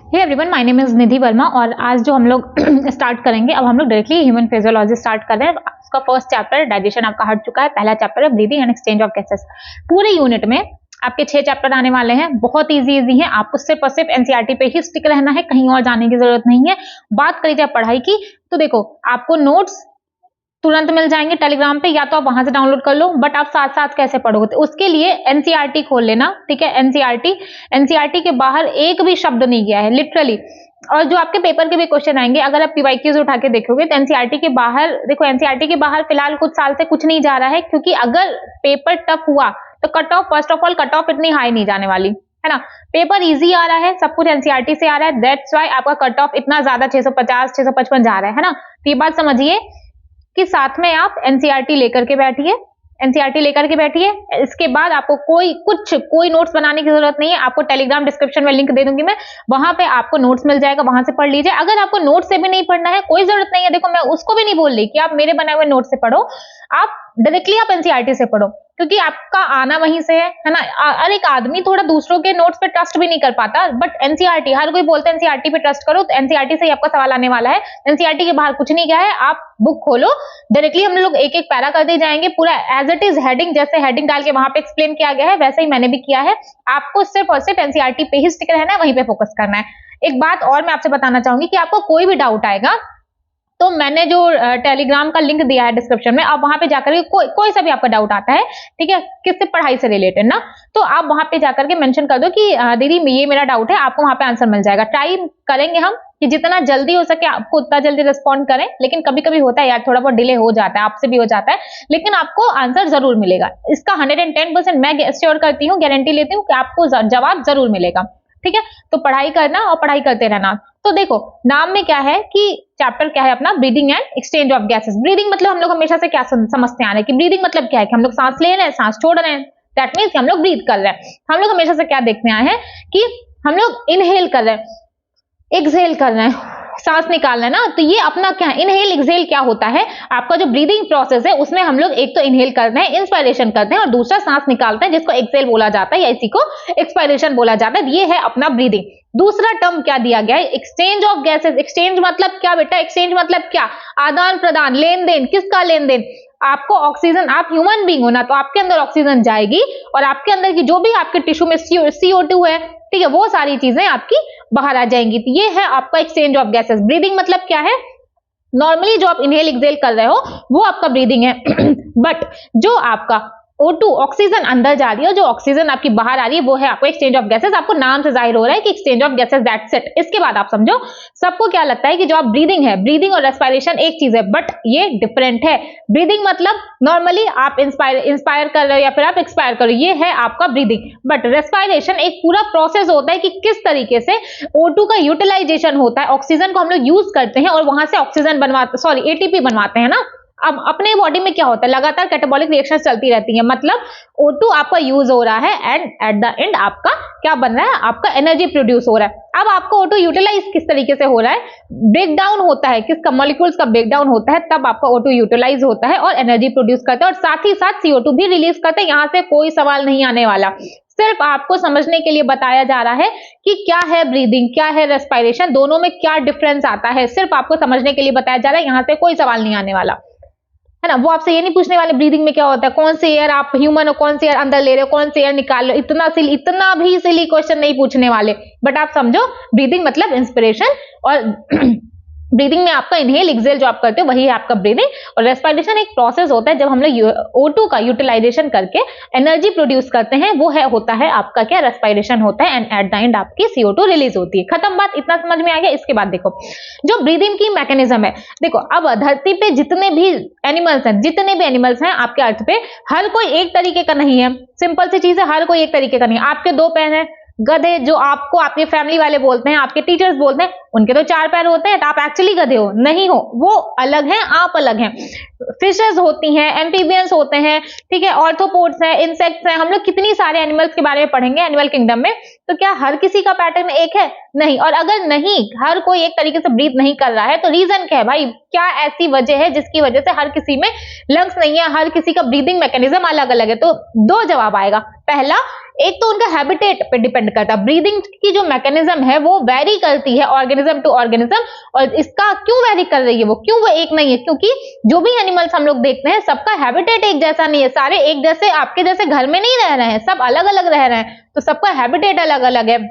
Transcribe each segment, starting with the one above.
Hey everyone, my name is Nidhi Verma और आज जो हम लोग स्टार्ट करेंगे, अब हम लोग डायरेक्टली ह्यूमन फिजियोलॉजी स्टार्ट कर रहे हैं। उसका फर्स्ट चैप्टर डाइजेशन आपका हट चुका है। पहला चैप्टर है breathing and exchange of gases. पूरे यूनिट में आपके 6 चैप्टर आने वाले हैं, बहुत इजी है। आपको सिर्फ और सिर्फ एनसीईआरटी पे ही स्टिक रहना है, कहीं और जाने की जरूरत नहीं है। बात करी जाए पढ़ाई की, तो देखो आपको नोट्स तुरंत मिल जाएंगे टेलीग्राम पे, या तो आप वहां से डाउनलोड कर लो, बट आप साथ साथ कैसे पढ़ोगे, तो उसके लिए एनसीईआरटी खोल लेना, ठीक है। एनसीईआरटी के बाहर एक भी शब्द नहीं गया है लिटरली। और जो आपके पेपर के भी क्वेश्चन आएंगे, अगर आप पीवाईक्यूज उठा के देखोगे तो एनसीईआरटी के बाहर देखो, एनसीईआरटी के बाहर फिलहाल कुछ साल से कुछ नहीं जा रहा है, क्योंकि अगर पेपर टफ हुआ तो cut off, first of all cut off इतनी हाई नहीं जाने वाली है ना। पेपर इजी आ रहा है, सब कुछ एनसीईआरटी से आ रहा है, दैट्स व्हाई आपका कट ऑफ इतना ज्यादा 650 655 जा रहा है ना। तो ये बात समझिए कि साथ में आप एनसीईआरटी लेकर के बैठिए, इसके बाद आपको कोई नोट्स बनाने की जरूरत नहीं है। आपको टेलीग्राम डिस्क्रिप्शन में लिंक दे दूंगी मैं, वहां पे आपको नोट्स मिल जाएगा, वहां से पढ़ लीजिए। अगर आपको नोट्स से भी नहीं पढ़ना है, कोई जरूरत नहीं है। देखो, मैं उसको भी नहीं बोल रही कि आप मेरे बनाए हुए नोट्स से पढ़ो, आप डायरेक्टली आप एनसीईआरटी से पढ़ो, क्योंकि आपका आना वहीं से है ना। और एक आदमी थोड़ा दूसरों के नोट्स पे ट्रस्ट भी नहीं कर पाता, बट एनसीईआरटी, हर कोई बोलता है एनसीईआरटी पे ट्रस्ट करो, तो एनसीईआरटी से ही आपका सवाल आने वाला है। एनसीईआरटी के बाहर कुछ नहीं गया है, आप बुक खोलो, डायरेक्टली हम लोग एक एक पैरा करते जाएंगे, पूरा एज इट इज हेडिंग, जैसे हेडिंग डाल के वहां पे एक्सप्लेन किया गया है वैसे ही मैंने भी किया है। आपको सिर्फ और सिर्फ एनसीईआरटी पे ही स्टिक रहना है, वहीं पे फोकस करना है। एक बात और मैं आपसे बताना चाहूंगी कि आपको कोई भी डाउट आएगा तो मैंने जो टेलीग्राम का लिंक दिया है डिस्क्रिप्शन में, आप वहां पे जाकर के कोई सा भी आपका डाउट आता है, ठीक है, किससे, पढ़ाई से रिलेटेड ना, तो आप वहां पे जाकर के मेंशन कर दो कि दीदी ये मेरा डाउट है, आपको वहां पे आंसर मिल जाएगा। ट्राई करेंगे हम कि जितना जल्दी हो सके आपको उतना जल्दी रिस्पॉन्ड करें, लेकिन कभी कभी होता है यार, थोड़ा बहुत डिले हो जाता है, आपसे भी हो जाता है, लेकिन आपको आंसर जरूर मिलेगा। इसका 110% मैं श्योर करती हूँ, गारंटी लेती हूँ कि आपको जवाब जरूर मिलेगा, ठीक है। तो पढ़ाई करना और पढ़ाई करते रहना। तो देखो, नाम में क्या है कि चैप्टर क्या है अपना, breathing and exchange of gases. Breathing मतलब हम लोग हमेशा से क्या समझते आ रहे हैं कि ब्रीदिंग मतलब क्या है, कि हम लोग सांस ले रहे हैं, सांस छोड़ रहे हैं, दैट मीन्स हम लोग ब्रीथ कर रहे हैं। हम लोग हमेशा से क्या देखते आए हैं कि हम लोग इनहेल कर रहे हैं, एक्सहेल कर रहे हैं, सांस निकाल रहे हैं ना। तो ये अपना क्या है, इनहेल एक्सहेल क्या होता है, आपका जो ब्रीदिंग प्रोसेस है उसमें हम लोग एक तो इनहेल करते हैं, इंस्पायरेशन करते हैं, और दूसरा सांस निकालते हैं, जिसको एक्सहेल बोला जाता है या इसी को एक्सपायरेशन बोला जाता है। ये है अपना ब्रीदिंग। दूसरा टर्म क्या दिया गया है, एक्सचेंज ऑफ गैसेस। एक्सचेंज मतलब क्या बेटा, एक्सचेंज मतलब क्या, आदान प्रदान, लेन देन। किसका लेन देन, आपको ऑक्सीजन, आप ह्यूमन बीइंग हो ना, तो आपके अंदर ऑक्सीजन जाएगी और आपके अंदर की जो भी आपके टिश्यू में CO2 है, ठीक है, वो सारी चीजें आपकी बाहर आ जाएंगी। तो ये है आपका एक्सचेंज ऑफ गैसेस। ब्रीदिंग मतलब क्या है, नॉर्मली जो आप इनहेल एक्सहेल कर रहे हो वो आपका ब्रीदिंग है बट जो आपका O2 ऑक्सीजन अंदर जा रही है, जो ऑक्सीजन आपकी बाहर आ रही है, वो है आपको एक्सचेंज ऑफ गैसेस। आपको नाम से जाहिर हो रहा है कि exchange of gases, that's it. इसके बाद आप समझो, सबको क्या लगता है कि जो आप ब्रीदिंग है, ब्रीदिंग और रेस्पिरेशन एक चीज है, बट ये डिफरेंट है। ब्रीदिंग मतलब नॉर्मली आप इंस्पायर कर रहे हो या फिर आप एक्सपायर कर रहे हो, ये है आपका ब्रीदिंग। बट रेस्पिरेशन एक पूरा प्रोसेस होता है कि किस तरीके से O2 का यूटिलाइजेशन होता है, ऑक्सीजन को हम लोग यूज करते हैं और वहां से ऑक्सीजन ATP बनवाते हैं ना। अब अपने बॉडी में क्या होता है, लगातार कैटाबॉलिक रिएक्शन चलती रहती है, मतलब O2 आपका यूज हो रहा है एंड एट द एंड आपका क्या बन रहा है, आपका एनर्जी प्रोड्यूस हो रहा है। अब आपको O2 यूटिलाइज किस तरीके से हो रहा है, ब्रेक डाउन होता है, किसका, मॉलिक्यूल्स का ब्रेक डाउन होता है, तब आपका O2 यूटिलाइज होता है और एनर्जी प्रोड्यूस करता है, और साथ ही साथ CO2 भी रिलीज करता है। यहां से कोई सवाल नहीं आने वाला, सिर्फ आपको समझने के लिए बताया जा रहा है कि क्या है ब्रीदिंग, क्या है रेस्पिरेशन, दोनों में क्या डिफरेंस आता है, सिर्फ आपको समझने के लिए बताया जा रहा है। यहां से कोई सवाल नहीं आने वाला है ना। वो आपसे ये नहीं पूछने वाले ब्रीदिंग में क्या होता है, कौन से एयर आप ह्यूमन हो, कौन से एयर अंदर ले रहे हो, कौन से एयर निकाल रहे हो, इतना भी सिली क्वेश्चन नहीं पूछने वाले। बट आप समझो, ब्रीदिंग मतलब इंस्पिरेशन, और ब्रीदिंग में आपका इनहेल एक्सहेल जो आप करते हो वही है आपका ब्रीदिंग। और रेस्पिरेशन एक प्रोसेस होता है जब हम लोग O2 का यूटिलाइजेशन करके एनर्जी प्रोड्यूस करते हैं, वो होता है आपका क्या, रेस्पिरेशन होता है, एंड एट द एंड आपकी CO2 रिलीज होती है। खत्म बात, इतना समझ में आ गया। इसके बाद देखो, जो ब्रीदिंग की मैकेनिज्म है, देखो अब धरती पे जितने भी एनिमल्स हैं आपके अर्थ पे, हर कोई एक तरीके का नहीं है। सिंपल सी चीज है, हर कोई एक तरीके का नहीं है। आपके 2 पैर हैं, गधे जो आपको आपके फैमिली वाले बोलते हैं, आपके टीचर्स बोलते हैं, उनके तो 4 पैर होते हैं, तो आप एक्चुअली गधे हो नहीं हो, वो अलग हैं, आप अलग हैं। फिशेस होती हैं, एम्फीबियंस होते हैं, ठीक है, ऑर्थ्रोपोड्स हैं, इंसेक्ट्स हैं, हम लोग कितनी सारे एनिमल्स के बारे में पढ़ेंगे एनिमल किंगडम में। तो क्या हर किसी का पैटर्न एक है? नहीं। और अगर नहीं, हर कोई एक तरीके से ब्रीथ नहीं कर रहा है, तो रीजन क्या है भाई? क्या ऐसी वजह है जिसकी वजह से हर किसी में लंग्स नहीं है, हर किसी का ब्रीदिंग मैकेनिज्म अलग अलग है? तो 2 जवाब आएगा। पहला, एक तो उनका हैबिटेट पे डिपेंड करता है, ब्रीदिंग की जो मैकेनिज्म है वो वेरी करती है ऑर्गेनिज्म टू ऑर्गेनिज्म, और इसका क्यों वेरी कर रही है, वो क्यों वो एक नहीं है? क्योंकि जो भी एनिमल्स हम लोग देखते हैं सबका हैबिटेट एक जैसा नहीं है, सारे एक जैसे आपके जैसे घर में नहीं रह रहे हैं, सब अलग अलग रह रहे हैं, तो सबका हैबिटेट अलग अलग है,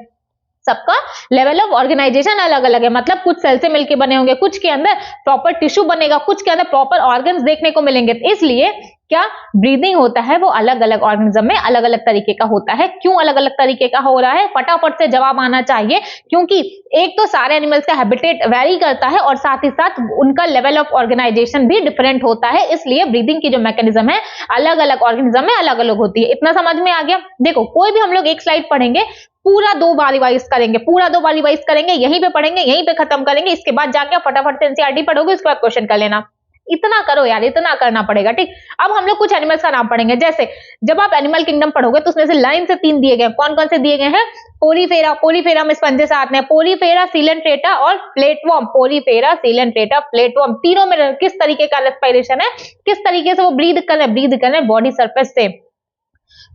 सबका लेवल ऑफ ऑर्गेनाइजेशन अलग अलग है। मतलब कुछ सेल से मिलकर बने होंगे, कुछ के अंदर प्रॉपर टिश्यू बनेगा, कुछ के अंदर प्रॉपर ऑर्गन्स देखने को मिलेंगे। तो इसलिए क्या ब्रीदिंग होता है वो अलग अलग ऑर्गेनिज्म में अलग अलग तरीके का होता है। क्यों अलग अलग तरीके का हो रहा है? फटाफट से जवाब आना चाहिए, क्योंकि एक तो सारे एनिमल्स का हैबिटेट वेरी करता है और साथ ही साथ उनका लेवल ऑफ ऑर्गेनाइजेशन भी डिफरेंट होता है, इसलिए ब्रीदिंग की जो मैकेनिज्म है अलग अलग ऑर्गेनिज्म में अलग अलग होती है। इतना समझ में आ गया? देखो, कोई भी हम लोग एक स्लाइड पढ़ेंगे, पूरा 2 बार रिवाइज करेंगे, पूरा 2 बार रिवाइज करेंगे, यहीं पे पढ़ेंगे, यहीं पे खत्म करेंगे, इसके बाद जाके फटाफट से एनसीईआरटी पढ़ोगे, उसके बाद क्वेश्चन कर लेना। इतना करो यार, इतना करना पड़ेगा, ठीक। अब हम लोग कुछ एनिमल्स का नाम पढ़ेंगे। जैसे जब आप एनिमल किंगडम पढ़ोगे तो उसमें से लाइन से 3 दिए गए, कौन कौन से दिए गए हैं? पोरीफेरा, पोरीफेरा में स्पंजेस आते हैं, पोरीफेरा, सीलेंट्रेटा और प्लेटवॉर्म। पोरीफेरा, सीलेंट्रेटा, प्लेटवॉर्म, तीनों में किस तरीके का रेस्पिरेशन है, किस तरीके से वो ब्रीद कर रहे हैं बॉडी सरफेस से।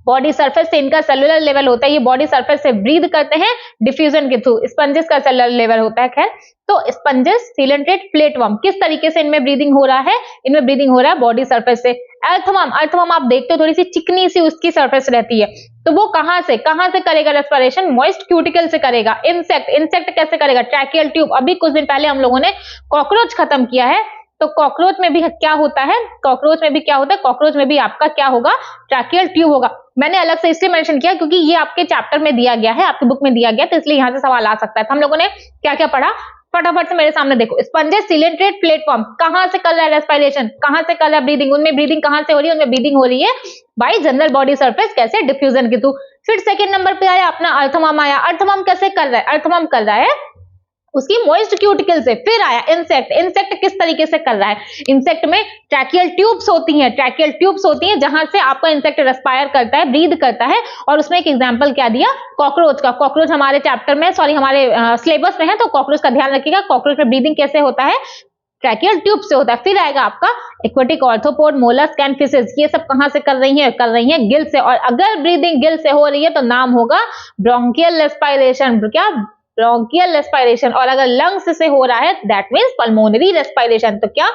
बॉडी सरफेस से इनका सेलुलर लेवल होता है, ये बॉडी सरफेस से ब्रीद करते हैं डिफ्यूजन के थ्रू। स्पंजेस का सेलुलर लेवल होता है। खैर, तो स्पंजेस, सीलेंट्रेट, प्लेटवॉर्म, किस तरीके से इनमें ब्रीदिंग हो रहा है? इनमें ब्रीदिंग हो रहा है बॉडी सरफेस से। अर्थवर्म, अर्थवर्म आप देखते हो थोड़ी सी चिकनी सी उसकी सरफेस रहती है, तो वो कहां से करेगा रेस्पिरेशन? मॉइस्ट क्यूटिकल से करेगा। इंसेक्ट, इंसेक्ट कैसे करेगा? Tracheal tube. अभी कुछ दिन पहले हम लोगों ने कॉकरोच खत्म किया है, तो कॉकरोच में भी क्या होता है? कॉकरोच में भी क्या होता है? कॉकरोच में भी आपका क्या होगा? ट्रैकियल ट्यूब होगा। मैंने अलग से इसलिए मेंशन किया क्योंकि ये आपके चैप्टर में दिया गया है, आपकी बुक में दिया गया, तो इसलिए यहां से सवाल आ सकता है। तो हम लोगों ने क्या क्या पढ़ा, फटाफट से मेरे सामने देखो। स्पंजेस, सीलेंट्रेट, प्लेटफॉर्म, कहां से कर रहा है रेस्पिरेशन? कहां से कर रहा है ब्रीदिंग? उनमें ब्रीदिंग कहां से हो रही है? उनमें ब्रीदिंग हो रही है बाय जनरल बॉडी सरफेस, कैसे? डिफ्यूजन के थ्रू। फिर सेकंड नंबर पे आया अपना अर्थवर्म आया। अर्थवर्म कैसे कर रहा है? अर्थवर्म कर रहा है उसकी मॉइस्ट क्यूटिकल से। फिर आया इंसेक्ट, इंसेक्ट किस तरीके से कर रहा है? इंसेक्ट में ट्रैकियल ट्यूब्स होती हैं, ट्रैकियल ट्यूब्स होती हैं जहां से आपका इंसेक्ट रेस्पायर करता है, ब्रीद करता है। और उसमें एक एग्जांपल क्या दिया? कॉकरोच का। कॉकरोच हमारे चैप्टर में, सॉरी हमारे सिलेबस में है, तो कॉकरोच का ध्यान रखिएगा। कॉकरोच में ब्रीदिंग कैसे होता है? ट्रैकियल ट्यूब से होता है। फिर आएगा आपका aquatic arthropod, mollusc and fishes, ये सब कहां से कर रही हैं? कर रही हैं गिल से। और अगर ब्रीदिंग गिल से हो रही है तो नाम होगा ब्रोंकियल रेस्पिरेशन। क्या? Bronchial respiration. और अगर लंग्स से हो रहा है दैट मींस पल्मोनरी रेस्पिरेशन। तो क्या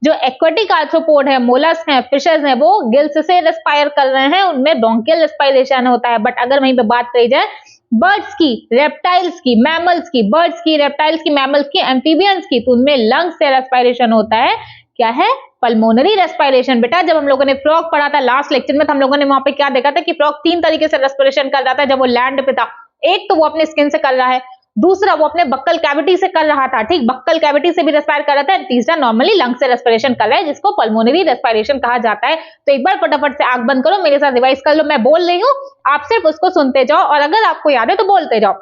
जो एक्वेटिक आर्थ्रोपोड है, मोलस्क है, फिशेस है, वो गिल्स से रेस्पायर कर रहे हैं, उनमें ब्रोंकियल रेस्पिरेशन होता है। बट अगर वहीं पे बात करी जाए बर्ड्स की, रेप्टाइल्स की, मैमल्स की, बर्ड्स की, रेप्टाइल्स की, मैमल्स की, एम्फीबियंस की, तो उनमें लंग्स से रेस्पिरेशन होता है। क्या है? Pulmonary respiration. बेटा जब हम लोगों ने फ्रॉग पढ़ा था लास्ट लेक्चर में, तो हम लोगों ने वहां पे क्या देखा था कि फ्रॉग 3 तरीके से रेस्पिरेशन कर रहा था जब वो लैंड पे था। एक तो वो अपने स्किन से कर रहा है, दूसरा वो अपने बक्कल कैविटी से कर रहा था, ठीक, बक्कल कैविटी से भी रेस्पायर कर रहा था। तीसरा नॉर्मली लंग से रेस्पिरेशन कर रहा है, जिसको पल्मोनरी रेस्पिरेशन कहा जाता है। तो एक बार फटाफट से आंख बंद करो, मेरे साथ रिवाइज कर लो। मैं बोल रही हूं, आप सिर्फ उसको सुनते जाओ और अगर आपको याद है तो बोलते जाओ।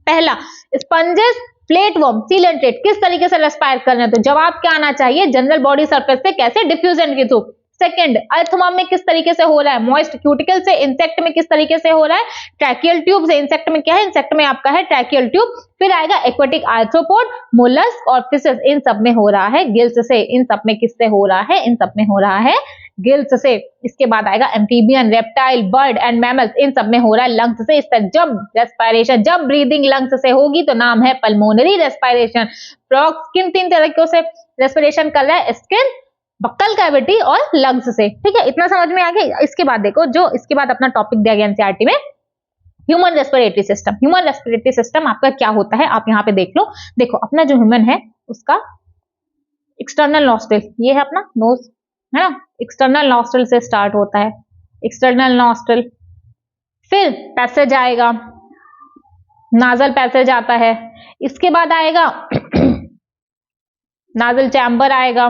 पहला, स्पंजेस, प्लेटवॉर्म, सीलेंट्रेट किस तरीके से रेस्पायर कर रहे हैं? तो जवाब क्या आना चाहिए? जनरल बॉडी सरफेस से, कैसे? डिफ्यूजन के थ्रू। सेकंड, अर्थवर्म में किस तरीके से हो रहा है? मॉइस्ट क्यूटिकल से। इंसेक्ट में किस तरीके से हो रहा है? ट्रैकियल ट्यूब से। इंसेक्ट में क्या है? इंसेक्ट में आपका है ट्रैकियल ट्यूब। फिर आएगा एक्वेटिक आर्थ्रोपोड, मोलस्क और फिशेस, इन सब में हो रहा है गिल्स से। इन सब में किससे हो रहा है? इन सब में हो रहा है गिल्स से। इसके बाद आएगा amphibian, reptile, bird and mammals, इन सब में हो रहा है लंग्स से। इस तरह जब रेस्पिरेशन, जब ब्रीदिंग लंग्स से होगी तो नाम है पल्मोनरी रेस्पिरेशन। फ्रॉग किन 3 तरीकों से रेस्पिरेशन कर रहा है? स्किन, बक्कल कैविटी और लंग्स से। ठीक है, इतना समझ में आ गया। इसके बाद देखो, जो इसके बाद अपना टॉपिक दिया गया एनसीईआरटी में, human respiratory system. Human respiratory system आपका क्या होता है आप यहाँ पे देख लो। देखो, अपना जो ह्यूमन है उसका एक्सटर्नल नॉस्ट्रिल, ये है अपना नोज, है ना, एक्सटर्नल नॉस्ट्रिल से स्टार्ट होता है, एक्सटर्नल नॉस्ट्रिल। फिर पैसेज आएगा, नाजल पैसेज आता है। इसके बाद आएगा नाजल चैम्बर आएगा।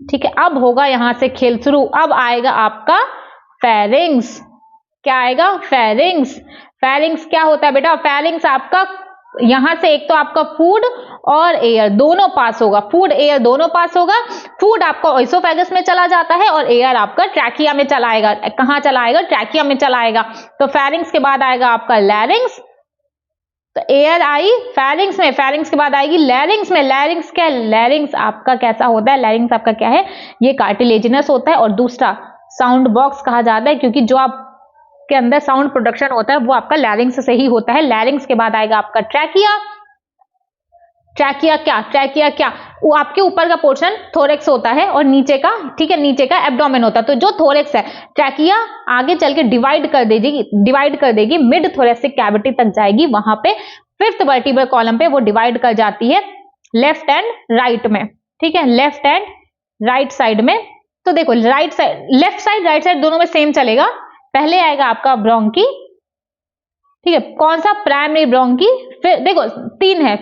ठीक है, अब होगा यहां से खेल शुरू। अब आएगा आपका फेरिंग्स। क्या आएगा? फेरिंग्स। फेरिंग्स क्या होता है बेटा? फेरिंग्स आपका यहां से एक तो आपका फूड और एयर दोनों पास होगा, फूड एयर दोनों पास होगा। फूड आपका ओइसोफेगस में चला जाता है और एयर आपका ट्रैकिया में चला आएगा। कहां चला आएगा? ट्रैकिया में चला आएगा। तो फेरिंग्स के बाद आएगा आपका लैरिंग्स। तो एयर आई फेरिंग्स में, फेरिंग्स के बाद आएगी लैरिंग्स में। लैरिंग्स क्या है? लैरिंग्स आपका कैसा होता है? लैरिंग्स आपका क्या है? ये कार्टिलेजिनस होता है। और दूसरा साउंड बॉक्स कहा जाता है, क्योंकि जो आप के अंदर साउंड प्रोडक्शन होता है वो आपका लैरिंग्स से ही होता है। लैरिंग्स के बाद आएगा आपका ट्रैकिया। ट्रैकिया क्या? ट्रैकिया क्या? वो आपके ऊपर का पोर्शन थोरेक्स होता है और नीचे का, ठीक है, नीचे का एब्डोमेन होता है। तो जो थोरेक्स है, ट्रैकिया आगे चल के डिवाइड कर देगी मिड थोरेसिक कैविटी तक जाएगी। वहां पे 5th वर्टिब्रल कॉलम पे वो डिवाइड कर जाती है लेफ्ट एंड राइट में, ठीक है, लेफ्ट एंड राइट साइड में। तो देखो right side, left side right side दोनों में सेम चलेगा। पहले आएगा आपका ब्रोंकी, ठीक है, कौन सा? Primary bronchi. फिर देखो 3 है,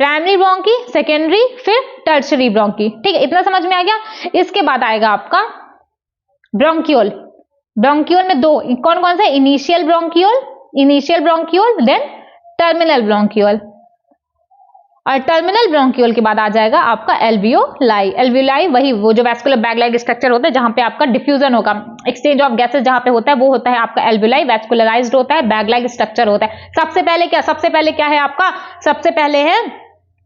प्राइमरी ब्रोंकी, सेकेंडरी, फिर टर्शरी ब्रोंकी, ठीक है, इतना समझ में आ गया। इसके बाद आएगा आपका ब्रोंकियोल। ब्रोंकियोल में 2 कौन कौन सा? Initial bronchiole, then terminal bronchiole. और टर्मिनल ब्रोंकियोल के बाद आ जाएगा आपका एल्वियोलाई। एल्वियोलाई वही वो जो वैस्कुलर बैग लाइक स्ट्रक्चर होता है जहां पे आपका डिफ्यूजन होगा, एक्सचेंज ऑफ गैसेस जहां पे होता है, वो होता है आपका एल्वियोलाई। वैस्कुलराइज्ड होता है, बैग लाइक स्ट्रक्चर होता है। सबसे पहले क्या है आपका? सबसे पहले है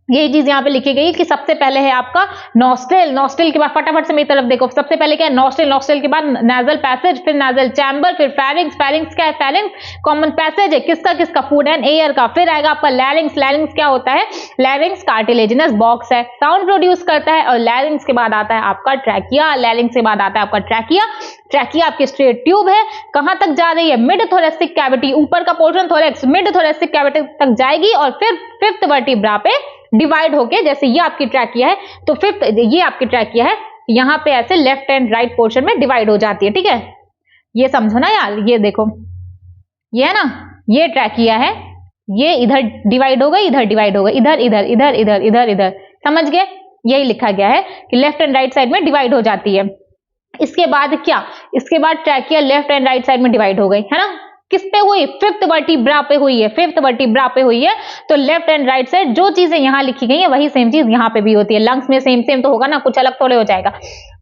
यही चीज यहाँ पे लिखी गई कि सबसे पहले है आपका नॉस्ट्रिल। नॉस्ट्रिल के बाद फटाफट से मेरी तरफ देखो, सबसे पहले क्या है? नॉस्ट्रिल। नॉस्ट्रिल के बाद नाजल पैसेज, फिर नाजल चैम्बर, फिर फेरिंग्स। फेरिंग्स क्या है? फेरिंग्स कॉमन पैसेज है किसका? फूड एंड एयर का। फिर आएगा आपका लैरिंग्स। लैरिंग्स क्या होता है? लैरिंग्स कार्टिलेजिनस बॉक्स है, साउंड प्रोड्यूस करता है। और लैरिंग्स के बाद आता है आपका ट्रैकिया। लैरिंग्स के बाद आता है आपका ट्रैकिया। ट्रैकिया आपकी स्ट्रेट ट्यूब है, कहां तक जा रही है? मिड थोरेसिक कैविटी, ऊपर का portion thorax, mid thoracic cavity तक जाएगी और फिर 5th वर्टिब्रा पे डिवाइड होके, जैसे ये आपकी ट्रैकिया है तो 5th ये आपकी ट्रैकिया है, यहां पे ऐसे लेफ्ट एंड राइट पोर्शन में डिवाइड हो जाती है, ठीक है। ये समझो ना यार, ये देखो, ये है ना, ये ट्रैकिया है, ये इधर डिवाइड हो गई, इधर डिवाइड हो गई, इधर इधर इधर इधर इधर इधर, समझ गए? यही लिखा गया है कि लेफ्ट एंड राइट साइड में डिवाइड हो जाती है। इसके बाद क्या? इसके बाद trachea left and right side में डिवाइड हो गई, है ना। किस पे हुई? 5th वर्टिब्रा पे हुई है, 5th वर्टिब्रा पे हुई है। तो लेफ्ट एंड राइट साइड जो चीजें यहां लिखी गई है वही सेम चीज यहां पे भी होती है। लंग्स में सेम तो होगा ना, कुछ अलग थोड़े हो जाएगा।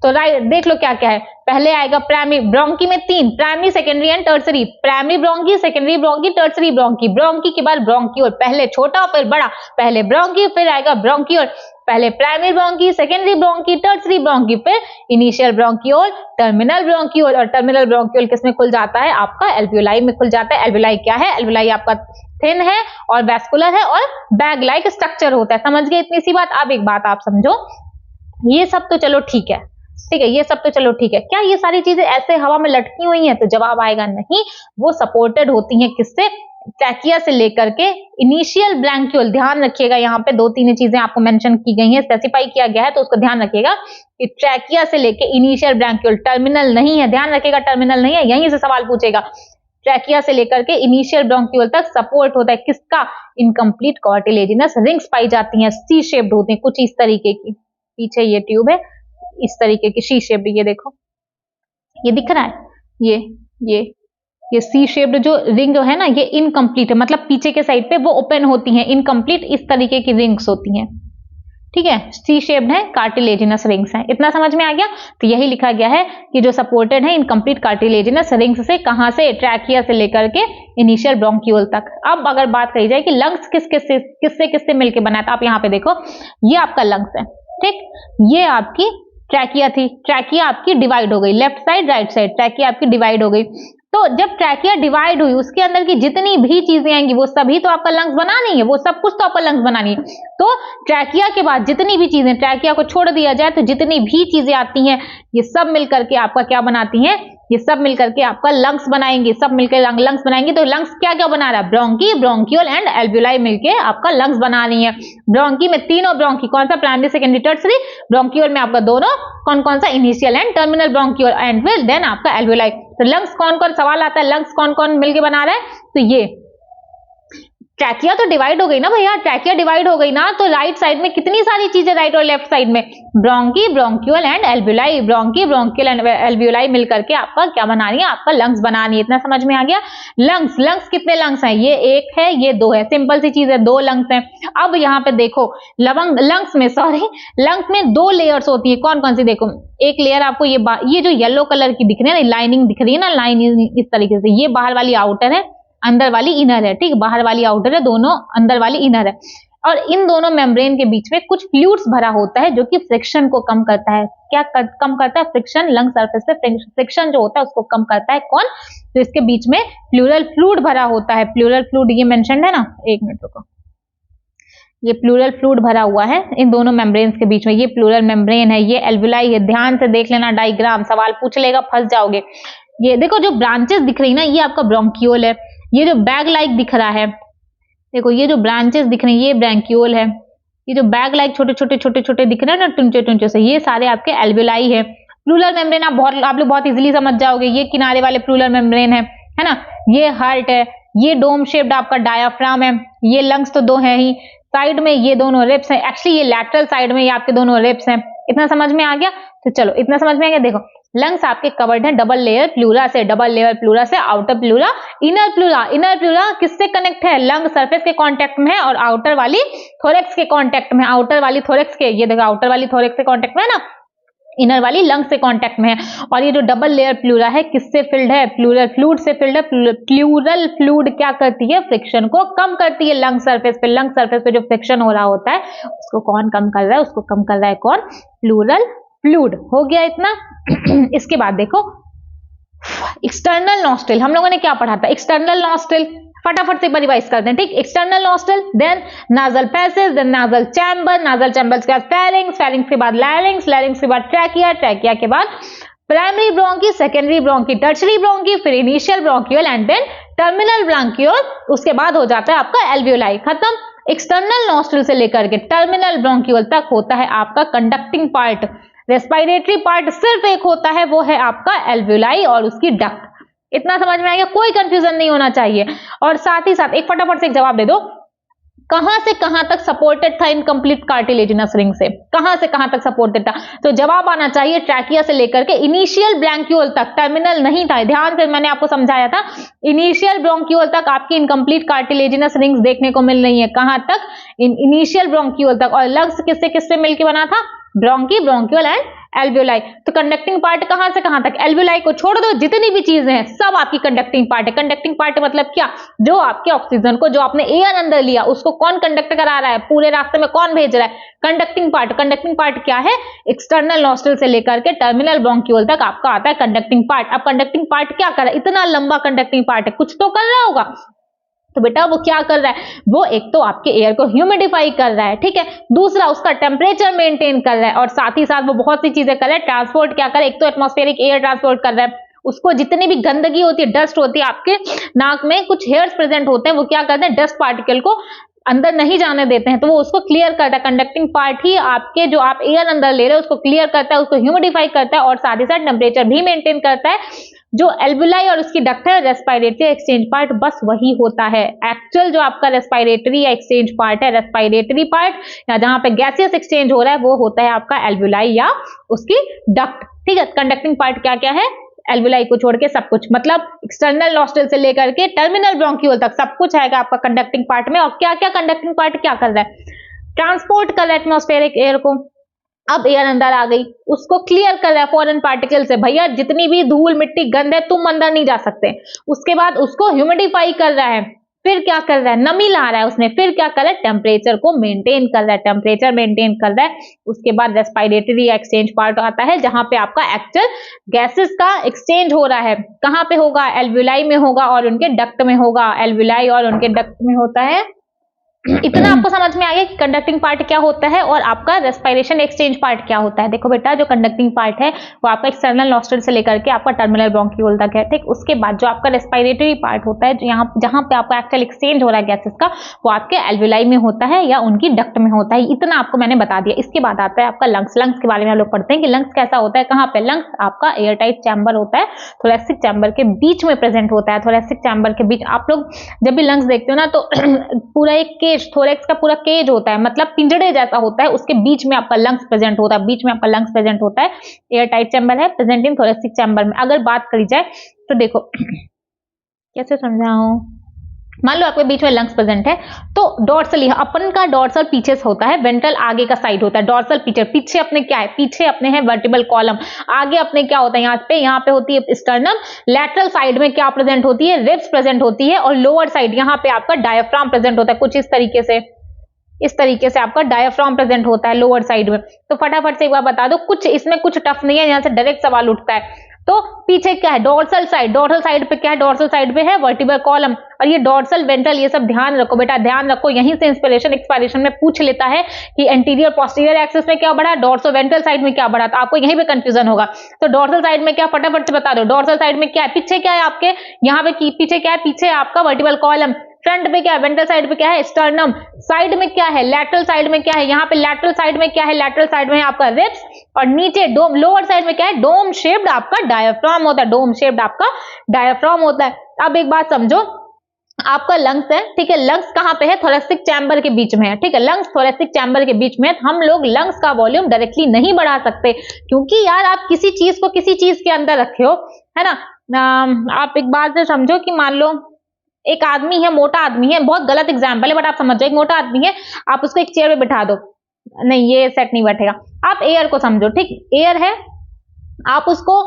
तो राइट देख लो क्या क्या है। पहले आएगा प्राइमरी ब्रोंकी में 3, primary, secondary and tertiary. Primary bronchi, secondary bronchi, tertiary bronchi. Bronchi के बाद ब्रोंकियोल, पहले छोटा फिर बड़ा, पहले ब्रोंकी फिर आएगा ब्रोंकियोल। पहले primary bronchi, secondary bronchi, tertiary bronchi, फिर इनिशियल ब्रोंकियोल, टर्मिनल ब्रोंकियोल। और टर्मिनल ब्रोंकियोल किसमें खुल जाता है? आपका एल्वियोलाई में खुल जाता है। एल्वियोलाई क्या है? एल्वियोलाई आपका थिन है और वैस्कुलर है और बैग लाइक स्ट्रक्चर होता है। समझ गए इतनी सी बात? अब एक बात आप समझो, ये सब तो चलो ठीक है, ठीक है, ये सब तो चलो ठीक है। क्या ये सारी चीजें ऐसे हवा में लटकी हुई हैं? तो जवाब आएगा नहीं, वो सपोर्टेड होती हैं किससे? ट्रैकिया से लेकर के इनिशियल ब्रैंकियोल। ध्यान रखिएगा, यहाँ पे 2-3 चीजें आपको मेंशन की गई हैं, स्पेसिफाई किया गया है, तो उसको ध्यान रखिएगा कि ट्रैकिया से लेके इनिशियल ब्रैंकियोल, टर्मिनल नहीं है, ध्यान रखिएगा, टर्मिनल नहीं है, यहीं से सवाल पूछेगा। ट्रैकिया से लेकर के इनिशियल ब्रोंकियोल तक सपोर्ट होता है किसका? इनकम्प्लीट कार्टिलेजिनस रिंग्स पाई जाती हैं, सी शेप्ड होती हैं, कुछ इस तरीके की। पीछे ये ट्यूब है, इस तरीके की सी शेप्ड, ये देखो, ये दिख रहा है, ये सी शेप्ड जो रिंग है ना, ये इनकम्प्लीट है, मतलब पीछे के साइड पे वो ओपन होती हैं, इनकम्प्लीट इस तरीके की रिंग्स होती हैं, ठीक है। सी शेप्ड है, कार्टिलेजिनस रिंग्स हैं। इतना समझ में आ गया? तो यही लिखा गया है कि जो सपोर्टेड है इनकम्प्लीट कार्टिलेजिनस रिंग्स से, कहां से? ट्रैकिया से लेकर के इनिशियल ब्रोंकियोल तक। अब अगर बात करी जाए कि लंग्स किससे मिलकर बना है, तो आप यहाँ पे देखो, ये आपका लंग्स है, ठीक, ये आपकी ट्रैकिया थी, ट्रैकिया आपकी डिवाइड हो गई, left side right side, trachea आपकी डिवाइड हो गई। तो जब ट्रैकिया डिवाइड हुई, उसके अंदर की जितनी भी चीजें आएंगी वो सभी तो आपका लंग्स बनानी है, वो सब कुछ तो आपका लंग्स बनानी है। तो ट्रैकिया के बाद जितनी भी चीजें, ट्रैकिया को छोड़ दिया जाए तो जितनी भी चीजें आती हैं, ये सब मिलकर के आपका क्या बनाती हैं? ये सब मिलकर के आपका लंग्स बनाएंगे, सब मिलकर लंग्स बनाएंगे। तो लंग्स क्या क्या बना रहा है? ब्रोंकी, ब्रोंकियोल एंड एल्वियोलाई मिलके आपका लंग्स बना रही है। ब्रोंकी में तीनों ब्रोंकी, कौन सा? Primary, secondary, tertiary. ब्रोंकियोल में आपका दोनों, कौन सा? Initial and terminal bronchiole, and फिर देन आपका एल्वियोलाई। तो लंग्स कौन कौन, सवाल आता है, लंग्स कौन कौन मिलके बना रहा है? तो ये ट्रैकिया तो डिवाइड हो गई ना भैया, ट्रैकिया डिवाइड हो गई ना, तो राइट साइड में कितनी सारी चीजें, राइट और लेफ्ट साइड में bronchi, bronchiole and alveoli, bronchi, bronchiole and alveoli मिलकर के आपका क्या बना रही है, आपका लंग्स बना रही है। इतना समझ में आ गया। लंग्स, लंग्स कितने लंग्स हैं, ये एक है, ये दो है, सिंपल सी चीज है, दो लंग्स हैं। अब यहाँ पे देखो लंग्स में, सॉरी, लंग्स में दो लेयर्स होती है, कौन कौन सी, देखो एक लेयर आपको ये जो येलो कलर की दिख रही है ना, लाइनिंग दिख रही है ना, लाइन इस तरीके से, ये बाहर वाली आउटर है, अंदर वाली इनर है, ठीक, बाहर वाली आउटर है, दोनों अंदर वाली इनर है। और इन दोनों मेम्ब्रेन के बीच में कुछ फ्लूइड्स भरा होता है जो कि फ्रिक्शन को कम करता है। क्या कम करता है? फ्रिक्शन, लंग सरफेस पे फ्रिक्शन जो होता है उसको कम करता है। कौन? तो इसके बीच में प्लूरल फ्लूइड भरा होता है। प्लूरल फ्लूइड ये मेंशन्ड है ना, एक मिनट रुको, ये प्लूरल फ्लूइड भरा हुआ है इन दोनों मेम्ब्रेन्स के बीच में, ये प्लूरल मेम्ब्रेन है, ये एल्वियोलाई है। ध्यान से देख लेना डायग्राम, सवाल पूछ लेगा, फंस जाओगे। ये देखो जो ब्रांचेस दिख रही ना, ये आपका ब्रोंकियोल है। ये जो बैग लाइक दिख रहा है, देखो ये जो ब्रांचेस दिख रही है, ये ब्रैंकियोल है। ये जो बैग लाइक छोटे छोटे दिख रहे हैं ना, टुंचे टुंचे से, ये सारे आपके एल्वियोलाई है। प्लूरल मेम्ब्रेन आप लोग बहुत इजीली समझ जाओगे, ये किनारे वाले प्लूरल मेम्ब्रेन है ना। ये हार्ट है, ये डोम शेप्ड आपका डायाफ्राम है, ये लंग्स तो दो है ही, साइड में ये दोनों रिब्स हैं, एक्चुअली ये लैटरल साइड में ये आपके दोनों रिब्स हैं। इतना समझ में आ गया? तो चलो इतना समझ में आ गया। देखो लंग्स आपके कवर्ड है डबल लेयर प्लूरा से, डबल लेयर प्लूरा से, outer pleura, inner pleura. Inner pleura किससे कनेक्ट है? लंग सरफेस के कांटेक्ट में है, और आउटर वाली थोरेक्स के कांटेक्ट में, आउटर वाली थोरेक्स के, ये देखो आउटर वाली थोरेक्स के कांटेक्ट में है ना, इनर वाली लंग से कांटेक्ट में है। और ये जो डबल लेयर प्लूरा है किससे फिल्ड है? प्लूरल फ्लूइड से फिल्ड है। प्लूरल फ्लूइड क्या करती है? फ्रिक्शन को कम करती है लंग सरफेस पे। लंग सरफेस पे जो फ्रिक्शन हो रहा होता है उसको कौन कम कर रहा है? उसको कम कर रहा है कौन? Pleural fluid. हो गया इतना। इसके बाद देखो एक्सटर्नल नॉस्ट्रिल, हम लोगों ने क्या पढ़ा था? एक्सटर्नल नॉस्ट्रिल फटाफट से रिवाइज करते हैं, ठीक। External nostril, then nasal passage, then nasal chamber, nasal chamber के बाद फेरिंग्स, फेरिंग्स के बाद लैरिंग्स, लैरिंग्स के बाद ट्रैकिया, ट्रैकिया के बाद primary bronchi, secondary bronchi, tertiary bronchi, फिर initial bronchial and then terminal bronchial. उसके बाद हो जाता है आपका एल्वियोलाई। खत्म। एक्सटर्नल नॉस्ट्रिल से लेकर के टर्मिनल ब्रोंकियल तक होता है आपका कंडक्टिंग पार्ट। रेस्पिरेटरी पार्ट सिर्फ एक होता है, वो है आपका एल्वियोलाई और उसकी डक्ट। इतना समझ में आ गया? कोई कंफ्यूजन नहीं होना चाहिए। और साथ ही साथ एक फटाफट से एक जवाब दे दो, कहां से कहां तक सपोर्टेड था इनकम्प्लीट कार्टिलेजिनस रिंग से? कहां से कहां तक सपोर्टेड था? तो जवाब आना चाहिए ट्रैकिया से लेकर के इनिशियल ब्रोंकियोल तक, टर्मिनल नहीं था। ध्यान से मैंने आपको समझाया था, इनिशियल ब्रोंकियोल तक आपकी इनकम्प्लीट कार्टिलेजिनस रिंग्स देखने को मिल रही है। कहां तक? इनिशियल ब्रोंकियोल तक। और लंग्स किससे किससे मिलकर बना था? Bronchi, bronchiole and alveoli. तो कंडक्टिंग पार्ट कहां से कहां तक? एल्वियोलाई को छोड़ दो, जितनी भी चीजें हैं सब आपकी कंडक्टिंग पार्ट है। कंडक्टिंग पार्ट मतलब क्या? जो आपके ऑक्सीजन को, जो आपने एयर अंदर लिया, उसको कौन कंडक्ट करा रहा है? पूरे रास्ते में कौन भेज रहा है? Conducting part. कंडक्टिंग पार्ट क्या है? एक्सटर्नल नॉस्ट्रिल से लेकर के टर्मिनल ब्रोंकियोल तक आपका आता है कंडक्टिंग पार्ट। अब कंडक्टिंग पार्ट क्या कर रहा है? इतना लंबा कंडक्टिंग पार्ट है, कुछ तो कर रहा होगा। तो बेटा वो क्या कर रहा है? वो एक तो आपके एयर को ह्यूमिडिफाई कर रहा है, ठीक है, दूसरा उसका टेम्परेचर मेंटेन कर रहा है, और साथ ही साथ वो बहुत सी चीजें कर रहा है। ट्रांसपोर्ट क्या कर रहा है? एक तो एटमॉस्फेरिक एयर ट्रांसपोर्ट कर रहा है, उसको जितनी भी गंदगी होती है, डस्ट होती है, आपके नाक में कुछ हेयर्स प्रेजेंट होते हैं, वो क्या करते हैं? डस्ट पार्टिकल को अंदर नहीं जाने देते हैं, तो वो उसको क्लियर करता है। कंडक्टिंग पार्ट ही आपके जो आप एयर अंदर ले रहे हो उसको क्लियर करता है, उसको ह्यूमिडिफाई करता है, और साथ ही साथ टेम्परेचर भी मेंटेन करता है। जो एल्वियोलाई और उसकी डक्ट है, रेस्पिरेटरी एक्सचेंज पार्ट, बस वही होता है। एक्चुअल जो आपका रेस्पिरेटरी एक्सचेंज पार्ट है, रेस्पिरेटरी पार्ट, या जहां पे गैसियस एक्सचेंज हो रहा है, वो होता है आपका एल्वियोलाई या उसकी डक्ट, ठीक है। कंडक्टिंग पार्ट क्या क्या है? एल्वियोलाई को छोड़ के सब कुछ, मतलब एक्सटर्नल नॉस्ट्रिल से लेकर के टर्मिनल ब्रोंकियोल तक सब कुछ आएगा आपका कंडक्टिंग पार्ट में। और क्या क्या कंडक्टिंग पार्ट क्या कर रहा है? ट्रांसपोर्ट कर रहा है एटमॉस्फेरिक एयर को। अब एयर अंदर आ गई, उसको क्लियर कर रहा है फॉरेन पार्टिकल से, भैया जितनी भी धूल मिट्टी गंद है तुम अंदर नहीं जा सकते। उसके बाद उसको ह्यूमिडिफाई कर रहा है, फिर क्या कर रहा है? नमी ला रहा है उसमें, फिर क्या कर रहा है? टेम्परेचर को मेंटेन कर रहा है, टेम्परेचर मेंटेन कर रहा है। उसके बाद रेस्पिरेटरी एक्सचेंज पार्ट आता है, जहां पे आपका एक्चुअल गैसेस का एक्सचेंज हो रहा है। कहां पे होगा? एल्वियोलाई में होगा और उनके डक्ट में होगा। एल्वियोलाई और उनके डक्ट में होता है इतना आपको समझ में आ गया कि कंडक्टिंग पार्ट क्या होता है और आपका रेस्पिरेशन एक्सचेंज पार्ट क्या होता है। देखो बेटा, जो कंडक्टिंग पार्ट है वो आपका एक्सटर्नल नॉस्ट्रल से लेकर के आपका टर्मिनल ब्रोंक्यूल तक है, ठीक। उसके बाद जो आपका रेस्पिरेटरी पार्ट होता है, जहां पे आपका एक्चुअल एक्सचेंज हो रहा है गैसेस का, वो आपके एल्वियोलाई में होता है या उनकी डक्ट में होता है। इतना आपको मैंने बता दिया। इसके बाद आता है आपका लंग्स। लंग्स के बारे में हम लोग पढ़ते हैं कि लंग्स कैसा होता है, कहाँ पे। लंग्स आपका एयर टाइट चैम्बर होता है, थोरेसिक चैम्बर के बीच में प्रेजेंट होता है। थोरेसिक चैम्बर के बीच आप लोग जब भी लंग्स देखते हो ना, तो पूरा एक केज, थोरेक्स का पूरा केज होता है, मतलब पिंजड़े जैसा होता है, उसके बीच में आपका लंग्स प्रेजेंट होता है, बीच में आपका लंग्स प्रेजेंट होता है। एयर टाइट चैम्बर है, प्रेजेंट इन थोरेसिक चैम्बर में। अगर बात करी जाए तो देखो कैसे समझाऊं, मान लो आपके बीच में लंग्स प्रेजेंट है, तो डॉर्सल, अपन का डॉर्सल पीछे से होता है, वेंट्रल आगे का साइड होता है, डॉर्सल पीछे। पीछे अपने क्या है, पीछे अपने है वर्टिबल कॉलम, आगे अपने क्या होता है, यहाँ पे होती है स्टर्नम। लैटरल साइड में क्या प्रेजेंट होती है, रिब्स प्रेजेंट होती है, और लोअर साइड यहाँ पे आपका डायफ्राम प्रेजेंट होता है, कुछ इस तरीके से आपका डायफ्राम प्रेजेंट होता है लोअर साइड में। तो फटाफट से एक बार बता दो, कुछ इसमें कुछ टफ नहीं है, यहाँ से डायरेक्ट सवाल उठता है। तो पीछे क्या है, डॉर्सल साइड। डॉर्सल साइड पे क्या है, डॉर्सल साइड पे है वर्टिबल कॉलम, और ये डॉर्सल वेंट्रल, ये सब ध्यान रखो बेटा, ध्यान रखो। यहीं से इंस्पिरेशन एक्सपायरेशन में पूछ लेता है कि एंटीरियर पोस्टीरियर एक्सिस में क्या बढ़ा, डॉर्सो वेंट्रल साइड में क्या बढ़ा, तो आपको यहीं पे कंफ्यूजन होगा। तो डॉर्सल साइड में क्या, फटाफट से बता दो। डॉर्सल साइड में क्या है, पीछे क्या है आपके, यहाँ पे पीछे क्या है, पीछे आपका वर्टिबल कॉलम। फ्रंट पे क्या है, वेंट्रल साइड पे क्या है, स्टर्नम। साइड में क्या है, लैटरल साइड में क्या है, यहाँ पे लैटरल साइड में क्या है, लैटरल साइड में आपका रिब्स, और नीचे डोम, लोअर साइड में क्या है, डोम शेप्ड आपका डायफ्राम होता है, डोम शेप्ड आपका डायफ्राम होता है। अब एक बात समझो, आपका लंग्स है, ठीक है, लंग्स कहाँ पे है, थोरेसिक चैम्बर के बीच में है, ठीक है, लंग्स थोरेसिक चैम्बर के बीच में है। हम लोग लंग्स का वॉल्यूम डायरेक्टली नहीं बढ़ा सकते, क्योंकि यार आप किसी चीज को किसी चीज के अंदर रखे हो, है ना। आप एक बात से समझो कि मान लो एक आदमी है, मोटा आदमी है, बहुत गलत एग्जाम्पल है बट आप समझ जाओ, एक मोटा आदमी है, आप उसको एक चेयर पे बिठा दो, नहीं ये सेट नहीं बैठेगा। आप एयर को समझो, ठीक, एयर है, आप उसको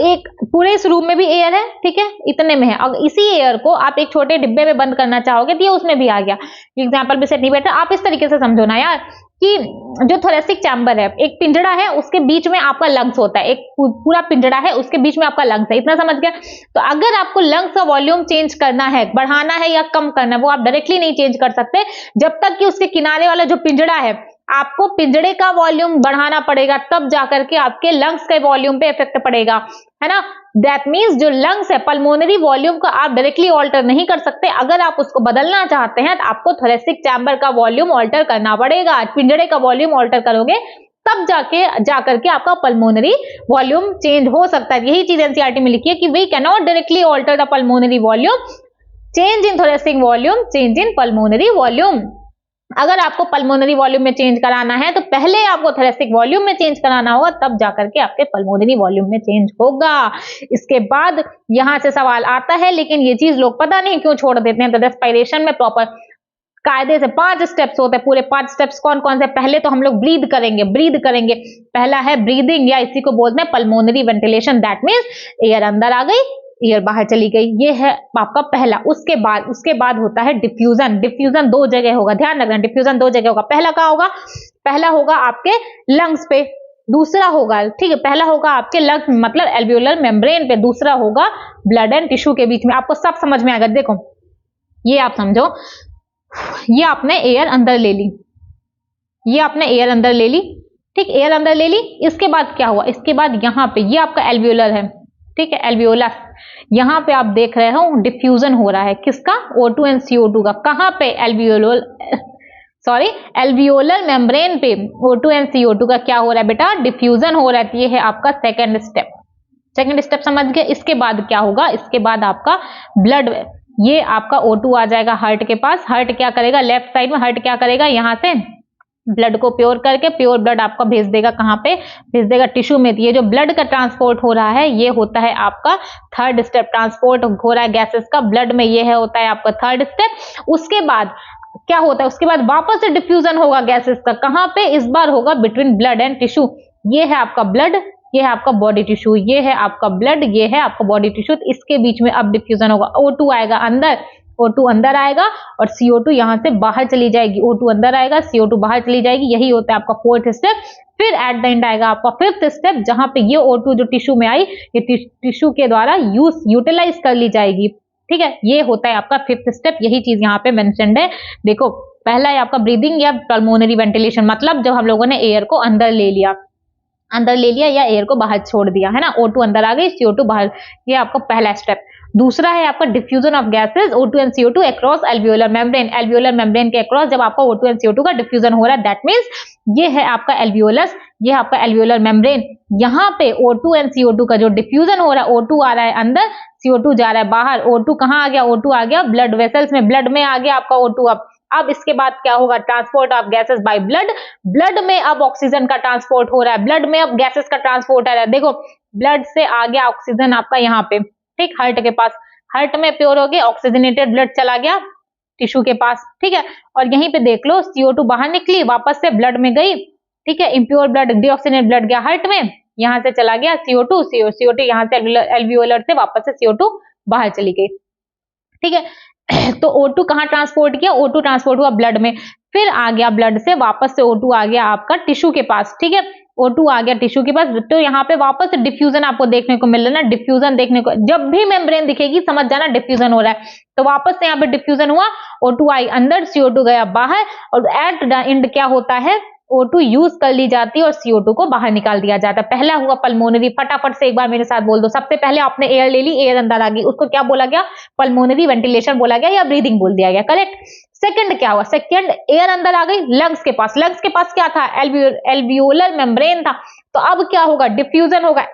एक पूरे इस रूम में भी एयर है, ठीक है, इतने में है, अगर इसी एयर को आप एक छोटे डिब्बे में बंद करना चाहोगे तो ये उसमें भी आ गया। एग्जाम्पल भी सेट नहीं बैठा। आप इस तरीके से समझो ना यार, कि जो थोरेसिक चैम्बर है, एक पिंजड़ा है, उसके बीच में आपका लंग्स होता है, एक पूरा पिंजड़ा है, उसके बीच में आपका लंग्स है, इतना समझ गया। तो अगर आपको लंग्स का वॉल्यूम चेंज करना है, बढ़ाना है या कम करना है, वो आप डायरेक्टली नहीं चेंज कर सकते, जब तक कि उसके किनारे वाला जो पिंजड़ा है, आपको पिंजड़े का वॉल्यूम बढ़ाना पड़ेगा, तब जाकर के आपके लंग्स के वॉल्यूम पे इफेक्ट पड़ेगा, है ना। दैट मीन्स जो लंग्स है, पल्मोनरी वॉल्यूम को आप डायरेक्टली ऑल्टर नहीं कर सकते। अगर आप उसको बदलना चाहते हैं तो आपको थोरेसिक चैम्बर का वॉल्यूम ऑल्टर करना पड़ेगा। पिंजड़े का वॉल्यूम ऑल्टर करोगे तब जाकर के आपका पल्मोनरी वॉल्यूम चेंज हो सकता है। यही चीज एनसीईआरटी में लिखी है कि we can not directly alter the pulmonary volume, change in thoracic volume, change in pulmonary volume. अगर आपको पल्मोनरी वॉल्यूम में चेंज कराना है तो पहले आपको थोरेसिक वॉल्यूम में चेंज कराना होगा, तब जाकर के आपके पल्मोनरी वॉल्यूम में चेंज होगा। इसके बाद यहां से सवाल आता है, लेकिन ये चीज लोग पता नहीं क्यों छोड़ देते हैं। तो रेस्पिरेशन में प्रॉपर कायदे से 5 स्टेप्स होते हैं, पूरे 5 स्टेप्स कौन कौन से। पहले तो हम लोग ब्रीद करेंगे। पहला है ब्रीदिंग, या इसी को बोलते हैं pulmonary ventilation. That means air अंदर आ गई, एयर बाहर चली गई, ये है आपका पहला। उसके बाद होता है डिफ्यूजन। डिफ्यूजन 2 जगह होगा, ध्यान रखना, डिफ्यूजन 2 जगह होगा। पहला कहाँ होगा, पहला होगा आपके लंग्स पे, दूसरा होगा, ठीक है, पहला होगा आपके लंग्स मतलब एल्वियोलर मेम्ब्रेन पे, दूसरा होगा ब्लड एंड टिश्यू के बीच में। आपको सब समझ में आएगा। देखो ये आप समझो, ये आपने एयर अंदर ले ली, ये आपने एयर अंदर ले ली, ठीक, एयर अंदर ले ली। इसके बाद क्या हुआ, इसके बाद यहाँ पे ये आपका एल्वियोलर है, ठीक है, एल्वियोलस। यहां पे आप देख रहे हो डिफ्यूजन हो रहा है, किसका, O2 एंड CO2 का। कहां पे, एल्वियोलर मेम्ब्रेन पे O2 एंड CO2 का क्या हो रहा है बेटा, डिफ्यूजन हो रहा है। ये है आपका सेकंड स्टेप, समझ गए। इसके बाद क्या होगा, इसके बाद आपका ब्लड, ये आपका O2 आ जाएगा हार्ट के पास। हार्ट क्या करेगा, लेफ्ट साइड में हार्ट क्या करेगा, यहां से ब्लड को प्योर करके, प्योर ब्लड आपका भेज देगा, कहां पे भेज देगा, टिश्यू में। ये जो ब्लड का ट्रांसपोर्ट हो रहा है, ये होता है आपका थर्ड स्टेप। ट्रांसपोर्ट हो रहा है गैसेस का ब्लड में, ये है होता है आपका थर्ड स्टेप। उसके बाद क्या होता है, उसके बाद वापस से डिफ्यूजन होगा गैसेस का, कहां पे, इस बार होगा बिटवीन ब्लड एंड टिश्यू। ये है आपका ब्लड, ये है आपका बॉडी टिश्यू, ये है आपका ब्लड, ये है आपका बॉडी टिश्यू। इसके बीच में अब डिफ्यूजन होगा, O2 आएगा अंदर, O2 अंदर आएगा और CO2 यहां से बाहर चली जाएगी। O2 अंदर आएगा, CO2 बाहर चली जाएगी। यही होता है आपका 4th स्टेप। फिर एट द एंड आएगा आपका 5th स्टेप, जहां पे ये O2 जो टिश्यू में आई, ये टिश्यू के द्वारा यूटिलाइज कर ली जाएगी, ठीक है। ये होता है आपका 5th स्टेप, यही चीज यहाँ पे मेंशन्ड है। देखो पहला है आपका ब्रीदिंग या पल्मोनरी वेंटिलेशन, मतलब जब हम लोगों ने एयर को अंदर ले लिया या एयर को बाहर छोड़ दिया, है ना, O2 अंदर आ गई, CO2 बाहर, ये आपका पहला स्टेप। दूसरा है आपका diffusion of gases O2 and CO2 across alveolar membrane, alveolar membrane के अक्रॉस जब आपका O2 एंड CO2 का डिफ्यूजन हो रहा है, दैट मींस ये है आपका एल्वियोलस, ये है आपका एल्वियोलर मेम्ब्रेन। यहाँ पे O2 एंड CO2 का जो डिफ्यूजन हो रहा है, O2 आ रहा है अंदर, CO2 जा रहा है बाहर। O2 कहाँ आ गया? O2 आ गया ब्लड वेसल्स में, ब्लड में आ गया आपका O2। अब इसके बाद क्या होगा? Transport of gases by blood, blood में अब ऑक्सीजन का ट्रांसपोर्ट हो रहा है, ब्लड में अब गैसेस का ट्रांसपोर्ट आ रहा है। देखो ब्लड से आ गया ऑक्सीजन आपका यहाँ पे, ठीक, हार्ट के पास, हार्ट में प्योर हो गया, ऑक्सीजनेटेड ब्लड चला गया टिश्यू के पास, ठीक है। और यहीं पे देख लो CO2 बाहर निकली, वापस से ब्लड में गई, ठीक है, इम्प्योर ब्लड, डीऑक्सीजनेटेड ब्लड गया हार्ट में, यहाँ से चला गया CO2 यहाँ से एल्वियोलर से वापस से CO2 बाहर चली गई, ठीक है। तो O2 कहाँ ट्रांसपोर्ट किया? O2 ट्रांसपोर्ट हुआ ब्लड में, फिर आ गया ब्लड से वापस से O2 आ गया आपका टिश्यू के पास, ठीक है। O2 आ गया टिश्यू के पास, तो यहाँ पे वापस डिफ्यूजन आपको देखने को मिल रहा है ना, डिफ्यूजन देखने को, जब भी मेम्ब्रेन दिखेगी समझ जाना डिफ्यूजन हो रहा है। तो वापस से यहाँ पे डिफ्यूजन हुआ, O2 आई अंदर, CO2 गया बाहर, और एट द एंड क्या होता है? O2 यूज कर ली जाती है और CO2 को बाहर निकाल दिया जाता है। पहला हुआ पल्मोनरी, फटाफट से एक बार मेरे साथ बोल दो। सबसे पहले आपने एयर ले ली, एयर अंदर आ गई, उसको क्या बोला गया? पल्मोनरी वेंटिलेशन बोला गया या ब्रीदिंग बोल दिया गया, करेक्ट। सेकंड क्या हुआ? सेकंड एयर अंदर आ गई लंग्स के पास, लंग्स के पास क्या था? एल्वियोलर मेम्ब्रेन था। तो अब क्या होगा? डिफ्यूजन होगा,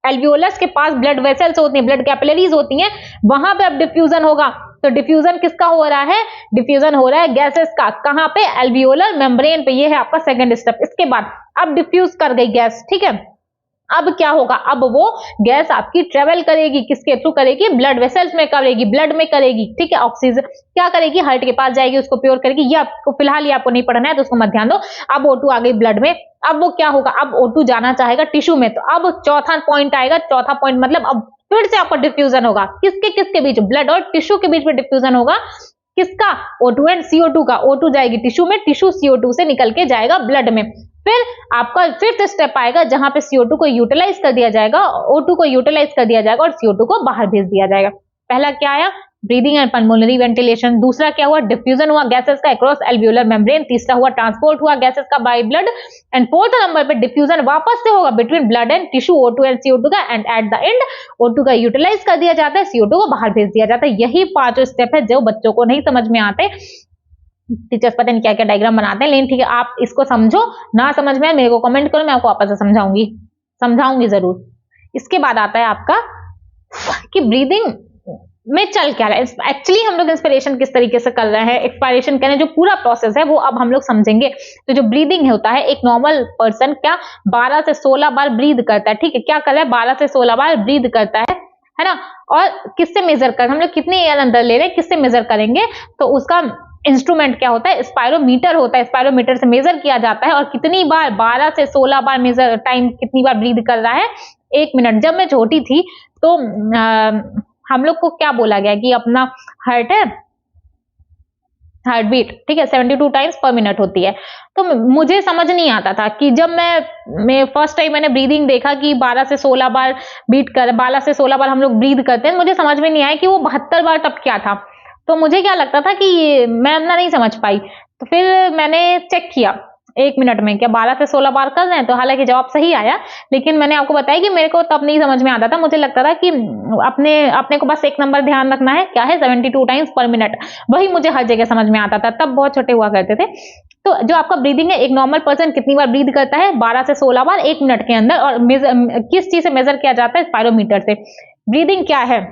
एल्वियोलस के पास ब्लड वेसल्स होती हैं, ब्लड कैपिलरीज होती हैं, वहां पे अब डिफ्यूजन होगा। तो डिफ्यूजन किसका हो रहा है? डिफ्यूजन हो रहा है गैसेस का, कहां पे? एल्वियोलर मेम्ब्रेन पे। ये है आपका सेकंड स्टेप। इसके बाद अब डिफ्यूज कर गई गैस, ठीक है। अब क्या होगा? अब वो गैस आपकी ट्रेवल करेगी, किसके थ्रू करेगी? ब्लड वेसल्स में करेगी, ब्लड में करेगी, ठीक है। ऑक्सीजन क्या करेगी? हार्ट के पास जाएगी, उसको प्योर करेगी। ये आपको फिलहाल ये आपको नहीं पढ़ना है तो उसको मत ध्यान दो। अब O2 आ गई ब्लड में, अब वो क्या होगा? अब O2 जाना चाहेगा टिश्यू में, तो अब चौथा पॉइंट आएगा। चौथा पॉइंट मतलब अब फिर से आपका डिफ्यूजन होगा, किसके किसके बीच? ब्लड और टिश्यू के बीच में डिफ्यूजन होगा। किसका? O2 एंड CO2 का। O2 जाएगी टिश्यू में, टिश्यू CO2 से निकल के जाएगा ब्लड में। फिर आपका फिफ्थ स्टेप आएगा जहां पे CO2 को यूटिलाइज कर दिया जाएगा, O2 को यूटिलाइज कर दिया जाएगा और CO2 को बाहर भेज दिया जाएगा। पहला क्या आया? Breathing and pulmonary ventilation. दूसरा क्या हुआ? डिफ्यूजन हुआ गैसेस का अक्रॉस एल्वियोलर मेम्ब्रेन। तीसरा हुआ ट्रांसपोर्ट हुआ गैसेस का by blood. And fourth number पे डिफ्यूजन वापस से होगा between blood and tissue, O2 and CO2 का। And at the end O2 का यूटिलाइज कर दिया जाता है, CO2 को बाहर भेज दिया जाता है। यही 5 स्टेप है जो बच्चों को नहीं समझ में आते, टीचर्स पता नहीं क्या क्या डायग्राम बनाते हैं, लेकिन ठीक है, आप इसको समझो। ना समझ में मेरे को कमेंट करो, मैं आपको वापस से समझाऊंगी जरूर। इसके बाद आता है आपका कि ब्रीदिंग में चल क्या रहा है। एक्चुअली हम लोग इंस्पिरेशन किस तरीके से कर रहे हैं, एक्सपायरेशन करें, जो पूरा प्रोसेस है वो अब हम लोग समझेंगे। तो जो ब्रीदिंग होता है, एक नॉर्मल पर्सन क्या 12 से 16 बार ब्रीद करता है, ठीक है। क्या कर रहा है? 12 से 16 बार ब्रीद करता है ना। और किससे मेजर कर, हम लोग कितनी एयर अंदर ले रहे हैं, किससे मेजर करेंगे? तो उसका इंस्ट्रूमेंट क्या होता है? स्पायरोमीटर होता है। स्पायरोमीटर से मेजर किया जाता है और कितनी बार, 12 से 16 बार मेजर टाइम, कितनी बार ब्रीद कर रहा है? 1 मिनट। जब मैं छोटी थी तो हम लोग को क्या बोला गया कि अपना हार्ट है, हार्ट बीट, ठीक है, 72 टाइम्स पर मिनट होती है। तो मुझे समझ नहीं आता था कि जब मैं फर्स्ट टाइम मैंने ब्रीदिंग देखा कि 12 से 16 बार बीट कर, 12 से 16 बार हम लोग ब्रीद करते हैं, मुझे समझ में नहीं आया कि वो 72 बार तब क्या था। तो मुझे क्या लगता था कि मैं अपना नहीं समझ पाई। तो फिर मैंने चेक किया 1 मिनट में क्या 12 से 16 बार कर रहे हैं, तो हालांकि जवाब सही आया, लेकिन मैंने आपको बताया कि मेरे को तब नहीं समझ में आता था। मुझे लगता था कि अपने को बस एक नंबर ध्यान रखना है, क्या है? 72 टाइम्स पर मिनट। वही मुझे हर जगह समझ में आता था, तब बहुत छोटे हुआ करते थे। तो जो आपका ब्रीदिंग है, एक नॉर्मल पर्सन कितनी बार ब्रीद करता है? 12 से 16 बार 1 मिनट के अंदर। और किस चीज से मेजर किया जाता है? स्पायरोमीटर से। ब्रीदिंग क्या है?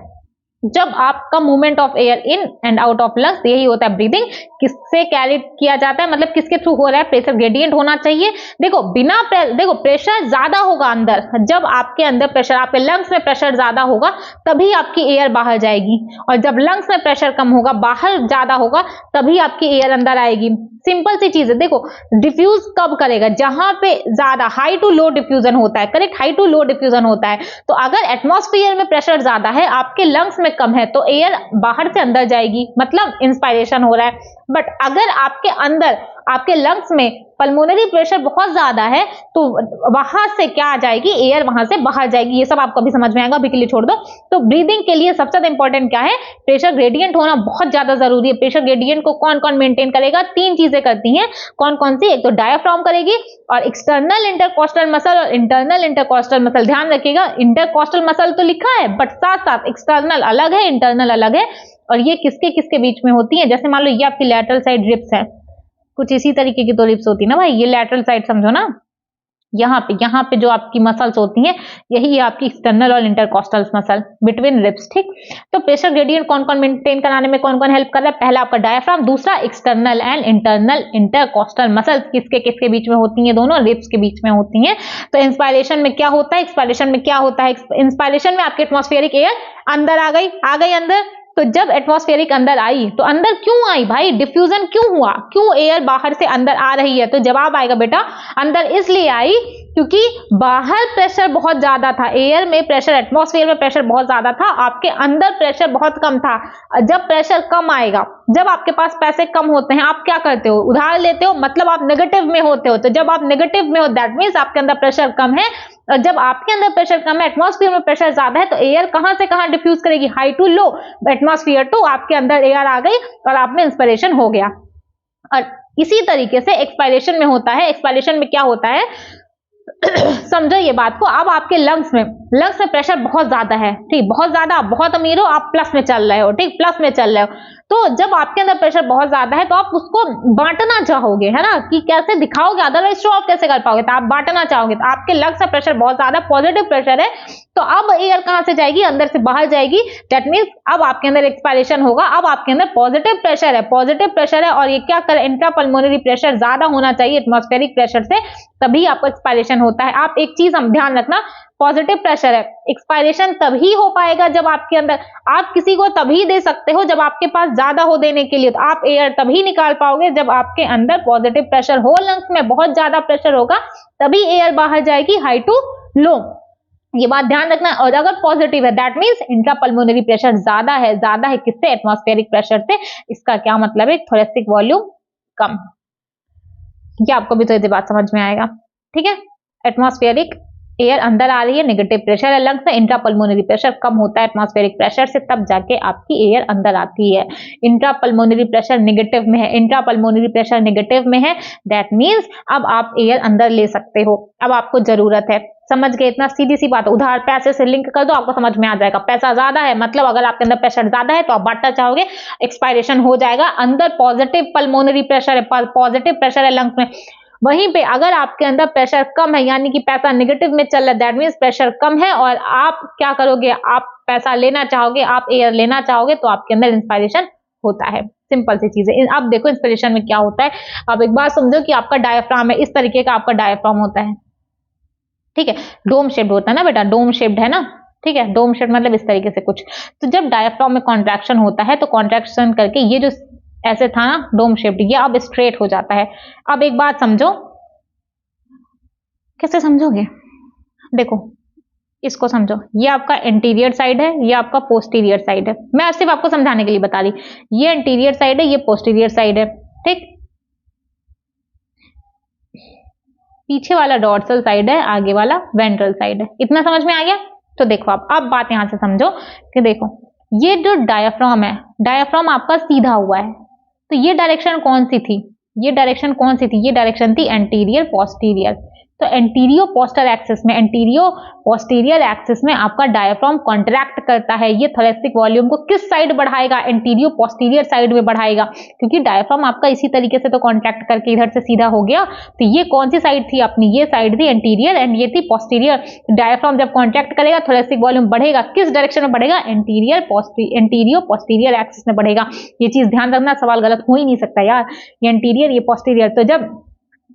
जब आपका movement of air in and out of lungs, यही होता है ब्रीदिंग। किससे कैरी किया जाता है, मतलब किसके थ्रू हो रहा है? प्रेशर ग्रेडियंट होना चाहिए। देखो देखो प्रेशर ज्यादा होगा अंदर, जब आपके अंदर प्रेशर, आपके लंग्स में प्रेशर ज्यादा होगा तभी आपकी एयर बाहर जाएगी, और जब लंग्स में प्रेशर कम होगा, बाहर ज्यादा होगा, तभी आपकी एयर अंदर आएगी। सिंपल सी चीज है। देखो डिफ्यूज कब करेगा? जहां पे ज्यादा हाई टू लो डिफ्यूजन होता है, correct, high to low diffusion होता है। तो अगर एटमॉस्फेयर में प्रेशर ज्यादा है, आपके लंग्स में कम है, तो एयर बाहर से अंदर जाएगी, मतलब इंस्पायरेशन हो रहा है। बट अगर आपके अंदर, आपके लंग्स में पल्मोनरी प्रेशर बहुत ज्यादा है तो वहां से क्या आ जाएगी, एयर वहां से बाहर जाएगी। ये सब आपको अभी समझ में आएगा, अभी के लिए छोड़ दो। तो ब्रीदिंग के लिए सबसे ज्यादा इंपॉर्टेंट क्या है, प्रेशर ग्रेडियंट होना बहुत ज्यादा जरूरी है। प्रेशर ग्रेडियंट को कौन कौन मेंटेन करेगा, तीन चीजें करती हैं। कौन कौन सी, एक तो डायफ्राम करेगी और एक्सटर्नल इंटरकॉस्टल मसल और इंटरनल इंटरकॉस्टल मसल। ध्यान रखिएगा, इंटरकॉस्टल मसल तो लिखा है बट साथ साथ एक्सटर्नल अलग है, इंटरनल अलग है। और ये किसके किसके बीच में होती है, जैसे मान लो ये आपकी लैटरल साइड रिब्स है, कुछ इसी तरीके की तो रिब्स होती है ना भाई, ये लैटरल साइड समझो ना। यहाँ पे जो आपकी मसल्स होती हैं यही है आपकी एक्सटर्नल और इंटरकॉस्टल मसल बिटवीन रिब्स, ठीक। तो प्रेशर ग्रेडियंट कौन कौन मेंटेन कराने में कौन कौन हेल्प कर रहा है, पहला आपका डायफ्राम, दूसरा external and internal intercostal muscles किसके किसके बीच में होती हैं, दोनों रिब्स के बीच में होती हैं। तो इंस्पायरेशन में क्या होता है, एक्सपायरेशन में क्या होता है, इंस्पायरेशन में आपके एटमॉस्फेरिक एयर अंदर आ गई अंदर। तो जब एटमॉस्फेरिक अंदर आई तो अंदर क्यों आई भाई, डिफ्यूजन क्यों हुआ, क्यों एयर बाहर से अंदर आ रही है, तो जवाब आएगा बेटा अंदर इसलिए आई क्योंकि बाहर प्रेशर बहुत ज्यादा था, एयर में प्रेशर, एटमॉस्फेयर में प्रेशर बहुत ज्यादा था, आपके अंदर प्रेशर बहुत कम था। जब प्रेशर कम आएगा, जब आपके पास पैसे कम होते हैं, आप क्या करते हो, उधार लेते हो, मतलब आप नेगेटिव में होते हो। तो जब आप नेगेटिव में हो दैट मींस आपके अंदर प्रेशर कम है, और जब आपके अंदर प्रेशर कम है, एटमॉस्फेयर में प्रेशर ज्यादा है, तो एयर कहां से कहां डिफ्यूज करेगी, high to low, atmosphere to, आपके अंदर एयर आ गई और आप में इंस्पिरेशन हो गया। और इसी तरीके से एक्सपायरेशन में होता है। एक्सपायरेशन में क्या होता है समझो ये बात को, अब आपके लंग्स में प्रेशर बहुत ज्यादा है, ठीक, बहुत ज्यादा, आप बहुत अमीर हो, आप प्लस में चल रहे हो, ठीक, प्लस में चल रहे हो। तो जब आपके अंदर प्रेशर बहुत ज्यादा है तो आप उसको बांटना चाहोगे, है ना, कि कैसे दिखाओगे, अदरवाइज शो ऑफ कैसे कर पाओगे, तो आप बांटना चाहोगे। तो आपके लंग्स का प्रेशर बहुत ज्यादा पॉजिटिव प्रेशर है, तो अब एयर कहां से जाएगी, अंदर से बाहर जाएगी। दैट मींस अब आपके अंदर एक्सपायरेशन होगा, अब आपके अंदर पॉजिटिव प्रेशर है और ये क्या करे, इंट्रापल्मोनरी प्रेशर ज्यादा होना चाहिए एटमॉस्फेरिक प्रेशर से, तभी आपको एक्सपायरेशन होता है। आप एक चीज हम ध्यान रखना, पॉजिटिव प्रेशर है, एक्सपायरेशन तभी हो पाएगा जब आपके अंदर, आप किसी को तभी दे सकते हो जब आपके पास ज्यादा हो देने के लिए, तो आप एयर तभी निकाल पाओगे जब आपके अंदर पॉजिटिव प्रेशर हो, लंग्स में बहुत ज्यादा प्रेशर होगा तभी एयर बाहर जाएगी, हाई टू लो, ये बात ध्यान रखना। और अगर पॉजिटिव है दैट मींस इंट्रापल्मोनरी प्रेशर ज्यादा है किससे, एटमॉस्फेरिक प्रेशर से। इसका क्या मतलब है, थोरेसिक वॉल्यूम कम। ये आपको भी तो ये बात समझ में आएगा, ठीक है। एटमॉस्फेरिक एयर अंदर आ रही है, नेगेटिव प्रेशर है लंग्स में, इंट्रापल्मोनरी प्रेशर कम होता है एटमॉस्फेरिक प्रेशर से, तब जाके आपकी एयर अंदर आती है। इंट्रापल्मोनरी प्रेशर नेगेटिव में है, इंट्रापल्मोनरी प्रेशर नेगेटिव में है, दैट मींस अब आप एयर अंदर ले सकते हो, अब आपको जरूरत है। समझ गए, इतना सीधी सी बात। उधार पैसे से लिंक कर दो, आपको समझ में आ जाएगा। पैसा ज्यादा है मतलब अगर आपके अंदर प्रेशर ज्यादा है तो आप बांटना चाहोगे, एक्सपायरेशन हो जाएगा। अंदर पॉजिटिव पल्मोनरी प्रेशर है, पॉजिटिव प्रेशर है लंग्स में। वहीं पे अगर आपके अंदर प्रेशर कम है, यानी कि पैसा नेगेटिव में चल रहा है, दैट मींस प्रेशर कम है और आप क्या करोगे, आप पैसा लेना चाहोगे, आप एयर लेना चाहोगे, तो आपके अंदर इंस्पायरेशन होता है। सिंपल सी चीज है। अब देखो इंस्पिरेशन में क्या होता है। अब एक बात समझो कि आपका डायफ्राम है, इस तरीके का आपका डायफ्राम होता है, ठीक है, डोम शेप्ड होता है ना बेटा, डोम शेप्ड है ना, ठीक है, डोम शेप्ड मतलब इस तरीके से कुछ। तो जब डायफ्राम में कॉन्ट्रैक्शन होता है तो कॉन्ट्रैक्शन करके ये जो ऐसे था ना डोम शेप्ड, ये अब स्ट्रेट हो जाता है। अब एक बात समझो, कैसे समझोगे, देखो इसको समझो, ये आपका इंटीरियर साइड है, ये आपका पोस्टीरियर साइड है। मैं सिर्फ आपको समझाने के लिए बता रही, ये इंटीरियर साइड है, ये पोस्टीरियर साइड है, ठीक। पीछे वाला डॉर्सल साइड है, आगे वाला वेंट्रल साइड है। इतना समझ में आ गया। तो देखो अब बात यहां से समझो कि देखो ये जो डायफ्राम है, डायफ्राम आपका सीधा हुआ है, तो ये डायरेक्शन कौन सी थी, ये डायरेक्शन कौन सी थी, ये डायरेक्शन थी एंटीरियर पोस्टीरियर। तो एंटीरियो पोस्टर एक्सिस में, एंटीरियो पोस्टीरियर एक्सिस में आपका डायफ्राम कॉन्ट्रैक्ट करता है। ये थोरेसिक वॉल्यूम को किस साइड बढ़ाएगा, एंटीरियो पोस्टीरियर साइड में बढ़ाएगा, क्योंकि डायफ्राम आपका इसी तरीके से तो कॉन्ट्रैक्ट करके इधर से सीधा हो गया। तो ये कौन सी साइड थी अपनी, ये साइड थी एंटीरियर एंड ये थी पोस्टीरियर। डायफ्राम जब कॉन्ट्रैक्ट करेगा थोरेसिक वॉल्यूम बढ़ेगा, किस डायरेक्शन में बढ़ेगा, एंटीरियो पोस्टीरियर एक्सिस में बढ़ेगा। ये चीज ध्यान रखना, सवाल गलत हो ही नहीं सकता यार, ये एंटीरियर ये पोस्टीरियर। तो जब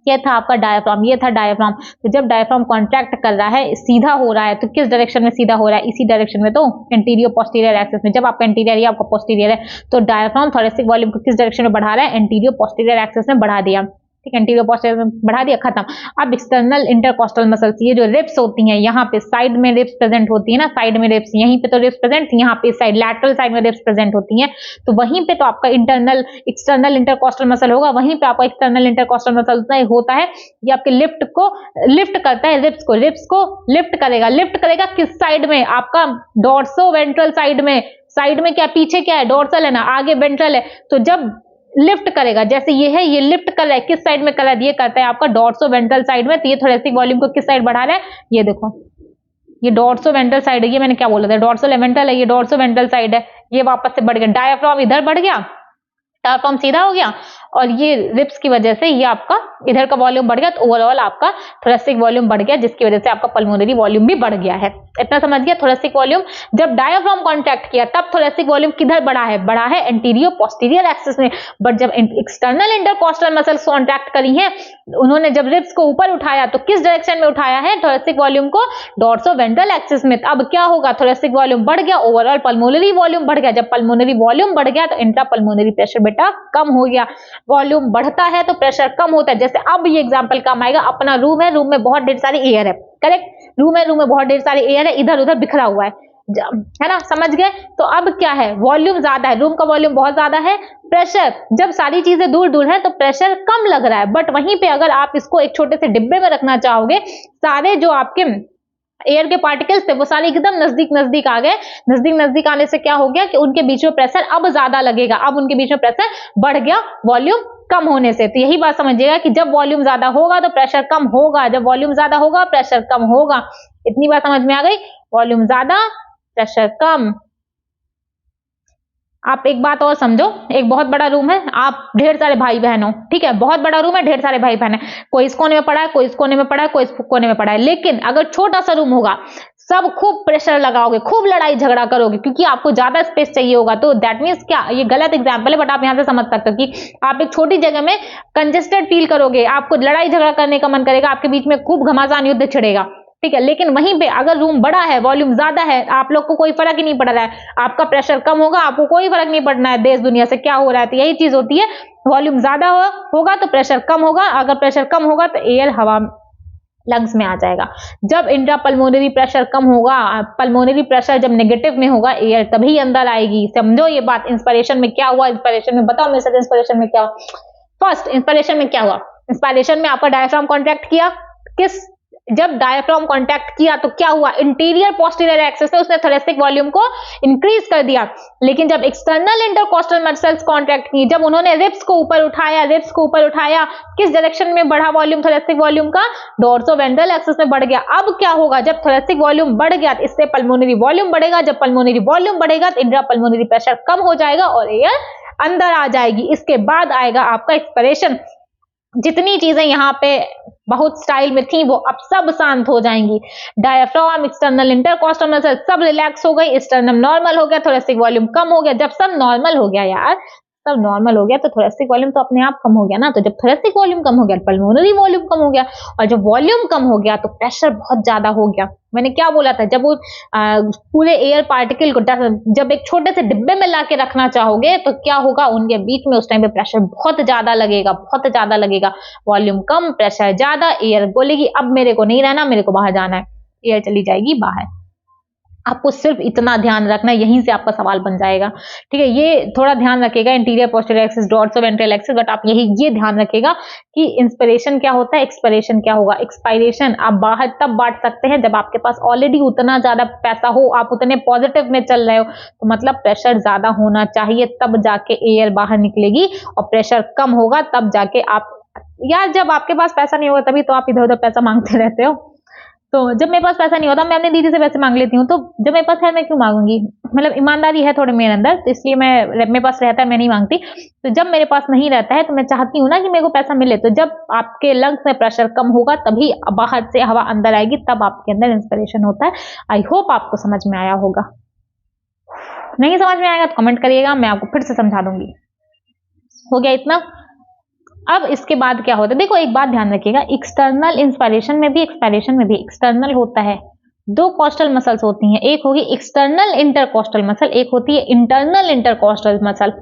ये था आपका डायफ्राम, ये था डायफ्राम, तो जब डायफ्राम कॉन्ट्रैक्ट कर रहा है, सीधा हो रहा है, तो किस डायरेक्शन में सीधा हो रहा है, इसी डायरेक्शन में, तो एंटीरियो पोस्टीरियर एक्सिस में। जब आपका एंटीरियर है, आपका पोस्टीरियर है, तो डायफ्राम थोरेसिक वॉल्यूम को किस डायरेक्शन में बढ़ा रहा है, एंटीरियो पोस्टीरियर एक्सिस में बढ़ा दिया। ठीक है, एंटीरियर पोस्टीरियर बढ़ा दिया, खत्म। अब एक्सटर्नल इंटरकोस्टल मसल्स, ये जो रिब्स होती हैं, यहाँ पे साइड में रिब्स प्रेजेंट होती है ना, साइड में रिब्स, यहीं पे तो रिब्स प्रेजेंट, यहाँ पे साइड लैटरल साइड में रिब्स प्रेजेंट होती हैं, तो वहीं पे तो आपका एक्सटर्नल इंटरकोस्टल मसल होगा, वहीं पे आपका एक्सटर्नल इंटरकोस्टल मसल होता है, ये आपके लिफ्ट करता है, रिब्स को लिफ्ट करेगा किस साइड में, आपका डॉर्सोवेंट्रल साइड में क्या, पीछे क्या है, डॉर्सल है ना, आगे वेंट्रल है, तो जब लिफ्ट करेगा, जैसे ये है, ये लिफ्ट कर रहा है, किस साइड में कर रहा है, ये करता है आपका डॉर्सोवेंट्रल साइड में, तो ये थोरेसिक वॉल्यूम को किस साइड बढ़ा रहा है, ये देखो, ये डॉर्सोवेंट्रल साइड है, ये मैंने क्या बोला था, डॉर्सोवेंट्रल है, ये डॉर्सोवेंट्रल साइड है, ये वापस से बढ़ गया, डायफ्राम इधर बढ़ गया, डायफ्राम सीधा हो गया, और ये रिब्स की वजह से ये आपका इधर का वॉल्यूम बढ़ गया, तो ओवरऑल आपका थोरेसिक वॉल्यूम बढ़ गया, जिसकी वजह से आपका पल्मोनरी वॉल्यूम भी बढ़ गया है। इतना समझ गया। थोरेसिक वॉल्यूम, जब डायफ्राम कॉन्ट्रैक्ट किया तब थोरेसिक वॉल्यूम किधर बढ़ा है एंटीरियर पोस्टीरियर एक्सिस में, बट जब एक्सटर्नल इंटरकोस्टल मसल्स कॉन्ट्रैक्ट करी हैं, उन्होंने जब रिब्स को ऊपर उठाया तो किस डायरेक्शन में उठाया है, थोरेसिक वॉल्यूम को डॉर्सोवेंट्रल एक्सिस में। अब क्या होगा, थोरेसिक वॉल्यूम बढ़ गया, ओवरऑल पल्मोनरी वॉल्यूम बढ़ गया। जब पल्मोनरी वॉल्यूम बढ़ गया तो इंट्रा पल्मोनरी प्रेशर बेटा कम हो गया। वॉल्यूम बढ़ता है तो प्रेशर कम होता है। जैसे अब ये एग्जांपल काम आएगा, अपना रूम है, रूम में बहुत ढेर सारी एयर है, करेक्ट, रूम में बहुत ढेर सारी एयर है, इधर उधर बिखरा हुआ है ना, समझ गए। तो अब क्या है, वॉल्यूम ज्यादा है, रूम का वॉल्यूम बहुत ज्यादा है, प्रेशर, जब सारी चीजें दूर दूर है तो प्रेशर कम लग रहा है। बट वहीं पे अगर आप इसको एक छोटे से डिब्बे में रखना चाहोगे, सारे जो आपके एयर के पार्टिकल्स थे वो सारे एकदम नजदीक नजदीक आ गए। नजदीक आने से क्या हो गया कि उनके बीच में प्रेशर अब ज्यादा लगेगा, अब उनके बीच में प्रेशर बढ़ गया वॉल्यूम कम होने से। तो यही बात समझिएगा कि जब वॉल्यूम ज्यादा होगा तो प्रेशर कम होगा, जब वॉल्यूम ज्यादा होगा प्रेशर कम होगा। इतनी बात समझ में आ गई, वॉल्यूम ज्यादा प्रेशर कम। आप एक बात और समझो, एक बहुत बड़ा रूम है, आप ढेर सारे भाई बहन हो, ठीक है, बहुत बड़ा रूम है, ढेर सारे भाई बहन है, कोई इस कोने में पड़ा है, कोई इस कोने में पड़ा है, कोई इस कोने में पड़ा है। लेकिन अगर छोटा सा रूम होगा, सब खूब प्रेशर लगाओगे, खूब लड़ाई झगड़ा करोगे, क्योंकि आपको ज्यादा स्पेस चाहिए होगा। तो दैट मीन्स क्या, ये गलत एग्जांपल है बट आप यहां से समझ सकते हो कि आप एक छोटी जगह में कंजेस्टेड फील करोगे, आपको लड़ाई झगड़ा करने का मन करेगा, आपके बीच में खूब घमासान युद्ध छिड़ेगा, ठीक है। लेकिन वहीं पे अगर रूम बड़ा है, वॉल्यूम ज्यादा है, आप लोग को कोई फर्क ही नहीं पड़ रहा है, आपका प्रेशर कम होगा, आपको कोई फर्क नहीं पड़ना है देश दुनिया से क्या हो रहा है। तो यही चीज होती है, वॉल्यूम ज्यादा होगा तो प्रेशर कम होगा, अगर प्रेशर कम होगा तो एयर हवा लंग्स में आ जाएगा। जब इंट्रा पल्मोनरी प्रेशर कम होगा, पल्मोनरी प्रेशर जब नेगेटिव में होगा, एयर तभी अंदर आएगी। समझो ये बात। इंस्पिरेशन में क्या हुआ, इंस्पिरेशन में बताओ मेरे साथ, इंस्पिरेशन में क्या हुआ। फर्स्ट इंस्पिरेशन में क्या हुआ, इंस्पिरेशन में आपका डायफ्राम कॉन्ट्रैक्ट किया, जब डायफ्राम कॉन्टैक्ट किया तो क्या हुआ, इंटीरियर पोस्टीरियर एक्सिस से उसने थोरेसिक वॉल्यूम को इंक्रीज कर दिया। लेकिन जब एक्सटर्नल इंटरकोस्टल मसल्स कॉन्ट्रैक्ट की, जब उन्होंने रिब्स को ऊपर उठाया, किस डायरेक्शन में बढ़ा वॉल्यूम थोरेसिक वॉल्यूम का, डॉर्सोवेंट्रल एक्सिस में बढ़ गया। अब क्या होगा, जब थोरेसिक वॉल्यूम बढ़ गया तो इससे पल्मोनरी वॉल्यूम बढ़ेगा, जब पल्मोनरी वॉल्यूम बढ़ेगा तो इंट्रा पल्मोनरी प्रेशर कम हो जाएगा और एयर अंदर आ जाएगी। इसके बाद आएगा आपका एक्सपिरेशन। जितनी चीजें यहाँ पे बहुत स्टाइल में थी वो अब सब शांत हो जाएंगी। डायफ्राम, एक्सटर्नल इंटरकोस्टल मसल सब रिलैक्स हो गई, एक्सटर्नल नॉर्मल हो गया, थोरेसिक वॉल्यूम कम हो गया। जब सब नॉर्मल हो गया यार, सब नॉर्मल हो गया तो थोरेसिक वॉल्यूम तो अपने आप कम हो गया ना। तो जब थोरेसिक वॉल्यूम कम हो गया, पल्मोनरी वॉल्यूम कम हो गया, और जब वॉल्यूम कम हो गया तो प्रेशर बहुत ज्यादा हो गया। मैंने क्या बोला था, जब वो पूरे एयर पार्टिकल को जब एक छोटे से डिब्बे में लाके रखना चाहोगे तो क्या होगा, उनके बीच में उस टाइम पे प्रेशर बहुत ज्यादा लगेगा। वॉल्यूम कम, प्रेशर ज्यादा, एयर बोलेगी अब मेरे को नहीं रहना, मेरे को बाहर जाना है, एयर चली जाएगी बाहर। आपको सिर्फ इतना ध्यान रखना है, यहीं से आपका सवाल बन जाएगा, ठीक है। ये थोड़ा ध्यान रखिएगा, interior posterior axis, dorsoventral axis, but आप ये ध्यान रखिएगा कि इंस्पिरेशन क्या होता है, एक्सपिरेशन क्या होगा। एक्सपायरेशन आप बाहर तब बांट सकते हैं जब आपके पास ऑलरेडी उतना ज्यादा पैसा हो, आप उतने पॉजिटिव में चल रहे हो, तो मतलब प्रेशर ज्यादा होना चाहिए, तब जाके एयर बाहर निकलेगी। और प्रेशर कम होगा तब जाके आप, यार जब आपके पास पैसा नहीं होगा तभी तो आप इधर उधर पैसा मांगते रहते हो। तो जब मेरे पास पैसा नहीं होता, मैं अपनी दीदी से पैसे मांग लेती हूँ, तो जब मेरे पास है मैं क्यों मांगूंगी, मतलब ईमानदारी है थोड़े मेरे अंदर, तो इसलिए मेरे पास रहता है मैं नहीं मांगती। तो जब मेरे पास नहीं रहता है तो मैं चाहती हूँ ना कि मेरे को पैसा मिले। तो जब आपके लंग्स में प्रेशर कम होगा तभी बाहर से हवा अंदर आएगी, तब आपके अंदर इंस्पिरेशन होता है। आई होप आपको समझ में आया होगा। नहीं समझ में आएगा तो कमेंट करिएगा, मैं आपको फिर से समझा दूंगी। हो गया इतना। अब इसके बाद क्या होता है, देखो एक बात ध्यान रखिएगा, एक्सटर्नल इंस्पिरेशन में भी एक्सपायरेशन में भी एक्सटर्नल होता है, दो कॉस्टल मसल्स होती हैं, एक होगी एक्सटर्नल इंटरकॉस्टल मसल, एक होती है इंटरनल इंटरकॉस्टल मसल।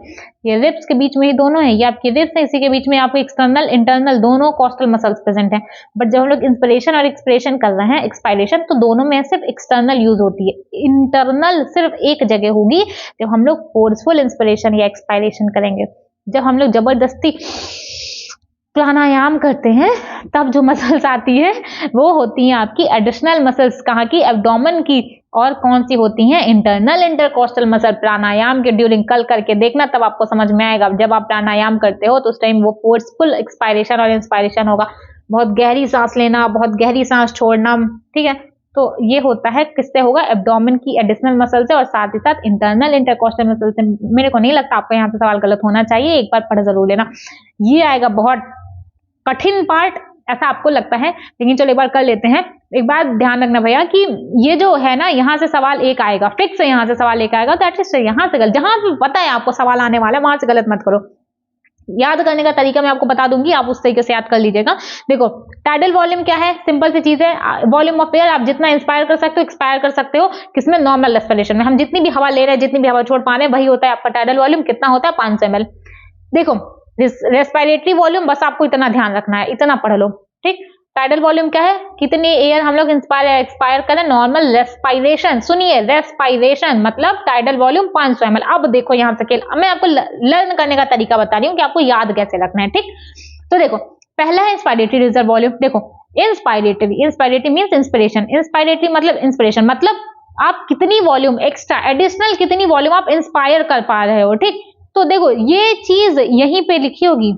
ये रिब्स के बीच में ही दोनों है, ये आपकी रिब्स है, इसी के बीच में आपको एक्सटर्नल इंटरनल दोनों कॉस्टल मसल्स प्रेजेंट हैं। बट जब हम लोग इंस्पिरेशन और एक्सपिरेशन कर रहे हैं, एक्सपायरेशन, तो दोनों में सिर्फ एक्सटर्नल यूज होती है, इंटरनल सिर्फ एक जगह होगी जब हम लोग फोर्सफुल इंस्पिरेशन या एक्सपायरेशन करेंगे। जब हम लोग जबरदस्ती प्राणायाम करते हैं तब जो मसल्स आती है वो होती हैं आपकी एडिशनल मसल्स, कहाँ की, एब्डोमेन की। और कौन सी होती हैं, इंटरनल इंटरकॉस्टल मसल। प्राणायाम के ड्यूरिंग कल करके देखना, तब आपको समझ में आएगा। जब आप प्राणायाम करते हो तो उस टाइम वो फोर्सफुल एक्सपायरेशन और इंस्पायरेशन होगा, बहुत गहरी सांस लेना, बहुत गहरी सांस छोड़ना, ठीक है। तो ये होता है किससे होगा, एब्डोमेन की एडिशनल मसल से और साथ ही साथ इंटरनल इंटरकॉस्टल मसल से। मेरे को नहीं लगता आपको यहाँ पे सवाल गलत होना चाहिए, एक बार पढ़ जरूर लेना। ये आएगा बहुत कठिन पार्ट, ऐसा आपको लगता है, लेकिन चलो एक बार कर लेते हैं। एक बात ध्यान रखना भैया कि ये जो है ना, यहाँ से सवाल एक आएगा, फिक्स है यहाँ से सवाल एक आएगा, तो एटलीस्ट यहाँ से गलत, जहां पे पता है आपको सवाल आने वाला है वहां से गलत मत करो। याद करने का तरीका मैं आपको बता दूंगी, आप उस तरीके से याद कर लीजिएगा। देखो टाइडल वॉल्यूम क्या है, सिंपल सी चीज है, वॉल्यूम ऑफ एयर। आप जितना इंस्पायर कर सकते हो एक्सपायर कर सकते हो, किसमें, नॉर्मल रेस्पिरेशन में। हम जितनी भी हवा ले रहे हैं, जितनी भी हवा छोड़ पा रहे हैं, वही होता है आपका टाइडल वॉल्यूम। कितना होता है, 500 ml। देखो रेस्पिरेटरी वॉल्यूम, बस आपको इतना ध्यान रखना है, इतना पढ़ लो, ठीक। टाइडल वॉल्यूम क्या है, कितनी एयर हम लोग इंस्पायर या एक्सपायर करें, नॉर्मल रेस्पिरेशन। सुनिए, रेस्पिरेशन मतलब टाइडल वॉल्यूम 500 ml। अब देखो यहाँ से मैं आपको लर्न करने का तरीका बता रही हूँ कि आपको याद कैसे रखना है, ठीक। तो देखो पहला है इंस्पायरेटरी रिजर्व वॉल्यूम। देखो इंस्पायरेटरी मींस इंस्पिरेशन, इंस्पायरेटरी मतलब इंस्पिरेशन, मतलब आप कितनी वॉल्यूम एक्स्ट्रा एडिशनल कितनी वॉल्यूम आप इंस्पायर कर पा रहे हो, ठीक। तो देखो ये चीज यहीं पे लिखी होगी,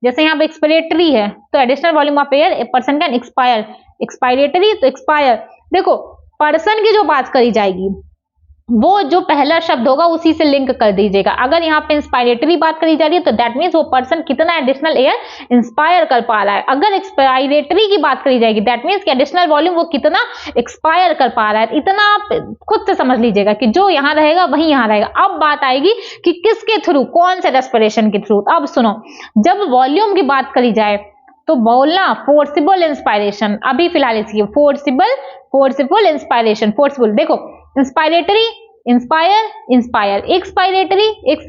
जैसे यहाँ पे एक्सपिरेटरी है तो additional volume of air a person can expire, expiratory तो एक्सपायर। देखो पर्सन की जो बात करी जाएगी वो जो पहला शब्द होगा उसी से लिंक कर दीजिएगा। अगर यहाँ पे इंस्पायरेटरी बात करी जा रही है तो दैट मीन्स वो पर्सन कितना एडिशनल एयर इंस्पायर कर पा रहा है। अगर एक्सपायरेटरी की बात करी जाएगी दैट मीन्स कि एडिशनल वॉल्यूम वो कितना एक्सपायर कर पा रहा है। इतना आप खुद से समझ लीजिएगा कि जो यहाँ रहेगा वही यहाँ रहेगा। अब बात आएगी कि किसके थ्रू, कौन से रेस्पिरेशन के थ्रू। अब सुनो, जब वॉल्यूम की बात करी जाए तो बोलना फोर्सिबल इंस्पायरेशन। अभी फिलहाल इसकी फोर्सिबल इंस्पायरेशन, फोर्सफुल। देखो इंस्पायरेटरी, इंस्पायर, इंस्पायर, एक्सपायरेटरी,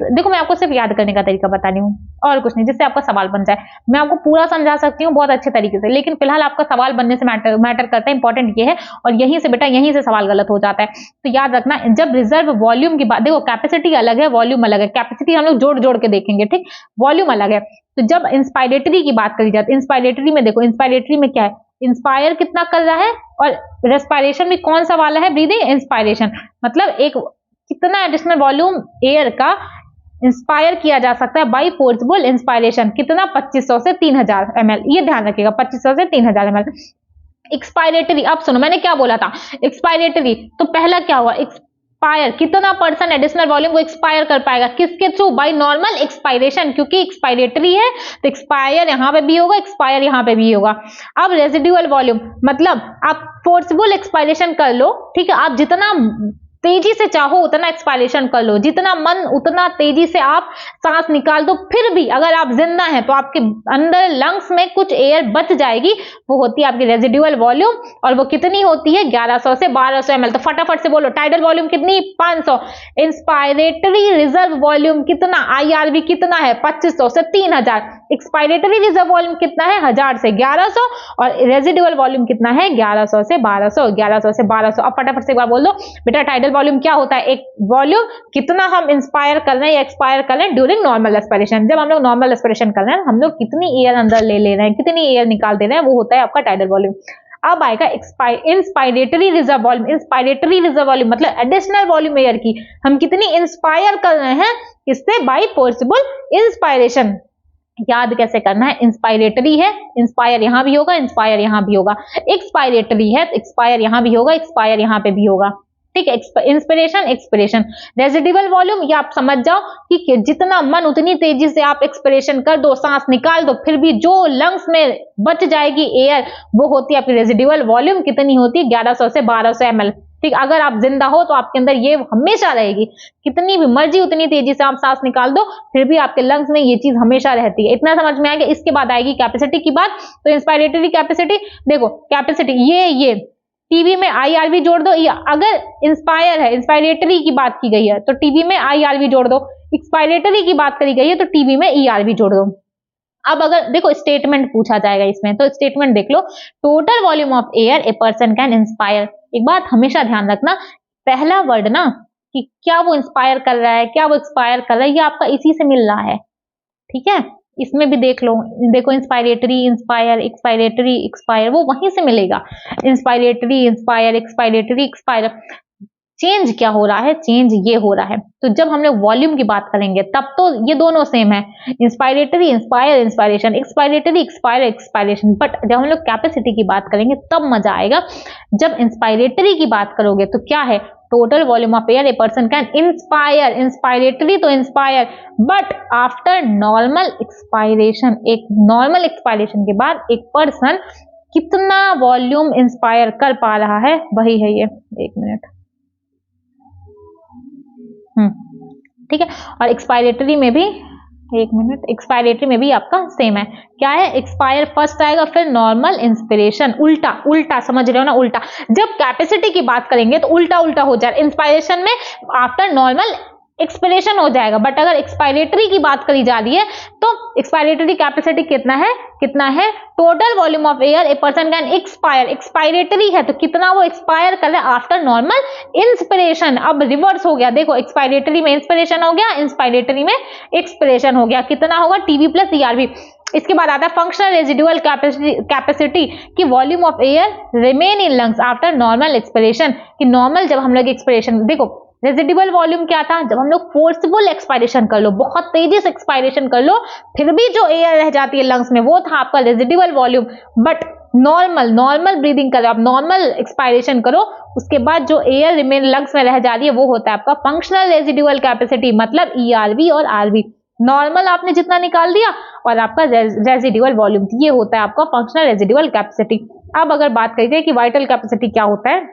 देखो मैं आपको सिर्फ याद करने का तरीका बता रही हूँ और कुछ नहीं, जिससे आपका सवाल बन जाए। मैं आपको पूरा समझा सकती हूँ बहुत अच्छे तरीके से, लेकिन फिलहाल आपका सवाल बनने से मैटर करता है, इंपॉर्टेंट ये है। और यहीं से बेटा यहीं से सवाल गलत हो जाता है। तो याद रखना, जब रिजर्व वॉल्यूम की बात, देखो कैपेसिटी अलग है, वॉल्यूम अलग है। कैपेसिटी हम लोग जोड़ जोड़ के देखेंगे, ठीक, वॉल्यूम अलग है। तो जब इंस्पायरेटरी की बात करी जाती है, इंस्पायरेटरी में देखो, इंस्पायरेटरी में क्या है, इंस्पायर कितना कर रहा है, और रेस्पिरेशन में कौन सा वाला है, ब्रीदिंग, इंस्पायरेशन। मतलब एक कितना एडिशनल वॉल्यूम एयर का इंस्पायर किया जा सकता है बाई फोर्सफुल इंस्पायरेशन, कितना, 2500 से 3000 ml। ये ध्यान रखिएगा, 2500 से 3000 ml। एक्सपायरेटरी, अब सुनो मैंने क्या बोला था, एक्सपायरेटरी तो पहला क्या हुआ, एक्सपायर, कितना पर्सन एडिशनल वॉल्यूम को एक्सपायर कर पाएगा, किसके थ्रू, बाय नॉर्मल एक्सपायरेशन। क्योंकि एक्सपायरेटरी है तो एक्सपायर यहां पे भी होगा, एक्सपायर यहां पे भी होगा। अब रेजिडुअल वॉल्यूम मतलब आप फोर्सफुल एक्सपायरेशन कर लो, ठीक है, आप जितना तेजी से चाहो उतना एक्सपायरेशन कर लो, जितना मन उतना तेजी से आप सांस निकाल दो। फिर भी अगर आप जिंदा हैं तो आपके अंदर लंग्स में कुछ एयर बच जाएगी, वो होती है आपकी रेजिडुअल वॉल्यूम। और वो कितनी होती है, 1100 से 1200 ml। तो फटाफट से बोलो, टाइडल वॉल्यूम कितनी, 500। इंस्पायरेटरी रिजर्व वॉल्यूम कितना, IRV कितना है, 2500 से 3000। एक्सपायरेटरी रिजर्व वॉल्यूम कितना है, 1000 से 1100। और रेजिडुअल वॉल्यूम कितना है, 1100 से 1200, 1100 से 1200। अब फटाफट से एक बार बोल दो बेटा, टाइडल वॉल्यूम क्या होता है, एक वॉल्यूम कितना हम इंस्पायर कर रहे हैं या एक्सपायर कर रहे हैं ड्यूरिंग नॉर्मल रेस्पिरेशन। जब हम लोग नॉर्मल रेस्पिरेशन कर रहे हैं, हम लोग कितनी एयर अंदर ले रहे हैं, कितनी एयर निकाल दे रहे हैं, वो होता है आपका टाइडल वॉल्यूम। अब आएगा inspiratory reserve volume. Inspiratory reserve volume मतलब एडिशनल वॉल्यूम एयर की हम कितनी इंस्पायर कर रहे हैं, किससे, बाय फोर्सिबल इंस्पायरेशन। याद कैसे करना है, इंस्पायरेटरी है, इंस्पायर यहां भी होगा, इंस्पायर यहां भी होगा। एक्सपायरेटरी है तो एक्सपायर यहां भी होगा, एक्सपायर यहां पे भी होगा, ठीक है। Inspiration, expiration. रेजिडुअल वॉल्यूम ये आप समझ जाओ कि जितना मन उतनी तेजी से आप एक्सपिरेशन कर दो, सांस निकाल दो, फिर भी जो लंग्स में बच जाएगी एयर, वो होती है आपकी रेजिडुअल वॉल्यूम। कितनी होती है, 1100 से 1200 ml, ठीक। अगर आप जिंदा हो तो आपके अंदर ये हमेशा रहेगी, कितनी भी मर्जी उतनी तेजी से आप सांस निकाल दो, फिर भी आपके लंग्स में ये चीज हमेशा रहती है। इतना समझ में आ गया। इसके बाद आएगी कैपेसिटी की बात। तो इंस्पायरेटरी कैपेसिटी, देखो कैपेसिटी ये टीबी में IRV जोड़ दो, या अगर इंस्पायर है, इंस्पायरेटरी की बात की गई है तो टीबी में IRV जोड़ दो, एक्सपायरेटरी की बात करी गई है तो टीबी में ERV जोड़ दो। अब अगर देखो स्टेटमेंट पूछा जाएगा इसमें, तो स्टेटमेंट देख लो, total volume of air a person can inspire. एक बात हमेशा ध्यान रखना, पहला वर्ड ना कि क्या वो इंस्पायर कर रहा है, क्या वो एक्सपायर कर रहा है, ये आपका इसी से मिल रहा है, ठीक है। इसमें भी देख लो, देखो इंस्पायरेटरी, इंस्पायर, एक्सपायरेटरी, एक्सपायर, वो वहीं से मिलेगा, inspiratory, inspire, expiratory, expire. Change क्या हो रहा है, चेंज ये हो रहा है। तो जब हम लोग वॉल्यूम की बात करेंगे तब तो ये दोनों सेम है, inspiratory, inspire, inspiration, expiratory, expire, expiration. But जब हम लोग कैपेसिटी की बात करेंगे तब मजा आएगा। जब इंस्पायरेटरी की बात करोगे तो क्या है, total volume of air a person can inspire, inspiratory तो inspire, but after normal expiration, एक नॉर्मल एक्सपायरेशन के बाद एक पर्सन कितना वॉल्यूम इंस्पायर कर पा रहा है, वही है ये। एक मिनट, ठीक है। और एक्सपायरेटरी में भी, एक मिनट, एक्सपायरेटरी में भी आपका सेम है, क्या है, एक्सपायर फर्स्ट आएगा, फिर नॉर्मल इंस्पिरेशन, उल्टा उल्टा, समझ रहे हो ना, उल्टा। जब कैपेसिटी की बात करेंगे तो उल्टा उल्टा हो जाए, इंस्पायरेशन में आफ्टर नॉर्मल एक्सपिरेशन हो जाएगा, बट अगर एक्सपायरेटरी की बात करी जा रही है तो एक्सपायरेटरी कैपेसिटी कितना है, total volume of air a person can expire, expiratory है तो कितना वो एक्सपायर कर रहा है आफ्टर नॉर्मल इंस्पिरेशन। अब रिवर्स हो गया, देखो एक्सपायरेटरी में इंस्पिरेशन हो गया, इंस्पायरेटरी में एक्सपिरेशन हो गया, कितना होगा, टीबी प्लस ERV। इसके बाद आता है फंक्शनल रेजिडुअल कैपेसिटी की volume of air remain in lungs after normal expiration, कि नॉर्मल जब हम लोग एक्सपिरेशन, देखो रेजिडुअल वॉल्यूम क्या था, जब हम लोग फोर्सफुल एक्सपायरेशन कर लो, बहुत तेजी से एक्सपायरेशन कर लो, फिर भी जो एयर रह जाती है लंग्स में, वो था आपका residual volume. But normal breathing करो, आप नॉर्मल एक्सपायरेशन करो, उसके बाद जो एयर रिमेन लंग्स में रह जा रही है वो होता है आपका फंक्शनल रेजिडुअल कैपेसिटी, मतलब ERV और RV। नॉर्मल आपने जितना निकाल दिया और आपका रेजिडुअल वॉल्यूम, ये होता है आपका फंक्शनल रेजिडुअल कैपेसिटी। अब अगर बात करी जाए कि वाइटल कैपेसिटी क्या होता है,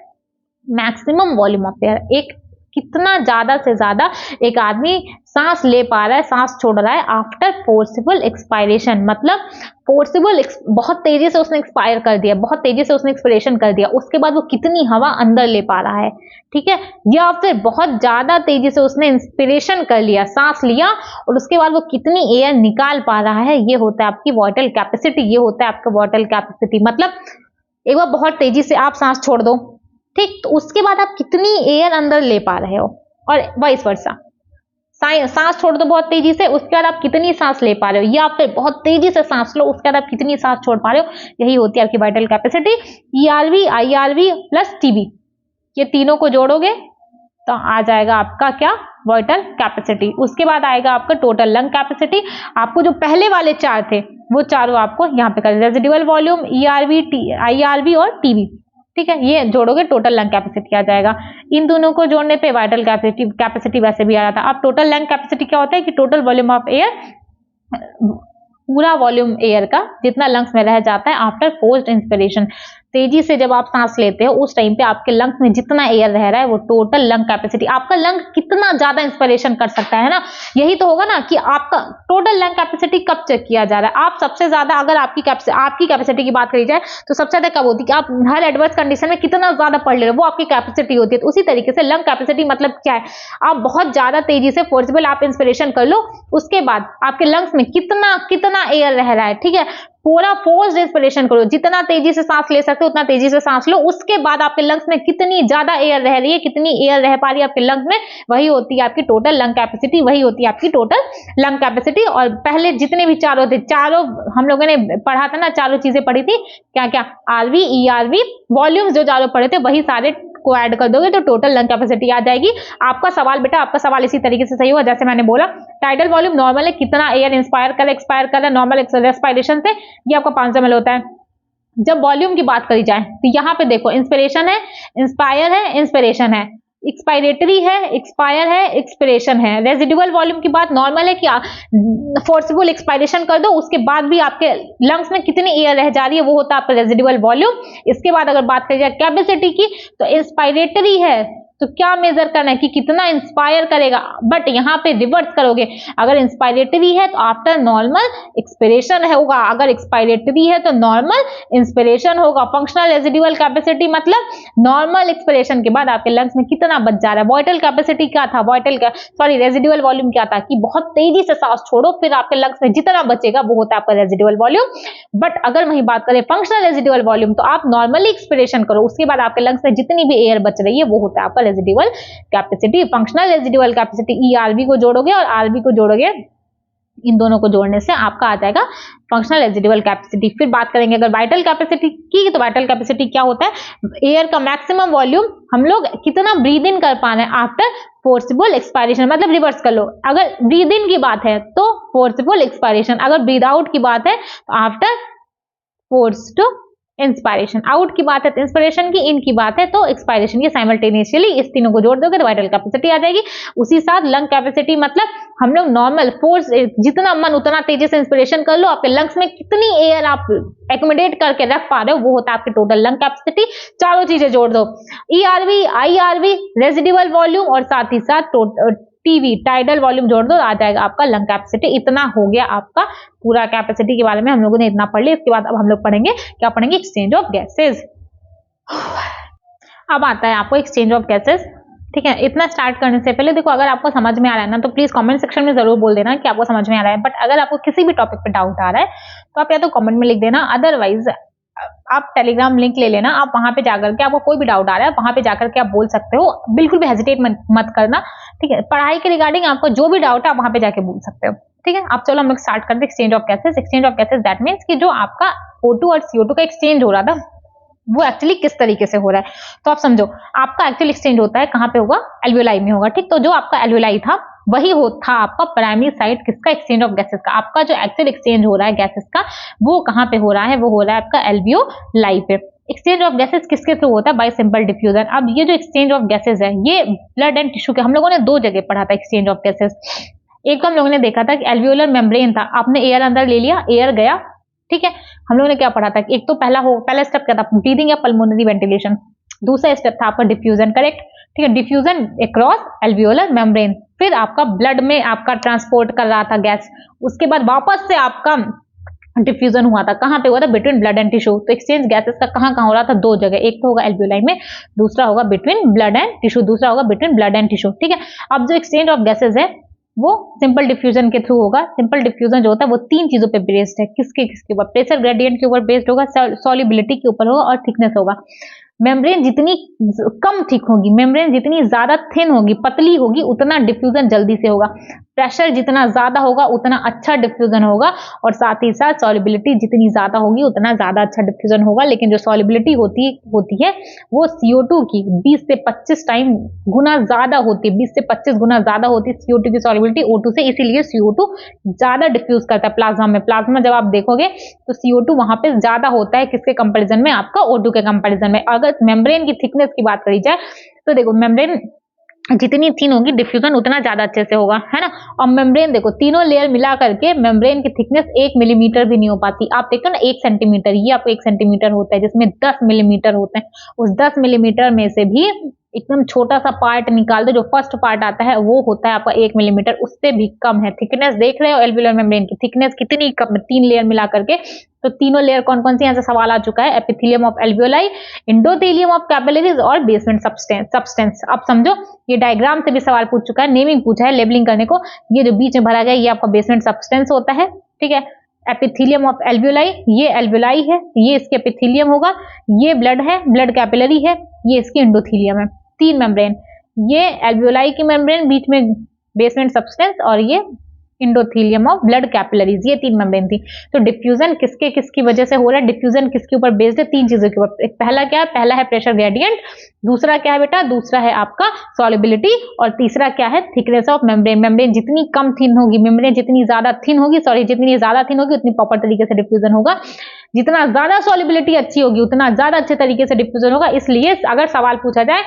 मैक्सिमम वॉल्यूम ऑफ एयर, एक कितना ज्यादा से ज्यादा एक आदमी सांस ले पा रहा है, सांस छोड़ रहा है आफ्टर फोर्सिबल एक्सपायरेशन, मतलब फोर्सिबल, बहुत तेजी से उसने एक्सपायर कर दिया, बहुत तेजी से उसने एक्सपिरेशन कर दिया, उसके बाद वो कितनी हवा अंदर ले पा रहा है, ठीक है, या फिर बहुत ज्यादा तेजी से उसने इंस्पिरेशन कर लिया, सांस लिया, और उसके बाद वो कितनी एयर निकाल पा रहा है, ये होता है आपकी वाइटल कैपेसिटी, ये होता है आपका वाइटल कैपेसिटी। मतलब एक बार बहुत तेजी से आप सांस छोड़ दो, ठीक, तो उसके बाद आप कितनी एयर अंदर ले पा रहे हो, और वाइस वर्सा, सांस छोड़ दो बहुत तेजी से, उसके बाद आप कितनी सांस ले पा रहे हो, या फिर बहुत तेजी से सांस लो, उसके बाद आप कितनी सांस छोड़ पा रहे हो, यही होती है आपकी vital capacity. ERV, IRV plus TB, ये तीनों को जोड़ोगे तो आ जाएगा आपका क्या, वाइटल कैपेसिटी। उसके बाद आएगा आपका टोटल लंग कैपेसिटी। आपको जो पहले वाले चार थे वो चारों आपको यहाँ पे कर, रेजिडुअल वॉल्यूम, ERV, IRV और TB, ठीक है, ये जोड़ोगे टोटल लंग कैपेसिटी आ जाएगा। इन दोनों को जोड़ने पे वाइटल कैपेसिटी वैसे भी आ जाता है। अब टोटल लंग कैपेसिटी क्या होता है कि टोटल वॉल्यूम ऑफ एयर, पूरा वॉल्यूम एयर का जितना लंग्स में रह जाता है आफ्टर फोर्स्ड इंस्पिरेशन, तेजी से जब आप सांस लेते हो उस टाइम पे आपके लंग्स में जितना एयर रह रहा है वो टोटल लंग कैपेसिटी, आपका लंग कितना ज्यादा इंस्पिरेशन कर सकता है ना, यही तो होगा ना कि आपका टोटल लंग कैपेसिटी कब चेक किया जा रहा है। आप सबसे ज्यादा, अगर आपकी कैपेसिटी की बात करी जाए तो सबसे ज्यादा कब होती है कि आप हर एडवर्स कंडीशन में कितना ज्यादा पढ़ ले रहे हो, वो आपकी कैपेसिटी होती है। तो उसी तरीके से लंग कैपेसिटी मतलब क्या है, आप बहुत ज्यादा तेजी से फोर्सबल आप इंस्पिरेशन कर लो, उसके बाद आपके लंग्स में कितना एयर रह रहा है, ठीक है, पूरा फोर्स्ड इंस्पिरेशन करो, जितना तेजी से सांस ले सकते हो उतना तेजी से सांस लो, उसके बाद आपके लंग्स में कितनी ज्यादा एयर रह रही है, कितनी एयर रह पा रही है आपके लंग्स में, वही होती है आपकी टोटल लंग कैपेसिटी, वही होती है आपकी टोटल लंग कैपेसिटी। और पहले जितने भी चारों थे, चारों हम लोगों ने पढ़ा था ना, चारों चीजें पढ़ी थी, क्या क्या, RV, ERV, वॉल्यूम्स जो चारों पढ़े थे वही सारे को ऐड कर दोगे तो टोटल लंग कैपेसिटी आ जाएगी। आपका सवाल बेटा, आपका सवाल इसी तरीके से सही हुआ जैसे मैंने बोला, टाइडल वॉल्यूम नॉर्मल है, कितना एयर इंस्पायर कर एक्सपायर कर रहा है नॉर्मल रेस्पिरेशन से, ये आपका 500 ml होता है। जब वॉल्यूम की बात करी जाए तो यहाँ पे देखो, इंस्पिरेशन है, इंस्पायर है, इंस्पिरेशन है, एक्सपायरेटरी है, एक्सपायर है, एक्सपिरेशन है। रेजिडुअल वॉल्यूम की बात नॉर्मल है कि फोर्सफुल एक्सपायरेशन कर दो, उसके बाद भी आपके लंग्स में कितनी एयर रह जा रही है वो होता है आपका रेजिडुअल वॉल्यूम। इसके बाद अगर बात करी जाए कैपेसिटी की तो इंस्पायरेटरी है, तो क्या मेजर करना है कि कितना इंस्पायर करेगा, बट यहाँ पे रिवर्स करोगे, अगर इंस्पायरेटरी है तो आफ्टर नॉर्मल एक्सपिरेशन होगा, अगर एक्सपायरेटरी है तो नॉर्मल इंस्पिरेशन होगा। फंक्शनल रेजिडुअल कैपेसिटी मतलब नॉर्मल एक्सपिरेशन के बाद आपके लंग्स में कितना बच जा रहा है। वाइटल कैपेसिटी क्या था, रेजिडुअल वॉल्यूम क्या था कि बहुत तेजी से सांस छोड़ो फिर आपके लंग्स में जितना बचेगा वो होता है आपका रेजिडुअल वॉल्यूम। बट अगर वही बात करें फंक्शनल रेजिडुअल वॉल्यूम तो आप नॉर्मली एक्सपिरेशन करो, उसके बाद आपके लंग्स में जितनी भी एयर बच रही है वो होता है आपका residual capacity. Functional residual capacity ERV को जोड़ोगे और आरवी को जोड़ोगे, इन दोनों को जोड़ने से आपका आ जाएगा फंक्शनल रेजिडुअल कैपेसिटी। फिर बात करेंगे अगर वाइटल कैपेसिटी की, तो वाइटल कैपेसिटी क्या होता है, एयर का मैक्सिमम वॉल्यूम हम लोग कितना ब्रीद इन कर पा रहे हैं आफ्टर फोर्सिबल एक्सपायरेशन, मतलब रिवर्स कर लो, अगर ब्रीद इन की बात है तो फोर्सिबल एक्सपायरेशन, अगर ब्रीद आउट की बात है तो आफ्टर फोर्स्ड इंस्पायरेशन, आउट की बात है तो इंस्पिरेशन की, इन की बात है तो एक्सपायरेशन की, साइमल्टेनियसली इस तीनों को जोड़ दोगे तो वाइटल कैपेसिटी आ जाएगी। उसी साथ लंग कैपेसिटी मतलब हम लोग नॉर्मल फोर्स जितना मन उतना तेजी से इंस्पिरेशन कर लो, आपके लंग्स में कितनी एयर आप एकोमोडेट करके रख पा रहे हो वो होता है आपकी टोटल लंग कैपेसिटी। चारों चीजें जोड़ दो, ईआरवी, आईआरवी, रेजिडुअल वॉल्यूम और साथ ही साथ टीवी टाइडल वॉल्यूम जोड़ दो, आ जाएगा आपका लंग कैपेसिटी। इतना हो गया आपका पूरा कैपेसिटी के बारे में हम लोगों ने इतना पढ़ लिया। इसके बाद अब हम लोग पढ़ेंगे क्या पढ़ेंगे, एक्सचेंज ऑफ गैसेस। अब आता है आपको एक्सचेंज ऑफ गैसेस, ठीक है। इतना स्टार्ट करने से पहले देखो, अगर आपको समझ में आ रहा है ना तो प्लीज कमेंट सेक्शन में जरूर बोल देना कि आपको समझ में आ रहा है। बट अगर आपको किसी भी टॉपिक पे डाउट आ रहा है तो आप या तो कमेंट में लिख देना, अदरवाइज आप टेलीग्राम लिंक ले लेना, आप वहां पे जाकर के आपको कोई भी डाउट आ रहा है वहां पे जाकर के आप बोल सकते हो, बिल्कुल भी हेजिटेट मत करना, ठीक है। पढ़ाई के रिगार्डिंग आपको जो भी डाउट है आप वहां पे जाके बोल सकते हो, ठीक है। अब चलो हम लोग स्टार्ट करते हैं exchange of gases. Exchange of gases that means कि जो आपका O2 और CO2 का एक्सचेंज हो रहा था वो एक्चुअली किस तरीके से हो रहा है, तो आप समझो आपका एक्चुअल एक्सचेंज होता है कहाँ पे होगा, एल्वियोलाई में होगा, ठीक। तो जो आपका एल्वियोलाई था वही था आपका प्राइमरी साइट किसका, एक्सचेंज ऑफ गैसेस का। आपका जो एक्चुअल एक्सचेंज हो रहा है गैसेस का वो कहाँ पे हो रहा है, वो हो रहा है आपका एल्वियोलाई पे। एक्सचेंज ऑफ गैसेस किसके थ्रू होता है, बाय सिंपल डिफ्यूजन। अब ये जो एक्सचेंज ऑफ गैसेस है ये ब्लड एंड टिश्यू के, हम लोगों ने दो जगह पढ़ा था एक्सचेंज ऑफ गैसेस। एक तो हम लोगों ने देखा था कि एल्वियोलर मेम्ब्रेन था, आपने एयर अंदर ले लिया, एयर गया, ठीक है। हम लोगों ने क्या पढ़ा था कि एक तो पहला स्टेप क्या था, ब्रीदिंग या पल्मोनरी वेंटिलेशन। दूसरा स्टेप था आपका डिफ्यूजन, करेक्ट, ठीक है। डिफ्यूजन अक्रॉस एल्वियोलर मेम्ब्रेन, फिर आपका ब्लड में आपका ट्रांसपोर्ट कर रहा था गैस, उसके बाद वापस से आपका डिफ्यूजन हुआ था, कहां पे हुआ था, बिटवीन ब्लड एंड टिश्यू। तो एक्सचेंज गैसेस का कहां कहां हो रहा था, दो जगह, एक तो होगा एल्वियोलाई में, दूसरा होगा बिटवीन ब्लड एंड टिश्यू, दूसरा होगा बिटवीन ब्लड एंड टिश्यू, ठीक है। अब जो एक्सचेंज ऑफ गैसेस है वो सिंपल डिफ्यूजन के थ्रू होगा। सिंपल डिफ्यूजन जो होता है वो तीन चीजों पे बेस्ड है, किसके ऊपर, प्रेशर ग्रेडियंट के ऊपर बेस्ड होगा, सॉल्युबिलिटी के ऊपर होगा और थिकनेस होगा। मेम्ब्रेन जितनी कम थिक होगी, मेम्ब्रेन जितनी ज्यादा थिन होगी, पतली होगी, उतना डिफ्यूजन जल्दी से होगा। प्रेशर जितना ज्यादा होगा उतना अच्छा डिफ्यूजन होगा, और साथ ही साथ सॉल्युबिलिटी जितनी ज्यादा होगी उतना ज्यादा अच्छा डिफ्यूजन होगा। लेकिन जो सॉल्युबिलिटी होती है वो CO2 की 20 से 25 टाइम गुना ज्यादा होती है, 20 से 25 गुना ज्यादा होती है CO2 की सॉल्युबिलिटी O2 से, इसीलिए CO2 ज्यादा डिफ्यूज करता है प्लाज्मा में। प्लाज्मा जब आप देखोगे तो CO2 वहां पे ज्यादा होता है किसके कंपेरिजन में, आपका O2 के कंपेरिजन में। अगर मेम्ब्रेन की थिकनेस की बात करी जाए तो देखो मेम्ब्रेन जितनी थिन होगी डिफ्यूजन उतना ज्यादा अच्छे से होगा, है ना। और मेम्ब्रेन देखो तीनों लेयर मिला करके मेम्ब्रेन की थिकनेस 1 मिलीमीटर भी नहीं हो पाती। आप देखो ना 1 सेंटीमीटर, ये आपको 1 सेंटीमीटर होता है जिसमें 10 मिलीमीटर होते हैं, उस 10 मिलीमीटर में से भी एकदम छोटा सा पार्ट निकाल दो, जो फर्स्ट पार्ट आता है वो होता है आपका 1 मिलीमीटर, उससे भी कम है थिकनेस। देख रहे हो एल्वियोलर मेम्ब्रेन की थिकनेस कितनी कम, 3 लेयर मिला करके। तो तीनों लेयर कौन कौन सी, यहाँ से सवाल आ चुका है, epithelium of alveoli, endothelium of capillaries और बेसमेंट सब्सटेंस। अब समझो ये डायग्राम से भी सवाल पूछ चुका है, नेमिंग पूछा है, लेबलिंग करने को। ये जो बीच में भरा गया ये आपका बेसमेंट सब्सटेंस होता है, ठीक है। एपिथेलियम ऑफ एल्वियोलाई, ये एल्वियोलाई है, ये इसके एपिथेलियम होगा, ये ब्लड है, ब्लड कैपिलरी है, ये इसकी एंडोथेलियम है। 3 मेम्ब्रेन, ये एल्वियोलाई की मेम्ब्रेन, बीच में बेसमेंट सब्सटेंस, और ये एंडोथेलियम ऑफ ब्लड कैपिलरीज, ये 3 मेम्ब्रेन थी। तो डिफ्यूजन किसकी वजह से हो रहा है, डिफ्यूजन किसके ऊपर बेस्ड है, 3 चीजों के ऊपर। पहला क्या है, पहला है प्रेशर ग्रेडियंट, दूसरा क्या है बेटा, दूसरा है आपका सॉल्युबिलिटी, और तीसरा क्या है, थिकनेस ऑफ मेम्ब्रेन। मेम्ब्रेन जितनी कम थिन होगी, मेम्ब्रेन जितनी ज्यादा थिन होगी उतनी प्रॉपर तरीके से डिफ्यूजन होगा। जितना ज्यादा सॉल्युबिलिटी अच्छी होगी उतना ज्यादा अच्छे तरीके से डिफ्यूजन होगा। इसलिए अगर सवाल पूछा जाए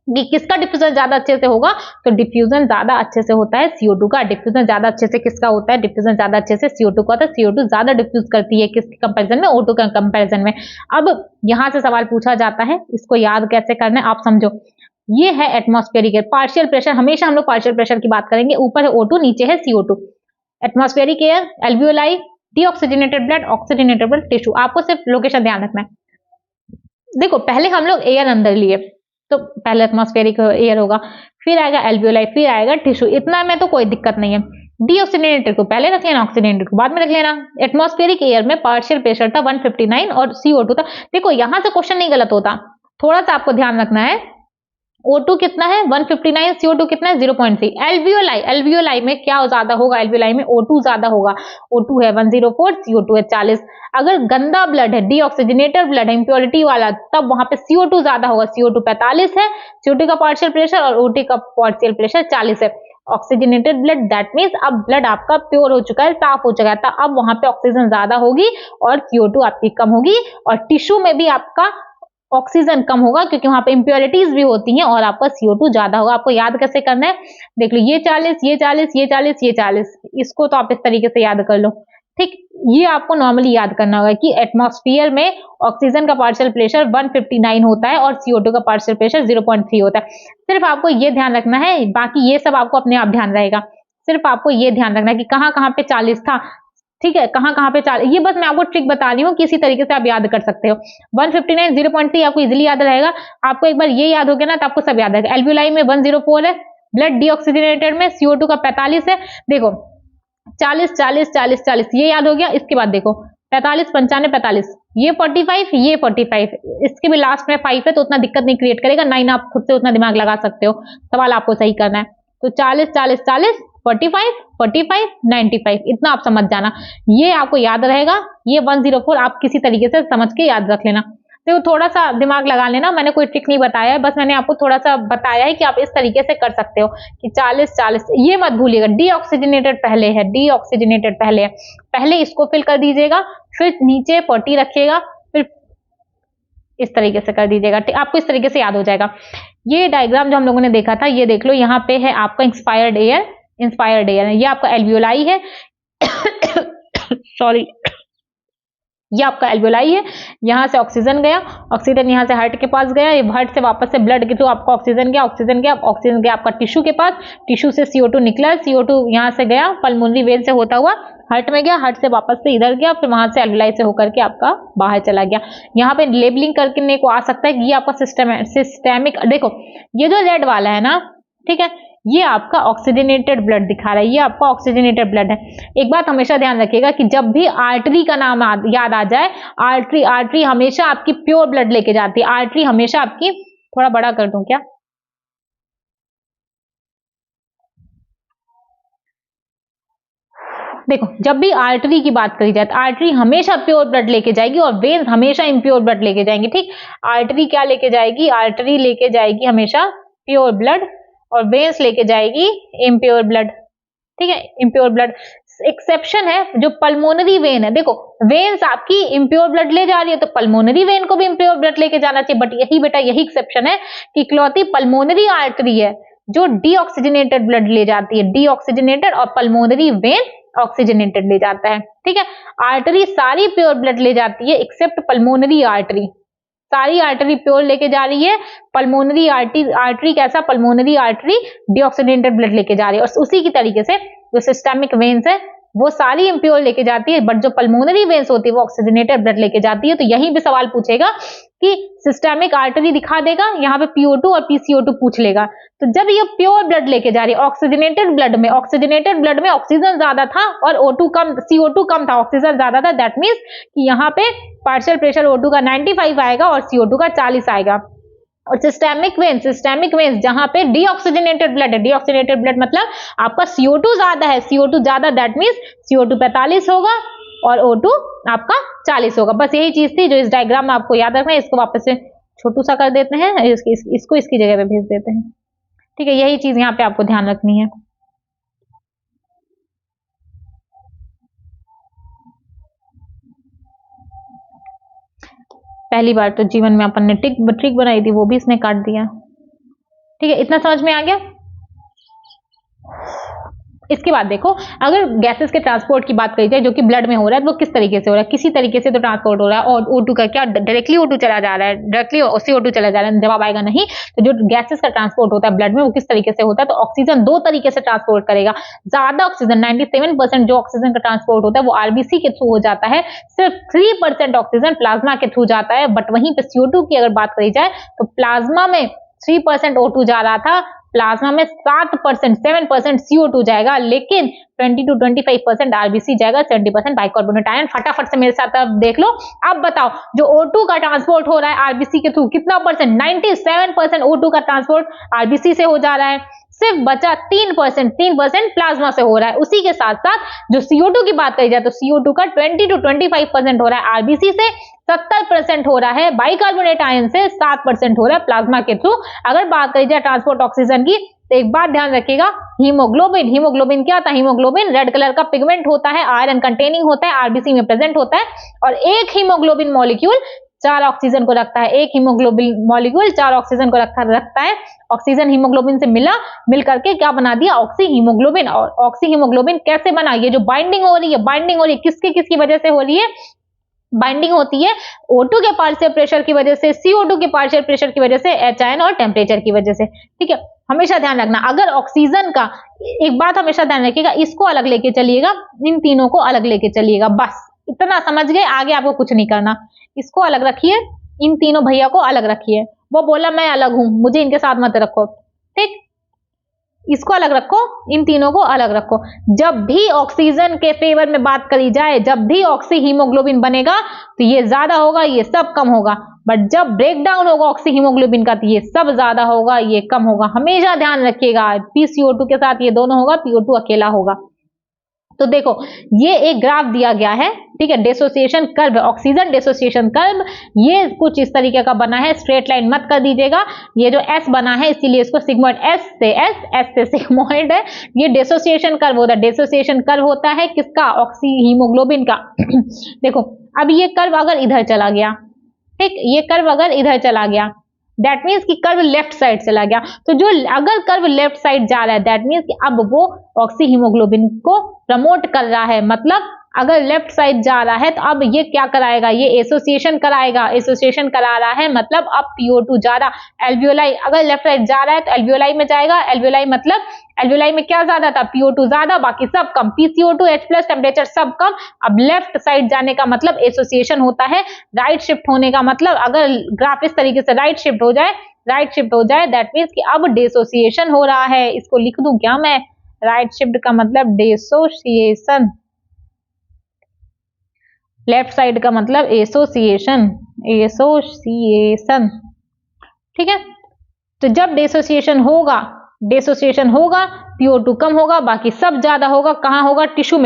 कि किसका डिफ्यूजन ज्यादा अच्छे से होगा, तो डिफ्यूजन ज्यादा अच्छे से होता है CO2 का। डिफ्यूजन ज्यादा अच्छे से किसका होता है, डिफ्यूजन ज्यादा अच्छे से CO2 का होता है। CO2 ज्यादा डिफ्यूज करती है किसके कंपैरिजन में, O2 के कंपैरिजन में। अब यहां से सवाल पूछा जाता है, इसको याद कैसे करना है आप समझो। ये है एटमॉस्फेरिक एयर। पार्शियल प्रेशर, हमेशा हम लोग पार्शियल प्रेशर की बात करेंगे। ऊपर है O2, नीचे है CO2। Atmospheric air, alveoli, deoxygenated blood, oxygenated blood, tissue. आपको सिर्फ लोकेशन ध्यान रखना है। देखो पहले हम लोग एयर अंदर लिए, तो पहले एटमॉस्फेरिक एयर होगा, फिर आएगा एल्वियोलाई, फिर आएगा टिश्यू। इतना में तो कोई दिक्कत नहीं है। डीऑक्सीजनेटेड को पहले रख लेना, ऑक्सीजनेटेड को बाद में रख लेना। एटमॉस्फेरिक एयर में पार्शियल प्रेशर था 159 और CO2 था। देखो यहां से क्वेश्चन नहीं गलत होता, थोड़ा सा आपको ध्यान रखना है। O2 कितना है 159, CO2 कितना है 0.3। एल्वियोलाई में क्या ज्यादा होगा, एल्वियोलाई में O2 ज्यादा होगा। O2 है 104, CO2 है 40। अगर गंदा ब्लड है, डीऑक्सीजनेटेड ब्लड है, इंप्योरिटी वाला, तब वहां पे CO2 ज्यादा होगा। CO2 45 है, CO2 का पार्शियल प्रेशर और O2 का पार्शियल प्रेशर 40 है। ऑक्सीजनेटेड ब्लड, दैट मीन्स अब ब्लड आपका प्योर हो चुका है, साफ हो चुका है, तो अब वहां पे ऑक्सीजन ज्यादा होगी और CO2 आपकी कम होगी। और टिश्यू में भी आपका ऑक्सीजन कम होगा क्योंकि वहां पे इंप्योरिटीज भी होती हैं और आपका CO2 ज्यादा होगा। आपको याद कैसे करना है, देख लो, ये 40, ये 40, ये 40, ये 40, इसको तो आप इस तरीके से याद कर लो। ठीक, ये आपको नॉर्मली याद करना होगा कि एटमॉस्फेयर में ऑक्सीजन का पार्शियल प्रेशर 159 होता है और CO2 का पार्शियल प्रेशर 0.3 होता है। सिर्फ आपको ये ध्यान रखना है, बाकी ये सब आपको अपने आप ध्यान रहेगा। सिर्फ आपको ये ध्यान रखना है कि कहां कहां पे 40 था, ठीक है, कहां कहां पे 40, ये बस मैं आपको ट्रिक बता रही हूँ, किसी तरीके से आप याद कर सकते हो। 159, 0.3 आपको इजीली याद रहेगा। आपको एक बार ये याद हो गया ना तो आपको सब याद रहेगा। एल्वियोलाई में 104 है, ब्लड डीऑक्सीजनेटेड में CO2 का 45 है। देखो 40 40 40 40, ये याद हो गया। इसके बाद देखो 45 95 45, ये 45, ये 45, इसके भी लास्ट में 5 है तो उतना दिक्कत नहीं क्रिएट करेगा। 9 आप खुद से उतना दिमाग लगा सकते हो, सवाल आपको सही करना है। तो 40 40 40, 45 45 95, इतना आप समझ जाना, ये आपको याद रहेगा। ये 104 आप किसी तरीके से समझ के याद रख लेना। तो थोड़ा सा दिमाग लगा लेना, मैंने कोई ट्रिक नहीं बताया है, बस मैंने आपको थोड़ा सा बताया है कि आप इस तरीके से कर सकते हो कि 40 40। ये मत भूलिएगा, डीऑक्सीजनेटेड पहले है, डीऑक्सीजनेटेड पहले है, पहले इसको फिल कर दीजिएगा, फिर नीचे 40 रखिएगा, फिर इस तरीके से कर दीजिएगा। आपको इस तरीके से याद हो जाएगा। ये डायग्राम जो हम लोगों ने देखा था, ये देख लो, यहाँ पे है आपका इंस्पायर्ड एयर, इंस्पायर्ड एयर है, ये आपका एल्वियोलाई है सॉरी, ये आपका एल्वियोलाई है। यहाँ से ऑक्सीजन गया, ऑक्सीजन यहाँ से हार्ट के पास गया, ये हार्ट से वापस से ब्लड के थ्रू आपका ऑक्सीजन गया, ऑक्सीजन गया, ऑक्सीजन गया आपका टिश्यू के पास, टिश्यू से CO2 निकला, CO2 यहाँ से गया पल्मोनरी वेन से होता हुआ हार्ट में गया, हार्ट से वापस से इधर गया, फिर वहां से एल्वियोलाई से होकर के आपका बाहर चला गया। यहाँ पे लेबलिंग करने को आ सकता है कि ये आपका सिस्टेमिक, देखो ये जो रेड वाला है ना, ठीक है, ये आपका ऑक्सीजनेटेड ब्लड दिखा रहा है, ये आपका ऑक्सीजनेटेड ब्लड है। एक बात हमेशा ध्यान रखिएगा कि जब भी आर्टरी का नाम याद आ जाए, आर्टरी हमेशा आपकी प्योर ब्लड लेके जाती है। आर्टरी हमेशा आपकी, थोड़ा बड़ा कर दूं क्या, देखो जब भी आर्टरी की बात करी जाए तो आर्टरी हमेशा प्योर ब्लड लेके जाएगी और वेन्स हमेशा इम्प्योर ब्लड लेके जाएंगे। ठीक, आर्टरी क्या लेके जाएगी, आर्टरी लेके जाएगी हमेशा प्योर ब्लड और वेन्स लेके जाएगी इम्प्योर ब्लड। ठीक है, इम्प्योर ब्लड। एक्सेप्शन है जो पल्मोनरी वेन है, देखो वेन्स आपकी इम्प्योर ब्लड ले जा रही है तो पल्मोनरी वेन को भी इम्प्योर ब्लड लेके जाना चाहिए, बट यही बेटा यही एक्सेप्शन है कि इकलौती पल्मोनरी आर्टरी है जो डीऑक्सीजनेटेड ब्लड ले जाती है, डीऑक्सीजनेटेड, और पल्मोनरी वेन ऑक्सीजनेटेड ले जाता है। ठीक है, आर्टरी सारी प्योर ब्लड ले जाती है एक्सेप्ट पल्मोनरी आर्टरी, सारी आर्टरी प्योर लेके जा रही है, पल्मोनरी आर्टरी कैसा, पल्मोनरी आर्टरी डीऑक्सीजनेटेड ब्लड लेके जा रही है। और उसी की तरीके से जो सिस्टेमिक वेन्स है वो सारी इम्प्योर लेके जाती है, बट जो पल्मोनरी वेन्स होती है वो ऑक्सीजनेटेड ब्लड लेके जाती है। तो यही भी सवाल पूछेगा कि सिस्टेमिक आर्टरी दिखा देगा, यहाँ पे PO2 और PCO2 पूछ लेगा। तो जब ये प्योर ब्लड लेके जा रही है ऑक्सीजनेटेड ब्लड में ऑक्सीजन ज्यादा था और O2 कम, CO2 कम था, ऑक्सीजन ज्यादा था, दैट मीन्स कि यहाँ पे पार्शियल प्रेशर O2 का 95 आएगा और CO2 का 40 आएगा। और सिस्टेमिक वेन्स जहां पे डीऑक्सीजनेटेड ब्लड है, डीऑक्सीजनेटेड ब्लड मतलब आपका CO2 ज्यादा है, CO2 ज्यादा, दैट मीन्स CO2 45 होगा और O2 आपका 40 होगा। बस यही चीज थी जो इस डायग्राम में आपको याद रखना है। इसको वापस से छोटू सा कर देते हैं, इसको इसकी जगह पे भेज देते हैं। ठीक है, यही चीज यहाँ पे आपको ध्यान रखनी है। पहली बार तो जीवन में अपन ने ट्रिक बनाई थी, वो भी इसने काट दिया। ठीक है, इतना समझ में आ गया। इसके बाद देखो, अगर गैसेस के ट्रांसपोर्ट की बात करी जाए जो कि ब्लड में हो रहा है, वो किस तरीके से हो रहा है, किसी तरीके से तो ट्रांसपोर्ट हो रहा है। और O2 का क्या डायरेक्टली O2 चला जा रहा है, डायरेक्टली CO2 चला जा रहा है, जवाब आएगा नहीं। तो जो गैसेस का ट्रांसपोर्ट होता है ब्लड में वो किस तरीके से होता है, तो ऑक्सीजन दो तरीके से ट्रांसपोर्ट करेगा। ज्यादा ऑक्सीजन 97% जो ऑक्सीजन का ट्रांसपोर्ट होता है वो आरबीसी के थ्रू हो जाता है, सिर्फ 3% ऑक्सीजन प्लाज्मा के थ्रू जाता है। बट वहीं पे CO2 की अगर बात करी जाए तो प्लाज्मा में 3% O2 जा रहा था, प्लाज्मा में 7% CO2 जाएगा, लेकिन 20 to 25% आरबीसी जाएगा, 70% बाइकार्बोनेट आयन। फटाफट से मेरे साथ अब देख लो। अब बताओ जो O2 का ट्रांसपोर्ट हो रहा है आरबीसी के थ्रू कितना परसेंट, 97% O2 का ट्रांसपोर्ट आरबीसी से हो जा रहा है, सिर्फ बचा 3% प्लाज्मा से हो रहा है। उसी के साथ साथ जो CO2 की बात करी जाए तो CO2 का 20 to 25% हो रहा है आरबीसी से, 70% हो रहा है बाइकार्बोनेट आयन से, 7% हो रहा है प्लाज्मा के थ्रू। अगर बात करी जाए ट्रांसपोर्ट ऑक्सीजन की तो एक बात ध्यान रखिएगा, हीमोग्लोबिन क्या था, हीमोग्लोबिन रेड कलर का पिगमेंट होता है, आयरन कंटेनिंग होता है, आरबीसी में प्रेजेंट होता है। और एक हीमोग्लोबिन मॉलिक्यूल 4 ऑक्सीजन को रखता है, एक हीमोग्लोबिन मॉलिक्यूल 4 ऑक्सीजन को रखता है। ऑक्सीजन हीमोग्लोबिन से मिल करके क्या बना दिया, ऑक्सी हीमोग्लोबिन। और ऑक्सी हीमोग्लोबिन कैसे बना, ये जो बाइंडिंग हो रही है किसकी वजह से हो रही है, बाइंडिंग होती है O2 के पार्शियल प्रेशर की वजह से, CO2 के पार्शियल प्रेशर की वजह से, H आयन और टेम्परेचर की वजह से। ठीक है, हमेशा ध्यान रखना, अगर ऑक्सीजन का एक बात हमेशा ध्यान रखिएगा, इसको अलग लेके चलिएगा, इन तीनों को अलग लेके चलिएगा, बस इतना समझ गए, आगे आपको कुछ नहीं करना। इसको अलग रखिए, इन तीनों भैया को अलग रखिए। वो बोला मैं अलग हूं, मुझे इनके साथ मत रखो, ठीक, इसको अलग रखो, इन तीनों को अलग रखो। जब भी ऑक्सीजन के फेवर में बात करी जाए, जब भी ऑक्सी हीमोग्लोबिन बनेगा तो ये ज्यादा होगा, ये सब कम होगा। बट जब ब्रेक डाउन होगा ऑक्सी हीमोग्लोबिन का तो ये सब ज्यादा होगा, ये कम होगा। हमेशा ध्यान रखिएगा, PCO2 के साथ ये दोनों होगा, PO2 अकेला होगा। तो देखो ये एक ग्राफ दिया गया है, ठीक है, dissociation curve, oxygen dissociation curve, ये कुछ इस तरीके का बना है, स्ट्रेट लाइन मत कर दीजिएगा। ये जो S बना है इसीलिए इसको सिग्मोइड, S से सिग्मोइड है। ये डिसोसिएशन कर्व होता है, डिसोसिएशन कर्व होता है किसका, ऑक्सी हीमोग्लोबिन का। देखो अब ये कर्व अगर इधर चला गया, ठीक, ये कर्व अगर इधर चला गया, दैट मीन्स कि कर्व लेफ्ट साइड चला गया। तो जो अगर कर्व लेफ्ट साइड जा रहा है दैट मीन्स कि अब वो ऑक्सी हीमोग्लोबिन को प्रमोट कर रहा है। मतलब अगर लेफ्ट साइड जा रहा है तो अब ये क्या कराएगा, ये एसोसिएशन कराएगा, एसोसिएशन करा रहा है, मतलब अब PO2 ज्यादा, एल्वियोलाई अगर लेफ्ट साइड जा रहा है तो एल्वियोलाई में जाएगा, एल्वियोलाई मतलब एल्वियोलाई में क्या ज्यादा था, PO2 ज्यादा, बाकी सब कम, PCO2 H+ टेम्परेचर सब कम। अब लेफ्ट साइड जाने का मतलब एसोसिएशन होता है, राइट शिफ्ट होने का मतलब अगर ग्राफ इस तरीके से राइट शिफ्ट हो जाए दैट मीन्स कि अब डिसोसिएशन हो रहा है। इसको लिख दूं क्या मैं, राइट शिफ्ट का मतलब डिसोसिएशन, लेफ्ट साइड का मतलब एसोसिएशन, ठीक है। तो जब डिसोसिएशन होगा PO2 कम होगा, बाकी सब ज्यादा होगा। कहां होगा, टिश्यू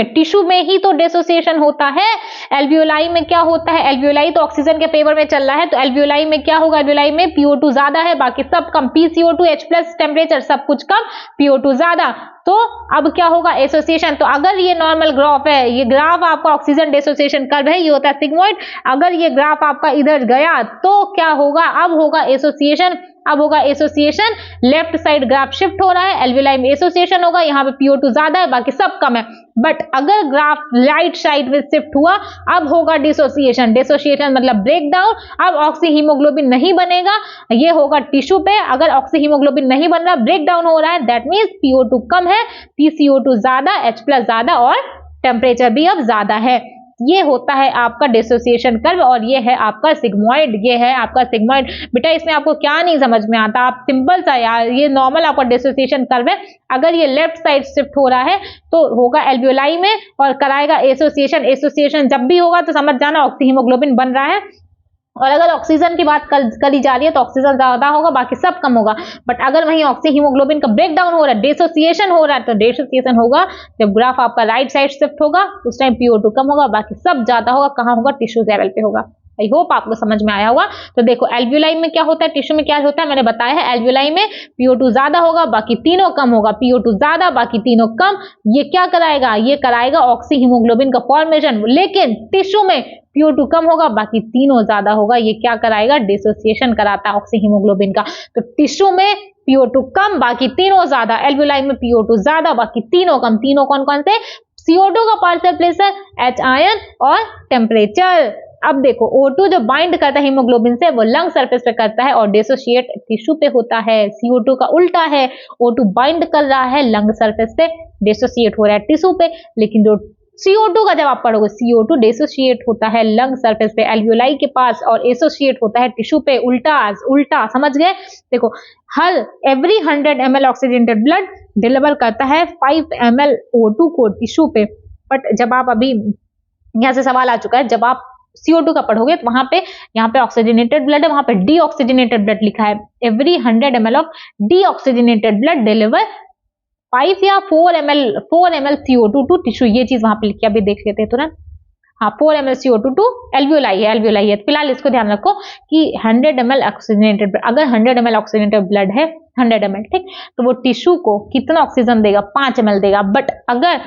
में ही तो डिसोसिएशन होता है। एल्वियोलाई में क्या होता है, एल्वियोलाई तो ऑक्सीजन के फेवर में चल रहा है, तो एल्वियोलाई में क्या होगा, एल्वियोलाई में PO2 ज्यादा है, बाकी सब कम, PCO2 H+ टेम्परेचर सब कुछ कम, PO2 ज्यादा। तो अब क्या होगा, एसोसिएशन। तो अगर ये नॉर्मल ग्राफ है, ये ग्राफ आपका ऑक्सीजन डिसोसिएशन कर्व है, ये होता है सिग्मोइड। अगर ये ग्राफ आपका इधर गया तो क्या होगा, अब होगा association, left side graph shift हो रहा है, एल्वियोलाई में एसोसिएशन होगा, यहाँ पे PO2 ज्यादा है, बाकी सब कम है। बट अगर ग्राफ राइट साइड में शिफ्ट हुआ, अब होगा डिसोसिएशन मतलब ब्रेक डाउन। अब ऑक्सी हीमोग्लोबिन नहीं बनेगा, ये होगा टिश्यू पे। अगर ऑक्सी हीमोग्लोबिन नहीं बन रहा, ब्रेक डाउन हो रहा है, दैट मीन्स PO2 कम है, PCO2 ज्यादा, H+ ज्यादा और टेम्परेचर भी अब ज्यादा है। ये होता है आपका डिसोसिएशन कर्व और ये है आपका सिग्मोइड, बेटा इसमें आपको क्या नहीं समझ में आता, आप सिंपल सा यार, ये नॉर्मल आपका डिसोसिएशन कर्व है। अगर ये लेफ्ट साइड शिफ्ट हो रहा है तो होगा एल्वियोलाई में और कराएगा एसोसिएशन जब भी होगा तो समझ जाना ऑक्सी हीमोग्लोबिन बन रहा है। और अगर ऑक्सीजन की बात करी जा रही है तो ऑक्सीजन ज्यादा होगा, बाकी सब कम होगा। बट अगर वहीं ऑक्सी हीमोग्लोबिन का ब्रेक डाउन हो रहा है, डिसोसिएशन हो रहा है, तो डिसोसिएशन होगा जब ग्राफ आपका राइट साइड शिफ्ट होगा, उस टाइम PO2 कम होगा, बाकी सब ज्यादा होगा। कहां होगा, टिश्यू लेवल पे होगा। आई होप आपको समझ में आया होगा। तो देखो एल्वियोलाई में क्या होता है, टिश्यू में क्या होता है, मैंने बताया है। एल्वियोलाई में PO2 ज्यादा होगा, बाकी तीनों कम होगा, PO2 ज्यादा, बाकी तीनों कम। ये क्या कराएगा, ये कराएगा ऑक्सी हीमोग्लोबिन का फॉर्मेशन। लेकिन टिश्यू में PO2 कम होगा, बाकी तीनों ज्यादा होगा। ये क्या कराएगा? डिसोसिएशन कराता है ऑक्सी हीमोग्लोबिन का। तो टिश्यू में PO2 कम, बाकी तीनों ज्यादा। एल्वियोलाई में PO2 ज्यादा, बाकी तीनों कम। तीनों कौन कौन से? CO2 का पार्शियल प्रेशर, H आयन और टेम्परेचर। अब देखो O2 जो बाइंड करता है हीमोग्लोबिन से वो लंग सरफेस पे करता है और डिसोशिएट टिश्यू पे होता है। CO2 का उल्टा है, O2 बाइंड कर रहा है लंग सरफेस पे, डिसोशिएट हो रहा है टिश्यू पे। लेकिन जो CO2 का जब आप पढ़ोगे, CO2 डिसोशिएट होता है लंग सरफेस पे एल्वियोलाई के पास और एसोसिएट होता है टिश्यू पे। उल्टा उल्टा, समझ गए? देखो, हर every 100 ml oxygenated blood deliver करता है 5 ml O2 को टिश्यू पे। बट जब आप अभी यहाँ से सवाल आ चुका है, जब आप CO2 का पढ़ोगे तो वहां पे, यहाँ पे ऑक्सीजनेटेड ब्लड है, वहां पे डीऑक्सीजनेटेड ब्लड लिखा है। Every 100 ml of deoxygenated blood deliver 5 या 4 ml CO2 टू टिश्यू। ये चीज वहां पे लिखी, अभी देख लेते हैं तुरंत। हाँ, 4 ml CO2 टू एल्वियोलाई है। फिलहाल इसको ध्यान रखो कि 100 ml ऑक्सीजनेटेड, अगर 100 ml ऑक्सीजनेटेड ब्लड है, 100 ml, ठीक, तो वो टिश्यू को कितना ऑक्सीजन देगा? 5 ml देगा। बट अगर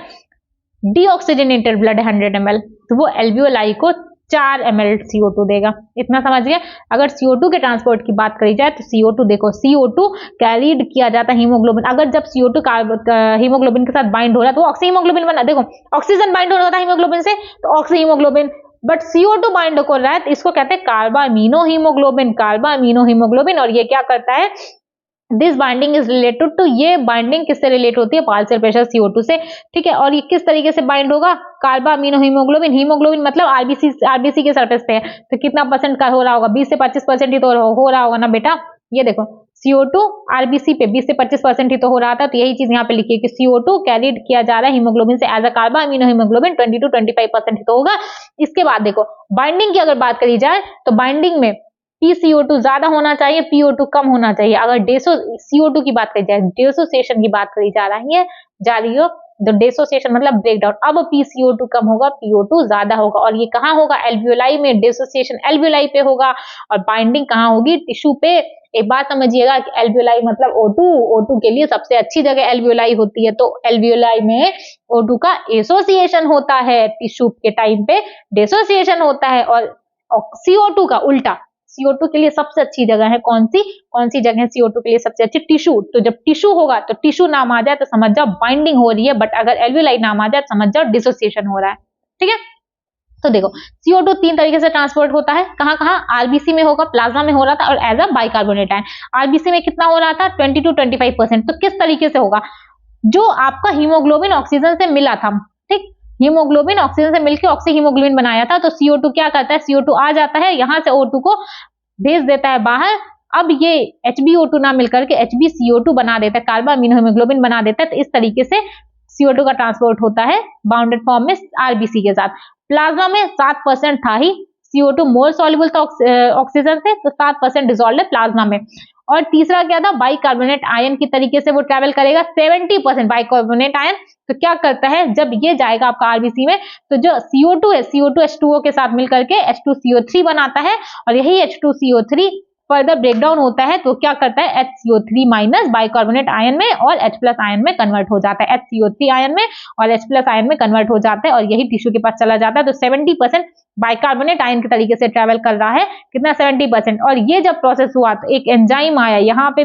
डीऑक्सीजनेटेड ब्लड है 100 ml, तो वो एल्वियोलाई को 4 ml CO2 देगा। इतना समझ गया? अगर CO2 के ट्रांसपोर्ट की बात करी जाए तो CO2 देखो, CO2 कैरीड किया जाता है हीमोग्लोबिन। अगर जब CO2 हीमोग्लोबिन के साथ बाइंड हो रहा है तो ऑक्सी हीमोग्लोबिन बना। देखो, ऑक्सीजन बाइंड हो रहा है हीमोग्लोबिन से तो oxy haemoglobin, but CO2 bind कर रहा है तो इसको कहते हैं कार्बामीनो हीमोग्लोबिन। और ये क्या करता है? This binding is related to, ये बाइंडिंग किससे रिलेट होती है? पार्शियल प्रेशर CO2 से, ठीक है। और ये किस तरीके से बाइंड होगा? कार्बामीनो हीमोग्लोबिन। हीमोग्लोबिन मतलब आरबीसी के सरफेस पे है, तो कितना परसेंट का हो रहा होगा? 20 से 25% ही तो हो रहा होगा ना बेटा। ये देखो, CO2 आरबीसी पे 20 से 25% ही तो हो रहा था। तो यही चीज यहाँ पे लिखी है कि CO2 कैरीड किया जा रहा है हीमोग्लोबिन से एज अ कार्बामीनो हीमोग्लोबिन, 20 to 25% ही तो होगा। इसके बाद देखो, बाइंडिंग की अगर बात करी जाए तो बाइंडिंग में PCO2 ज्यादा होना चाहिए, PO2 कम होना चाहिए। अगर CO2 की बात करी जाए, डिसोसिएशन की बात करी जा रही हो, तो डिसोसिएशन मतलब ब्रेकडाउन। अब PCO2 कम होगा, PO2 ज्यादा होगा। और ये कहाँ होगा? एल्वियोलाई में। डिसोसिएशन एल्वियोलाई पे होगा और बाइंडिंग कहाँ होगी? टिश्यू पे। एक बात समझिएगा कि एल्वियोलाई मतलब O2 के लिए सबसे अच्छी जगह एल्वियोलाई होती है। तो एल्वियोलाई में O2 का एसोसिएशन होता है, टिश्यू के टाइम पे डिसोसिएशन होता है। और CO2 का उल्टा, CO2 के लिए सबसे अच्छी जगह है कौन सी जगह है CO2 के लिए सबसे अच्छी? टिश्यू। तो जब टिश्यू होगा तो टिश्यू नाम आ जाए तो समझ जाओ बाइंडिंग हो रही है, बट अगर एल्वियोलाई नाम आ जाए तो समझ जाओ डिसोसिएशन हो रहा है, ठीक है। तो देखो, CO2 तीन तरीके से ट्रांसपोर्ट होता है। कहाँ कहाँ? आरबीसी में होगा, प्लाज्मा में हो रहा था और as a bicarbonate ion. RBC में कितना हो रहा था? 20 to 25%। तो किस तरीके से होगा? जो आपका हीमोग्लोबिन ऑक्सीजन से मिला था, ठीक, हीमोग्लोबिन ऑक्सीजन से मिलकर ऑक्सी हीमोग्लोबिन बनाया था, तो CO2 क्या करता है? CO2 आ जाता है, यहां से O2 को भेज देता है बाहर। अब ये HbO2 ना मिलकर के HbCO2 बना देता है, कार्बामीनो हीमोग्लोबिन बना देता है। तो इस तरीके से CO2 का ट्रांसपोर्ट होता है बाउंडेड फॉर्म में आरबीसी के साथ। प्लाज्मा में 7% था ही, CO2 मोर सॉल्युबल था ऑक्सीजन से, तो 7% डिसॉल्व है प्लाज्मा में। और तीसरा क्या था? बाइकार्बोनेट आयन की तरीके से वो ट्रेवल करेगा, 70% बाइकार्बोनेट आयन। तो क्या करता है? जब ये जाएगा आपका आरबीसी में, तो जो CO2 है, CO2 H2O के साथ मिलकर के H2CO3 बनाता है और यही H2CO3 फर्दर ब्रेकडाउन होता है तो क्या करता है? HCO3 माइनस बाइकार्बोनेट आयन में और H+ आयन में कन्वर्ट हो जाता है। HCO3 आयन में और H+ आयन में कन्वर्ट हो जाता है और यही टिश्यू के पास चला जाता है। तो 70% बाइकार्बोनेट आयन के तरीके से ट्रेवल कर रहा है, कितना? 70%। और ये जब प्रोसेस हुआ तो एक एंजाइम आया, यहाँ पे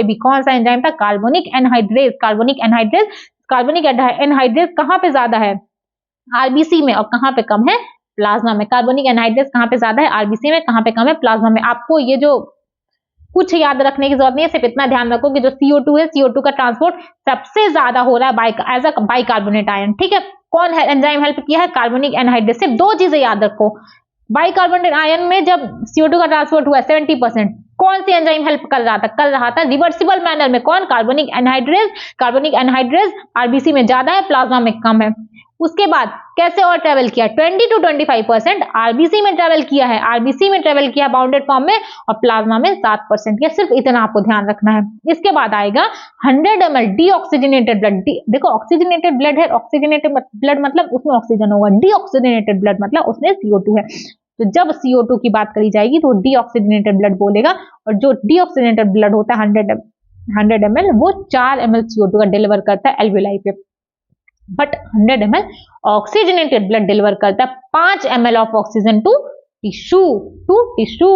भी। कौन सा एंजाइम था? Carbonic anhydrase. कार्बोनिक एनहाइड्रेज कहाँ पे ज्यादा है? आरबीसी में। और कहाँ पे कम है? प्लाज्मा में। कार्बोनिक एनहाइड्रेज कहाँ पे ज्यादा है? आरबीसी में। कहाँ पे कम है? प्लाज्मा में। आपको ये जो कुछ याद रखने की जरूरत नहीं है, सिर्फ इतना ध्यान रखो कि जो CO2 है, CO2 का ट्रांसपोर्ट सबसे ज्यादा हो रहा है एज अ बाइकार्बोनेट आयन, ठीक है। कौन है एंजाइम हेल्प किया है? Carbonic anhydrase. सिर्फ दो चीजें याद रखो, बाइकार्बोनेट आयन में जब CO2 का ट्रांसपोर्ट हुआ 70%, कौन सी एंजाइम हेल्प कर रहा था रिवर्सिबल मैनर में? कौन? कार्बोनिक एनहाइड्रेज आरबीसी में ज्यादा है, प्लाज्मा में कम है। उसके बाद कैसे और ट्रेवल किया? 20 to 25% आरबीसी में ट्रेवल किया है, बाउंडेड फॉर्म में, और प्लाज्मा में 7% किया। सिर्फ इतना आपको ध्यान रखना है। इसके बाद आएगा 100 ml डीऑक्सीजनेटेड ब्लड। देखो, ऑक्सीजनेटेड ब्लड है, ऑक्सीजनेटेड ब्लड मतलब उसमें ऑक्सीजन होगा, डीऑक्सीजनेटेड ब्लड मतलब उसमें CO2 है। तो जब CO2 की बात करी जाएगी तो डीऑक्सीजनेटेड ब्लड बोलेगा, और जो डीऑक्सीजनेटेड ब्लड होता है 100 ml वो 4 ml CO2 का डिलीवर करता है एल्वियोलाई पे। But 100 ml oxygenated blood deliver करता है 5 ml of oxygen to tissue.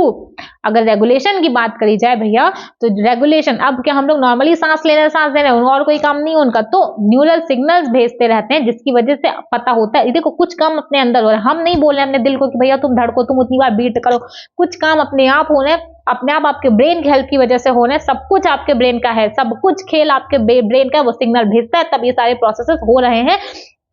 अगर रेगुलेशन की बात करी जाए भैया, तो रेगुलेशन, अब क्या हम लोग नॉर्मली सांस ले रहे हैं, सांस दे रहे हैं, और कोई काम नहीं है उनका, तो न्यूरल सिग्नल्स भेजते रहते हैं जिसकी वजह से पता होता है देखो कुछ काम अपने अंदर हो रहा है। हम नहीं बोल रहे हैं अपने दिल को कि भैया तुम धड़को, तुम उतनी बार बीट करो, कुछ काम अपने आप हो रहे हैं, अपने आप आपके ब्रेन की हेल्प की वजह से हो रहे हैं। सब कुछ आपके ब्रेन का है, सब कुछ खेल आपके ब्रेन का, वो सिग्नल भेजता है, तब ये सारे प्रोसेसेस हो रहे हैं।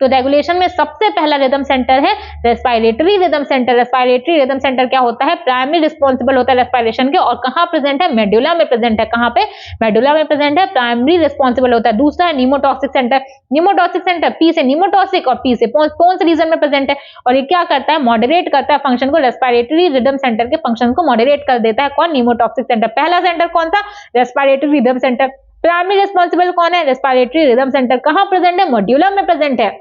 तो रेगुलेशन में सबसे पहला रिदम सेंटर है respiratory rhythm centre. Respiratory rhythm centre क्या होता है? प्राइमरी रिस्पॉन्सिबल होता है रेस्पिरेशन के, और कहां प्रेजेंट है? मेडुला में प्रेजेंट है। कहां पे? मेडुला में प्रेजेंट है, प्राइमरी रिस्पॉन्सिबल होता है। दूसरा है नीमोटॉक्सिक सेंटर। नीमोटॉक्सिक सेंटर पी से नीमोटॉक्सिक और पी से पोन्स रीजन में प्रेजेंट है, और ये क्या करता है? मॉडरेट करता है फंक्शन को, रेस्पिरेटरी रिदम सेंटर के फंक्शन को मॉडरेट कर देता है। कौन? नीमोटॉक्सिक सेंटर। पहला सेंटर कौन सा? Respiratory rhythm centre. Primary responsible कौन है? Respiratory rhythm centre. कहां प्रेजेंट है? मेडुला में प्रेजेंट है।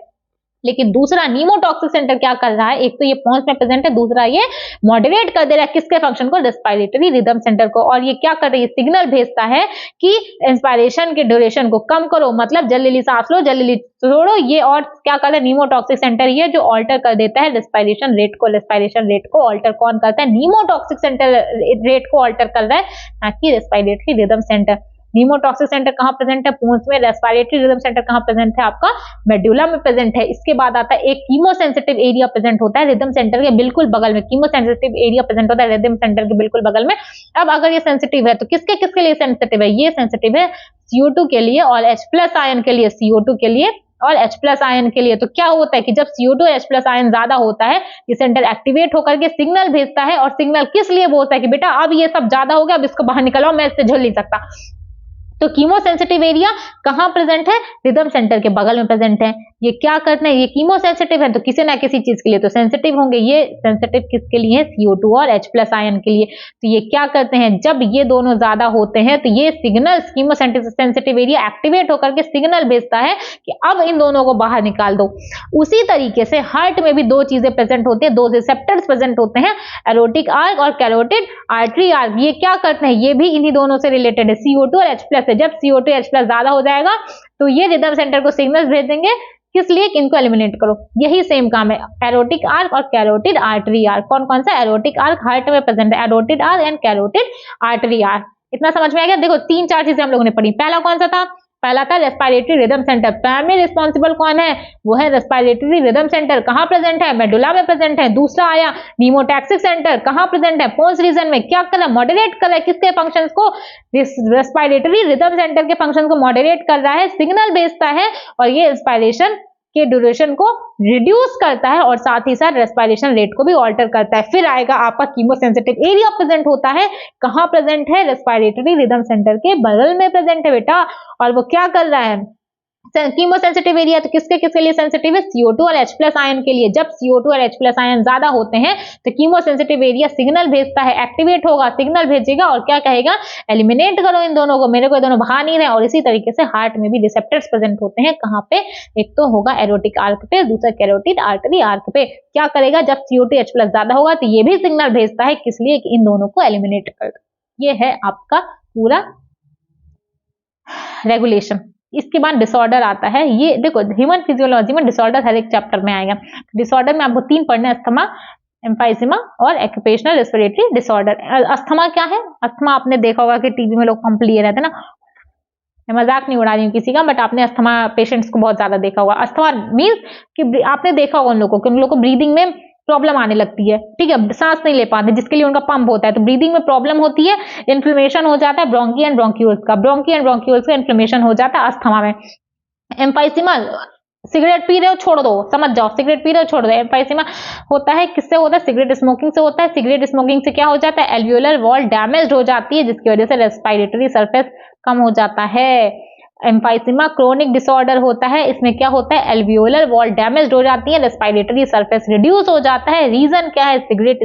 लेकिन दूसरा नीमोटॉक्सिक सेंटर क्या कर रहा है? एक तो ये पोन्स में प्रेजेंट है, दूसरा ये मॉडरेट कर दे रहा है किसके फंक्शन को? रेस्पिरेटरी रिदम सेंटर को। और ये क्या कर रही है? सिग्नल भेजता है कि इंस्पायरेशन के ड्यूरेशन को कम करो, मतलब जल्दी सांस लो, जल्दी छोड़ो। ये और क्या कर रहा है? नीमोटॉक्सिक सेंटर ये जो ऑल्टर कर देता है रेस्पिरेशन रेट को। रेस्पिरेशन रेट को ऑल्टर कौन करता है? नीमोटॉक्सिक सेंटर रेट को ऑल्टर कर रहा है, ना कि रेस्पिरेटरी रिदम सेंटर। नीमोटॉक्सिक सेंटर कहां प्रेजेंट है? पोन्स में। रेस्पिरेटरी रिदम सेंटर कहां प्रेजेंट है? आपका मेडुला में प्रेजेंट है। इसके बाद आता है एक कीमोसेंसिटिव एरिया प्रेजेंट होता है रिदम सेंटर के बिल्कुल बगल में। कीमोसेंसिटिव एरिया प्रेजेंट होता है रिदम सेंटर के बिल्कुल बगल में। अब अगर ये सेंसिटिव है तो किसके किसके लिए सेंसिटिव है? ये सेंसिटिव है CO2 के लिए और H+ आयन के लिए। CO2 के लिए और H+ आयन के लिए। तो क्या होता है कि जब CO2 H+ आयन ज्यादा होता है, ये सेंटर एक्टिवेट होकर के सिग्नल भेजता है, और सिग्नल किस लिए बोलता है कि बेटा अब ये सब ज्यादा हो गया, अब इसको बाहर निकलो, मैं इससे झेल नहीं सकता। तो कीमोसेंसिटिव एरिया कहां प्रेजेंट है? रिदम सेंटर के बगल में प्रेजेंट है। ये क्या करते हैं? ये कीमोसेंसिटिव है तो किसी ना किसी चीज के लिए तो सेंसिटिव होंगे। ये सेंसिटिव किसके लिए है? CO2 और H+ आयन के लिए। तो ये क्या करते हैं? जब ये दोनों ज्यादा होते हैं तो ये सिग्नल कीमोसेंसिटिव एरिया एक्टिवेट होकर के सिग्नल भेजता है कि अब इन दोनों को बाहर निकाल दो। उसी तरीके से हार्ट में भी दो चीजें प्रेजेंट होती है, दो रिसेप्टर्स प्रेजेंट होते हैं, एरोटिक आर्क और कैरोटिड आर्टरी आर्क। ये क्या करते हैं? ये भी इन्हीं दोनों से रिलेटेड है, CO2 और H+। जब CO2 H+ ज्यादा हो जाएगा तो ये रिदम सेंटर को सिग्नल्स भेज देंगे, किस लिए? कि इनको एलिमिनेट करो। यही सेम काम है एरोटिक आर्क और कैरोटिड आर्टरी आर्क। कौन कौन सा? एरोटिक आर्क हार्ट में प्रेजेंट है, aortic arch and carotid artery arch. इतना समझ में आ गया? देखो 3-4 चीजें हम लोगों ने पढ़ी। पहला कौन सा था? पहला था respiratory rhythm centre. Primary responsible कौन है? वो है रेस्पिरेटरी रिदम सेंटर। कहां प्रेजेंट है? मेडुला में प्रेजेंट है। दूसरा आया नीमोटॉक्सिक सेंटर। कहां प्रेजेंट है? पोन्स रीजन में। क्या कर रहा है? मॉडरेट कर रहा है किसके फंक्शंस को? रेस्पिरेटरी रिदम सेंटर के फंक्शन को मॉडरेट कर रहा है, सिग्नल भेजता है, और ये इंस्पायरेशन के ड्यूरेशन को रिड्यूस करता है, और साथ ही साथ रेस्पिरेशन रेट को भी ऑल्टर करता है। फिर आएगा आपका कीमोसेंसिटिव एरिया प्रेजेंट होता है। कहां प्रेजेंट है? रेस्पिरेटरी रिदम सेंटर के बगल में प्रेजेंट है बेटा। और वो क्या कर रहा है? कीमोसेंसिटिव एरिया तो किसके किसके लिए सेंसिटिव है? CO2 और H+ आयन के लिए। जब CO2 और H+ आयन ज्यादा होते हैं तो कीमोसेंसिटिव एरिया सिग्नल भेजता है, एक्टिवेट होगा, सिग्नल भेजेगा और क्या कहेगा? एलिमिनेट करो इन दोनों को, मेरे को ये दोनों बाहर नहीं रहे। और इसी तरीके से हार्ट में भी रिसेप्टर्स प्रेजेंट होते हैं। कहां पे? एक तो होगा एरोटिक आर्क पे, दूसरा कैरोटिड आर्टरी आर्क पे। क्या करेगा? जब CO2 H+ ज्यादा होगा तो ये भी सिग्नल भेजता है, किस लिए? कि इन दोनों को एलिमिनेट कर दो। ये है आपका पूरा रेगुलेशन। इसके बाद डिसऑर्डर आता है। ये देखो ह्यूमन फिजियोलॉजी में डिसऑर्डर हर एक चैप्टर में आएगा। डिसऑर्डर में आपको 3 पढ़ना है, अस्थमा, एम्फाइसीमा और ऑक्यूपेशनल रेस्पिरेटरी डिसऑर्डर। अस्थमा क्या है? अस्थमा आपने देखा होगा कि टीवी में लोग पंप लिए रहते हैं ना, मैं मजाक नहीं उड़ा रही हूँ किसी का, बट आपने अस्थमा पेशेंट्स को बहुत ज्यादा देखा होगा। अस्थमा मीन्स कि आपने देखा होगा उन लोगों को ब्रीदिंग में प्रॉब्लम आने लगती है, ठीक है, सांस नहीं ले पाते, जिसके लिए उनका पंप होता है, तो ब्रीदिंग में प्रॉब्लम होती है, इन्फ्लेमेशन हो जाता है ब्रोंकी एंड ब्रोंक्यूल्स का इन्फ्लेमेशन हो जाता है अस्थमा में। एम्फाइसीमा, सिगरेट पी रहे हो छोड़ दो, समझ जाओ, सिगरेट पी रहे हो छोड़ दो। एम्फाइसीमा होता है किससे होता है? सिगरेट स्मोकिंग से होता है। सिगरेट स्मोकिंग से क्या हो जाता है? एल्वियोलर वॉल डैमेज हो जाती है, जिसकी वजह से रेस्पिरेटरी सरफेस कम हो जाता है। एम्फाइसीमा क्रोनिक डिसऑर्डर होता है, इसमें क्या होता है? एल्वियोलर वॉल डैमेज हो जाती है, रेस्पिरेटरी सरफेस रिड्यूस हो जाता है। रीजन क्या है? Cigarette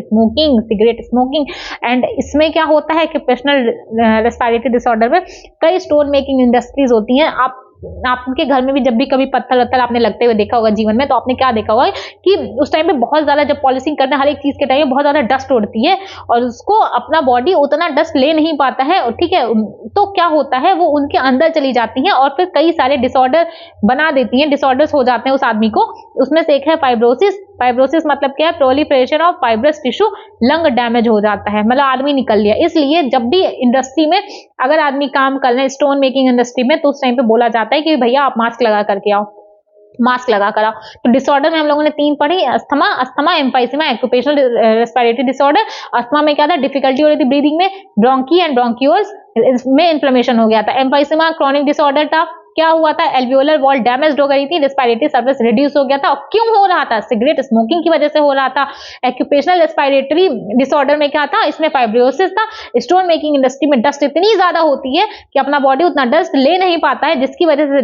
smoking. एंड इसमें क्या होता है कि ऑक्यूपेशनल रेस्पिरेटरी डिसऑर्डर में कई स्टोन मेकिंग इंडस्ट्रीज होती हैं। आप आपके घर में भी जब भी कभी पत्थर वत्थर आपने लगते हुए देखा होगा जीवन में, तो आपने क्या देखा होगा कि उस टाइम पे बहुत ज्यादा जब पॉलिशिंग करते हैं हर एक चीज के टाइम में बहुत ज्यादा डस्ट उड़ती है और उसको अपना बॉडी उतना डस्ट ले नहीं पाता है, ठीक है। तो क्या होता है, वो उनके अंदर चली जाती हैं और फिर कई सारे डिसऑर्डर बना देती हैं, डिसऑर्डर्स हो जाते हैं उस आदमी को। उसमें से एक है फाइब्रोसिस। फाइब्रोसिस मतलब क्या है, proliferation of fibrous tissue, lung damage हो जाता है, मतलब आदमी निकल लिया। इसलिए जब भी इंडस्ट्री में अगर आदमी काम कर रहे हैं, स्टोन मेकिंग इंडस्ट्री में, तो उस टाइम पे बोला जाता है कि भैया आप मास्क लगा करके आओ, मास्क लगा कर आओ। तो डिसऑर्डर में हम लोगों ने 3 पढ़ी, asthma, asthma emphysema, occupational respiratory disorder. Asthma में क्या था, डिफिकल्टी हो रही थी ब्रीदिंग में, ब्रोंकी एंड ब्रोंक्यूल्स में इन्फ्लेमेशन हो गया था। एम्फाइसीमा क्रॉनिक डिसऑर्डर था, क्या हुआ था, एल्वियोलर वॉल डैमेज हो गई थी, रेस्पिरेटरी सर्विस रिड्यूस हो गया था। और क्यों हो रहा था, सिगरेट स्मोकिंग की वजह से हो रहा था। ऑक्यूपेशनल रेस्पिरेटरी डिसऑर्डर में क्या था, इसमें फाइब्रोसिस था। स्टोन मेकिंग इंडस्ट्री में डस्ट इतनी ज्यादा होती है कि अपना बॉडी उतना डस्ट ले नहीं पाता है, जिसकी वजह से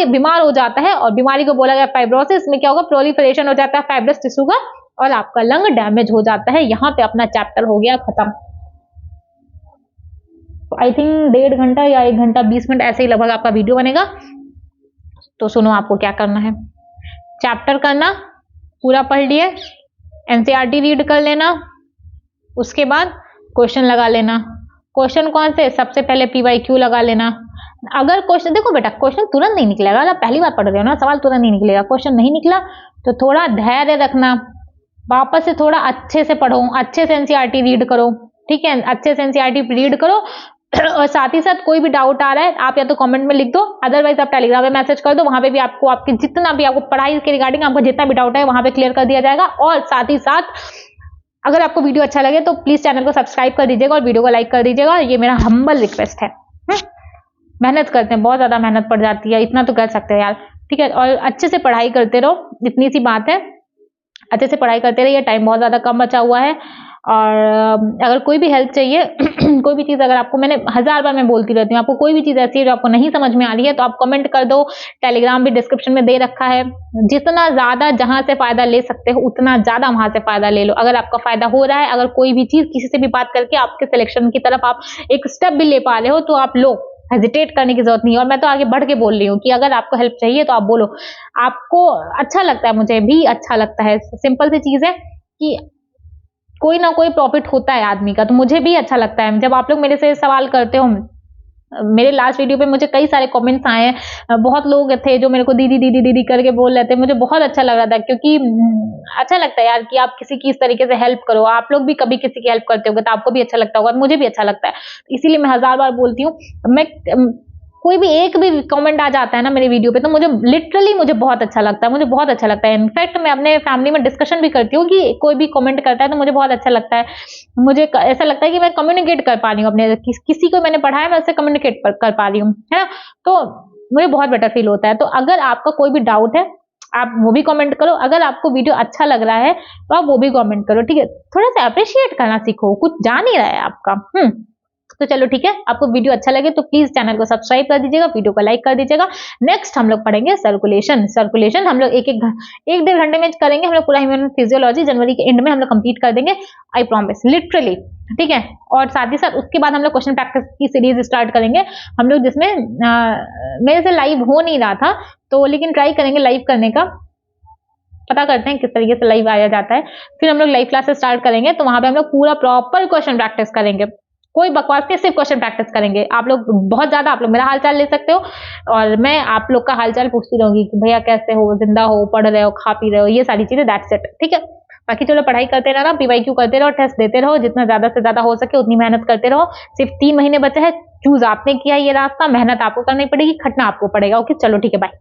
बीमार हो जाता है और बीमारी को बोला गया फाइब्रोसिस। में क्या होगा, प्रोलिफरेशन हो जाता है फाइब्रस टिश्यू का और आपका लंग डैमेज हो जाता है। यहाँ पे अपना चैप्टर हो गया खत्म। आई थिंक 1.5 घंटा या 1 घंटा 20 मिनट ऐसे ही लगभग आपका वीडियो बनेगा। तो सुनो, आपको क्या करना है, चैप्टर करना, पूरा पढ़ लिए, एनसीईआरटी रीड कर लेना, उसके बाद क्वेश्चन लगा लेना। क्वेश्चन कौन से, सबसे पहले पीवाईक्यू लगा लेना। अगर क्वेश्चन, देखो बेटा क्वेश्चन तुरंत नहीं निकलेगा, अगर आप पहली बार पढ़ रहे हो ना, सवाल तुरंत नहीं निकलेगा। क्वेश्चन नहीं निकला तो थोड़ा धैर्य रखना, वापस से थोड़ा अच्छे से पढ़ो, अच्छे से एनसीईआरटी रीड करो, ठीक है, अच्छे से एनसीईआरटी रीड करो। और साथ ही साथ कोई भी डाउट आ रहा है आप या तो कमेंट में लिख दो, अदरवाइज आप टेलीग्राम में मैसेज कर दो, वहां पे भी आपको आपके जितना भी आपको पढ़ाई के रिगार्डिंग आपको जितना भी डाउट है वहां पे क्लियर कर दिया जाएगा। और साथ ही साथ अगर आपको वीडियो अच्छा लगे तो प्लीज चैनल को सब्सक्राइब कर दीजिएगा और वीडियो को लाइक कर दीजिएगा, ये मेरा हम्बल रिक्वेस्ट है। मेहनत करते हैं, बहुत ज्यादा मेहनत पड़ जाती है, इतना तो कर सकते हैं यार, ठीक है। और अच्छे से पढ़ाई करते रहो, इतनी सी बात है, अच्छे से पढ़ाई करते रहिए, टाइम बहुत ज्यादा कम बचा हुआ है। और अगर कोई भी हेल्प चाहिए कोई भी चीज़, अगर आपको, मैंने 1000 बार मैं बोलती रहती हूँ, आपको कोई भी चीज़ ऐसी है जो आपको नहीं समझ में आ रही है तो आप कमेंट कर दो, टेलीग्राम भी डिस्क्रिप्शन में दे रखा है। जितना ज़्यादा जहाँ से फ़ायदा ले सकते हो उतना ज़्यादा वहाँ से फ़ायदा ले लो। अगर आपका फ़ायदा हो रहा है, अगर कोई भी चीज़ किसी से भी बात करके आपके सिलेक्शन की तरफ आप एक स्टेप भी ले पा रहे हो तो आप लो, हेजिटेट करने की जरूरत नहीं है। और मैं तो आगे बढ़ के बोल रही हूँ कि अगर आपको हेल्प चाहिए तो आप बोलो, आपको अच्छा लगता है, मुझे भी अच्छा लगता है। सिंपल सी चीज़ है कि कोई ना कोई प्रॉफिट होता है आदमी का, तो मुझे भी अच्छा लगता है जब आप लोग मेरे से सवाल करते हो। मेरे लास्ट वीडियो पे मुझे कई सारे कमेंट्स आए हैं, बहुत लोग थे जो मेरे को दीदी दीदी दीदी करके बोल रहे थे, मुझे बहुत अच्छा लग रहा था, क्योंकि अच्छा लगता है यार कि आप किसी की इस तरीके से हेल्प करो। आप लोग भी कभी किसी की हेल्प करते होगे तो आपको भी अच्छा लगता होगा, मुझे भी अच्छा लगता है। इसीलिए मैं 1000 बार बोलती हूँ, मैं कोई भी एक भी कमेंट आ जाता है ना मेरे वीडियो पे तो मुझे लिटरली मुझे बहुत अच्छा लगता है, मुझे बहुत अच्छा लगता है। इनफैक्ट मैं अपने फैमिली में डिस्कशन भी करती हूँ कि कोई भी कमेंट करता है तो मुझे बहुत अच्छा लगता है। मुझे ऐसा लगता है कि मैं कम्युनिकेट कर पा रही हूँ अपने किसी को मैंने पढ़ाया, मैं उससे कम्युनिकेट कर पा रही हूँ, है ना। तो मुझे बहुत बेटर फील होता है। तो अगर आपका कोई भी डाउट है आप वो भी कमेंट करो, अगर आपको वीडियो अच्छा लग रहा है तो आप वो भी कमेंट करो, ठीक है। थोड़ा सा अप्रिशिएट करना सीखो, कुछ जा नहीं रहा है आपका। तो चलो ठीक है, आपको वीडियो अच्छा लगे तो प्लीज चैनल को सब्सक्राइब कर दीजिएगा, वीडियो को लाइक कर दीजिएगा। नेक्स्ट हम लोग पढ़ेंगे सर्कुलेशन हम लोग एक 1.5 घंटे में करेंगे। हम लोग पूरा ह्यूमन फिजियोलॉजी जनवरी के एंड में हम लोग कंप्लीट कर देंगे, आई प्रॉमिस, लिटरली, ठीक है। और साथ ही साथ उसके बाद हम लोग क्वेश्चन प्रैक्टिस की सीरीज स्टार्ट करेंगे हम लोग, जिसमें मेरे से लाइव हो नहीं रहा था तो, लेकिन ट्राई करेंगे लाइव करने का, पता करते हैं किस तरीके से लाइव आया जाता है। फिर हम लोग लाइव क्लासेस स्टार्ट करेंगे तो वहां पे हम लोग पूरा प्रॉपर क्वेश्चन प्रैक्टिस करेंगे, कोई बकवास नहीं, सिर्फ क्वेश्चन प्रैक्टिस करेंगे। आप लोग बहुत ज्यादा, आप लोग मेरा हालचाल ले सकते हो और मैं आप लोग का हालचाल पूछती रहूंगी कि भैया कैसे हो, जिंदा हो, पढ़ रहे हो, खा पी रहे हो, ये सारी चीजें, दैट्स इट, ठीक है। बाकी चलो पढ़ाई करते रहना, पीवाईक्यू करते रहो, टेस्ट देते रहो, जितना ज्यादा से ज्यादा हो सके उतनी मेहनत करते रहो। सिर्फ 3 महीने बचे हैं, चूज आपने किया ये रास्ता, मेहनत आपको करनी पड़ेगी, खटना आपको पड़ेगा। ओके, चलो ठीक है, बाय।